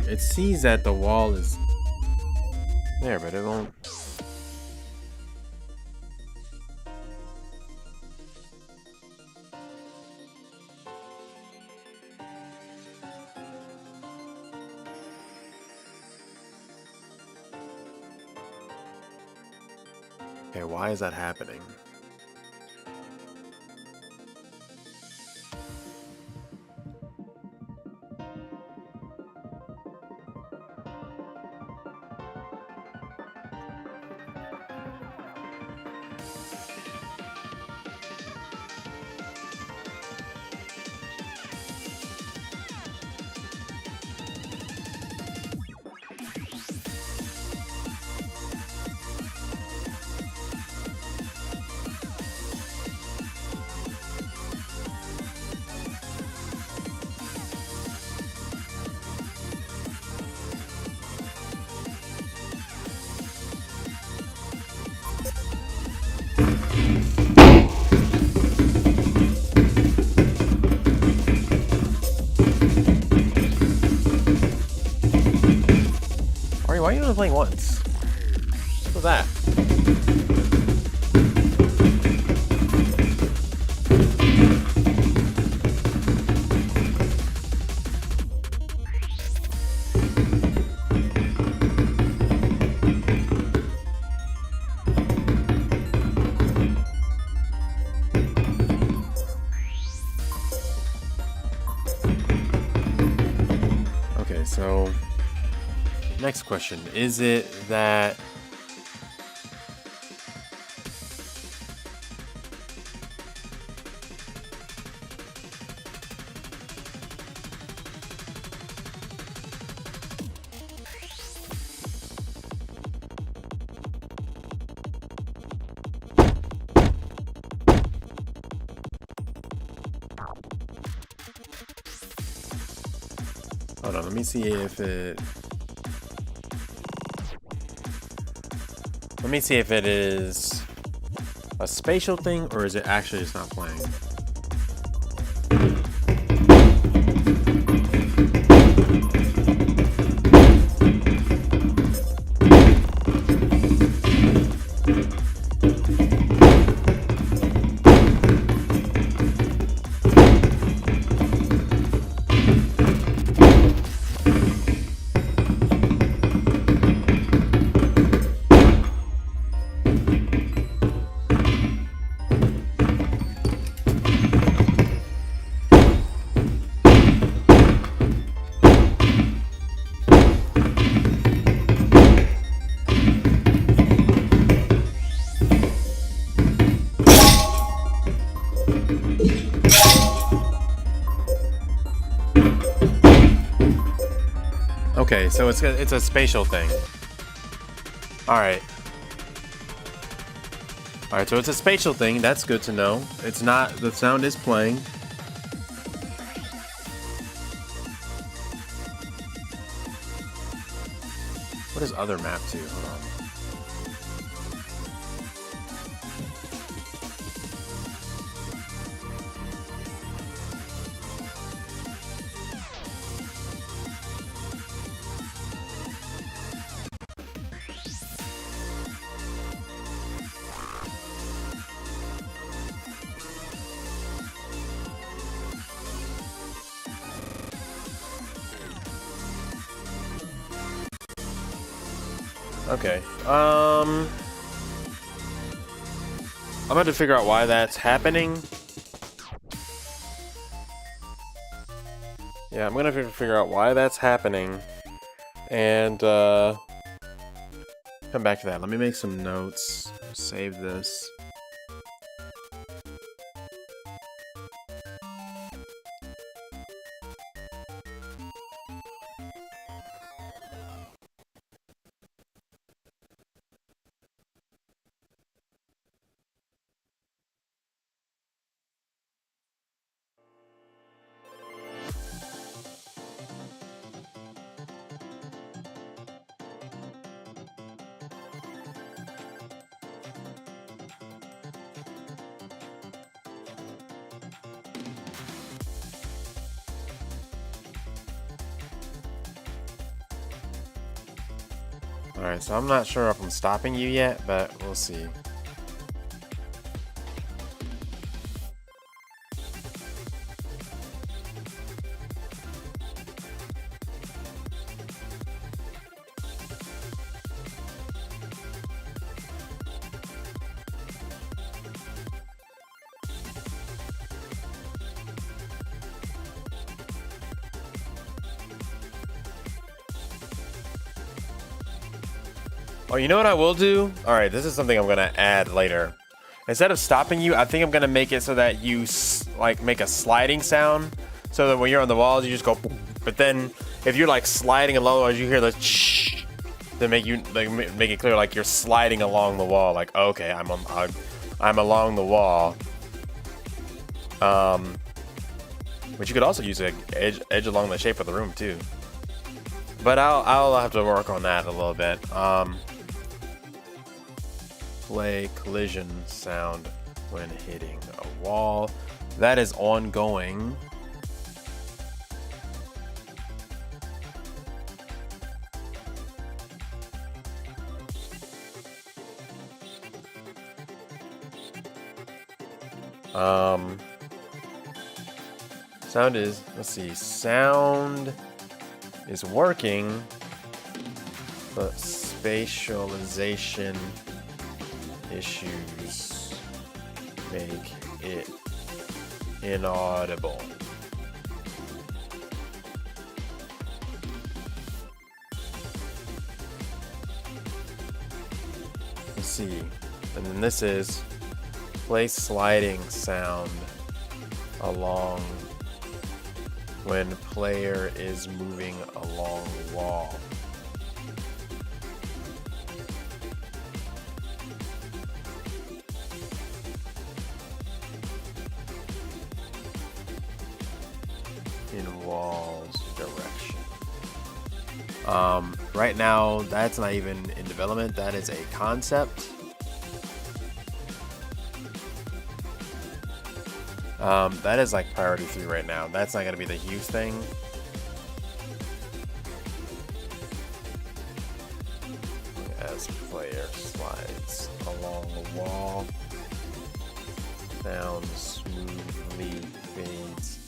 It sees that the wall is there, but it won't. Okay, why is that happening? only playing once. What's that? Okay, so next question. Is it that hold on, let me see if it... Let me see if it is a spatial thing or is it actually just not playing. Okay, so it's a spatial thing. Alright. Alright, so it's a spatial thing. That's good to know. It's not... The sound is playing. What is other map 2? Hold on. Okay, I'm going to figure out why that's happening. Yeah, I'm going to figure out why that's happening. And, come back to that. Let me make some notes. Save this. Alright, so I'm not sure if I'm stopping you yet, but we'll see. Oh, you know what I will do? Alright, this is something I'm gonna add later. Instead of stopping you, I think I'm gonna make it so that you like make a sliding sound, so that when you're on the walls, you just go. But then, if you're like sliding along, as you hear the shh, then make it clear like you're sliding along the wall. Like, okay, I'm along the wall. But you could also use an edge along the shape of the room too. But I'll have to work on that a little bit. Play collision sound when hitting a wall. That is ongoing. Sound is, let's see, sound is working, but spatialization issues make it inaudible. Let's see, and then this is play sliding sound along when player is moving along wall. In walls direction. Right now, that's not even in development. That is a concept. That is like priority 3 right now. That's not going to be the huge thing. As player slides along the wall, sound smoothly fades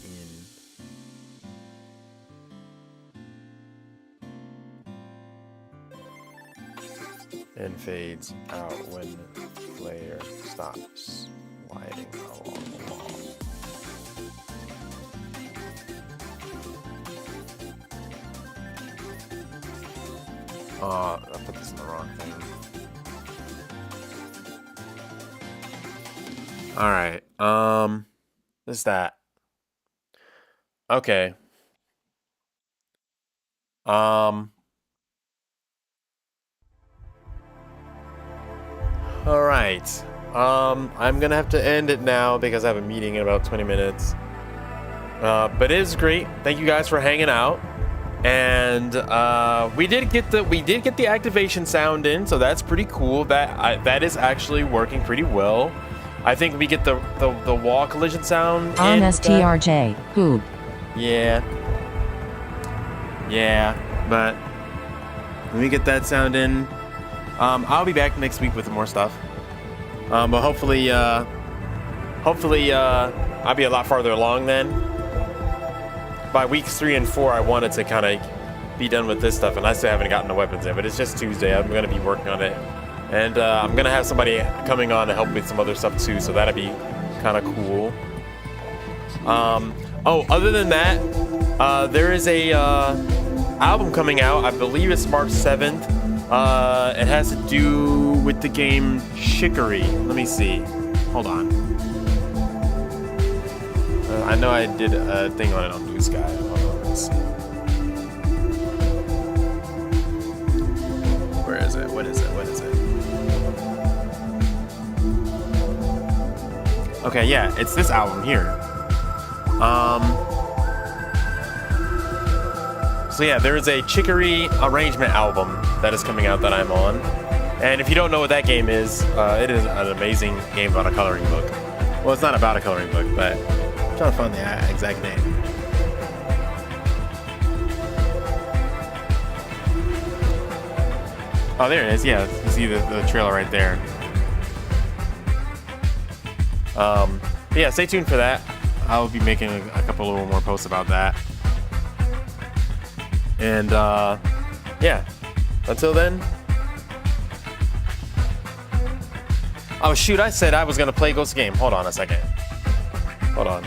in and fades out when player stops sliding along the wall. I put this in the wrong thing. Alright, this is that. Okay. Alright. I'm gonna have to end it now because I have a meeting in about 20 minutes. But it is great. Thank you guys for hanging out. And we did get the activation sound in, so that's pretty cool. That is actually working pretty well. I think we get the wall collision sound on in STRJ. Who? Yeah, but when we get that sound in, I'll be back next week with more stuff. But hopefully I'll be a lot farther along then. By weeks 3 and 4, I wanted to kind of be done with this stuff, and I still haven't gotten the weapons in, but it's just Tuesday. I'm going to be working on it, and I'm going to have somebody coming on to help with some other stuff too, so that'll be kind of cool. Other than that, there is a album coming out. I believe it's March 7th. It has to do with the game Chicory. Let me see. Hold on. I know I did a thing on it on Blue Sky. Hold on, let's see. Where is it? What is it? Okay, yeah, it's this album here. So yeah, there is a Chicory arrangement album that is coming out that I'm on. And if you don't know what that game is, it is an amazing game about a coloring book. Well, it's not about a coloring book, but I'm trying to find the exact name. Oh, there it is. Yeah, you see the trailer right there. But yeah, stay tuned for that. I'll be making a couple little more posts about that. And yeah, until then. Oh shoot, I said I was gonna play Ghost Game. Hold on a second. Hold on.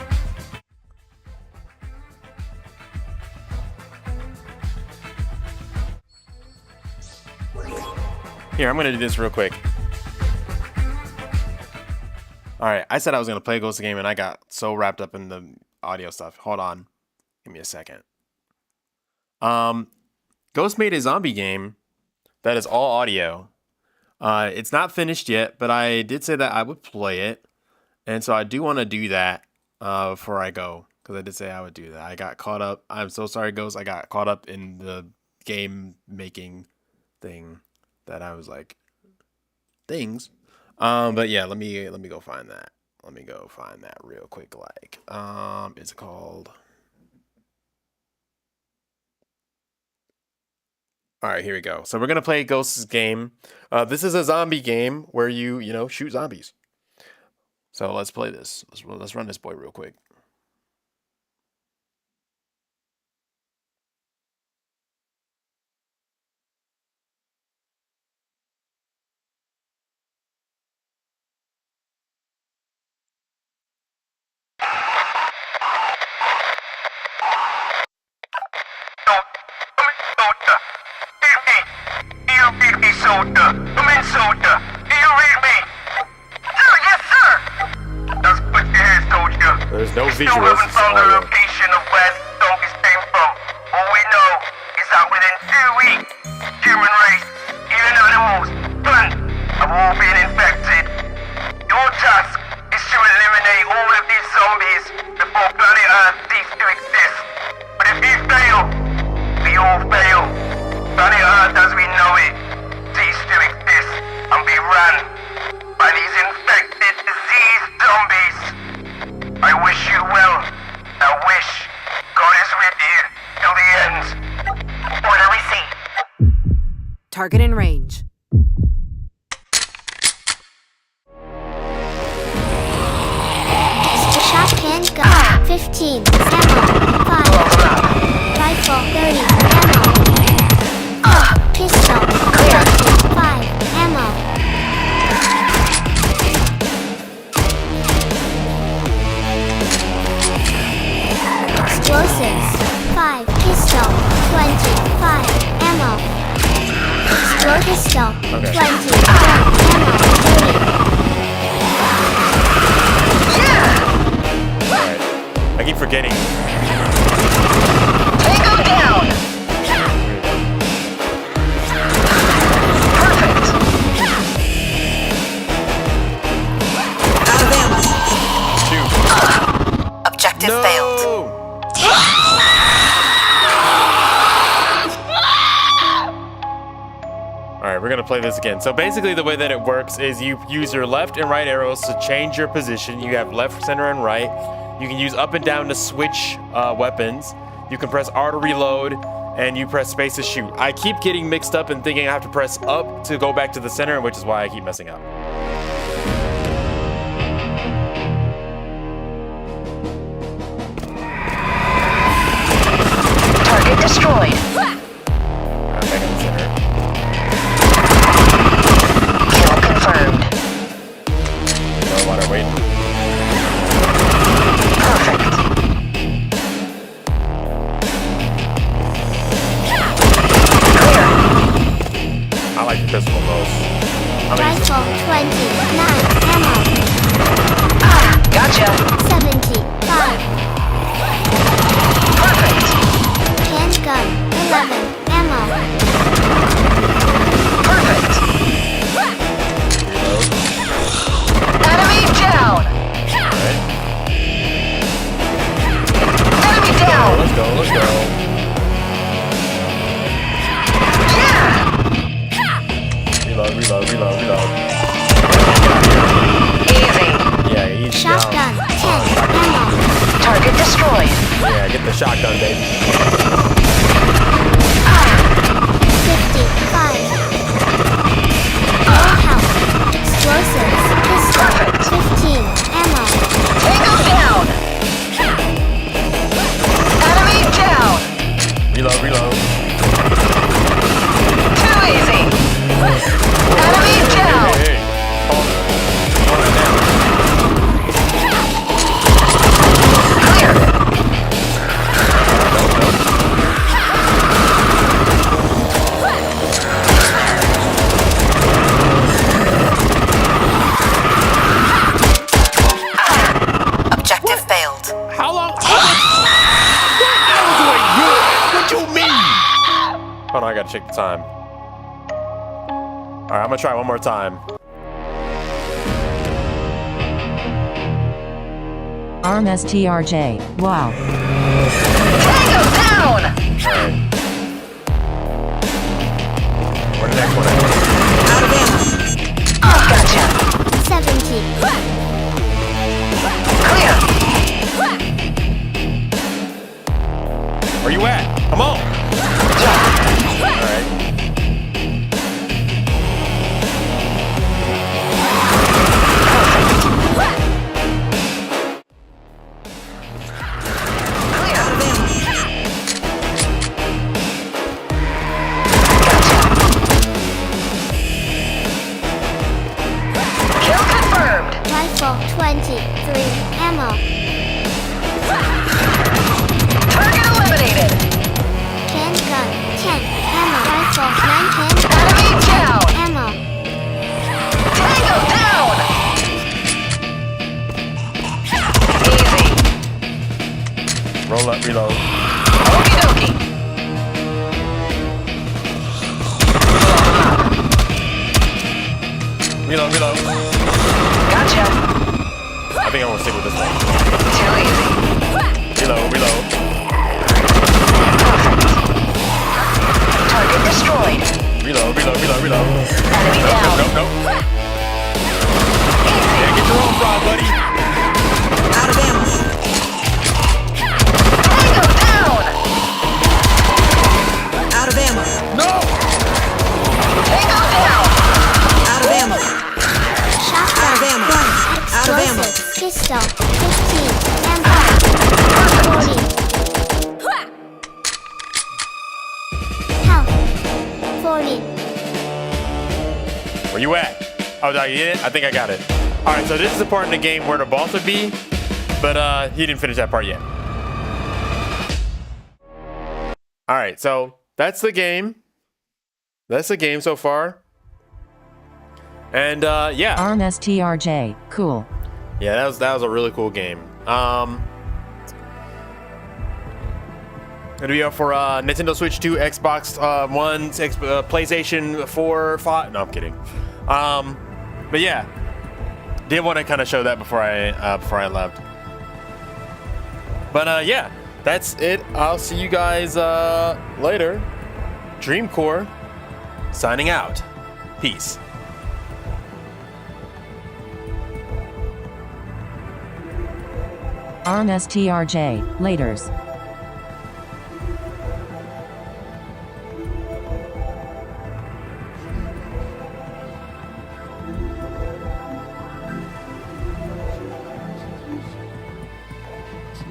Here, I'm gonna do this real quick. Alright, I said I was gonna play Ghost Game and I got so wrapped up in the audio stuff. Hold on. Give me a second. Ghost made a zombie game that is all audio. It's not finished yet, but I did say that I would play it. And so I do want to do that before I go, because I did say I would do that. I got caught up. I'm so sorry, Ghost. I got caught up in the game making thing that I was like, things. But yeah, let me go find that. Let me go find that real quick. Like, it's called. All right, here we go. So we're gonna play Ghost's game. This is a zombie game where you shoot zombies. So let's play this. Let's run this boy real quick. There's no visuals. It's found the location of where the zombies came from. All we know is that within 2 weeks, human race, even animals, plants, have all been infected. Your task is to eliminate all of these zombies before planet Earth ceases to exist. But if you fail, we all fail. Planet Earth as we know it ceases to exist and be run by these infected, diseased zombies. I wish you well. I wish God is with you till the end. Order received. Target in range. Shotgun gun 15 ammo 5 rifle 30 ammo pistol 25 ammo. Explosives 5 pistol 25 ammo. Explode pistol 20 ammo 30. I keep forgetting. Tango down! Perfect! Out of ammo. Shoot. Objective No! failed. Alright, we're gonna play this again. So basically the way that it works is you use your left and right arrows to change your position. You have left, center, and right. You can use up and down to switch weapons. You can press R to reload, and you press space to shoot. I keep getting mixed up and thinking I have to press up to go back to the center, which is why I keep messing up. Target destroyed. I'm back in the center. Kill confirmed. No water, wait. Perfect. Clear. I like the pistol most. Rifle 29 ammo Gotcha. 75 Perfect. handgun 11 ammo. Perfect. Enemy down. Enemy down. Let's go, let's go. Yeah. Reload. Easy. Yeah, easy Shotgun down. 10 ammo. Target destroyed. Yeah, get the shotgun, baby. 55 full health. Explosives pistol Perfect. 15 ammo. Tango down. Enemy down. Reload. Too easy. Enemy down. Hey. Hold it down. Clear. Objective failed. How long? What hours do I do it? What you mean? Hold on, I gotta check the time. Alright, I'm gonna try one more time. RMSTRJ. Wow. Tango down. Alright. Where the next one at? Out of ammo. Gotcha. 70 Clear. Where you at? Come on! Alright. Rifle 23 ammo. Target eliminated. Handgun 10 ammo. Rifle 9 Enemy down. ammo. Tango down. Easy. Roll up, reload. Okie dokie. Reload, reload. Gotcha. I think I want to stick with this one. Too easy. Reload, reload. Target destroyed. Reload, reload, reload, reload. Enemy down. Nope, nope. Yeah, get your own frog, buddy. Out of ammo. Tango down. Out of ammo. No! Tango down. Out of ammo. Shotgun Out of ammo. Out of ammo. explosive pistol 15 ammo. 40 health 40 Where you at? Oh, did I get it? I think I got it. All right, so this is the part in the game where the boss would be, but he didn't finish that part yet. All right, so that's the game. That's the game so far. And yeah. ARM STRJ. Cool. Yeah, that was a really cool game. It'll be up for Nintendo Switch 2, Xbox One, PlayStation 4, 5. No, I'm kidding. But yeah, did want to kind of show that before I left. But yeah, that's it. I'll see you guys later. Dreamcore signing out. Peace. ARM STRJ. Laters.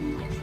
Yes.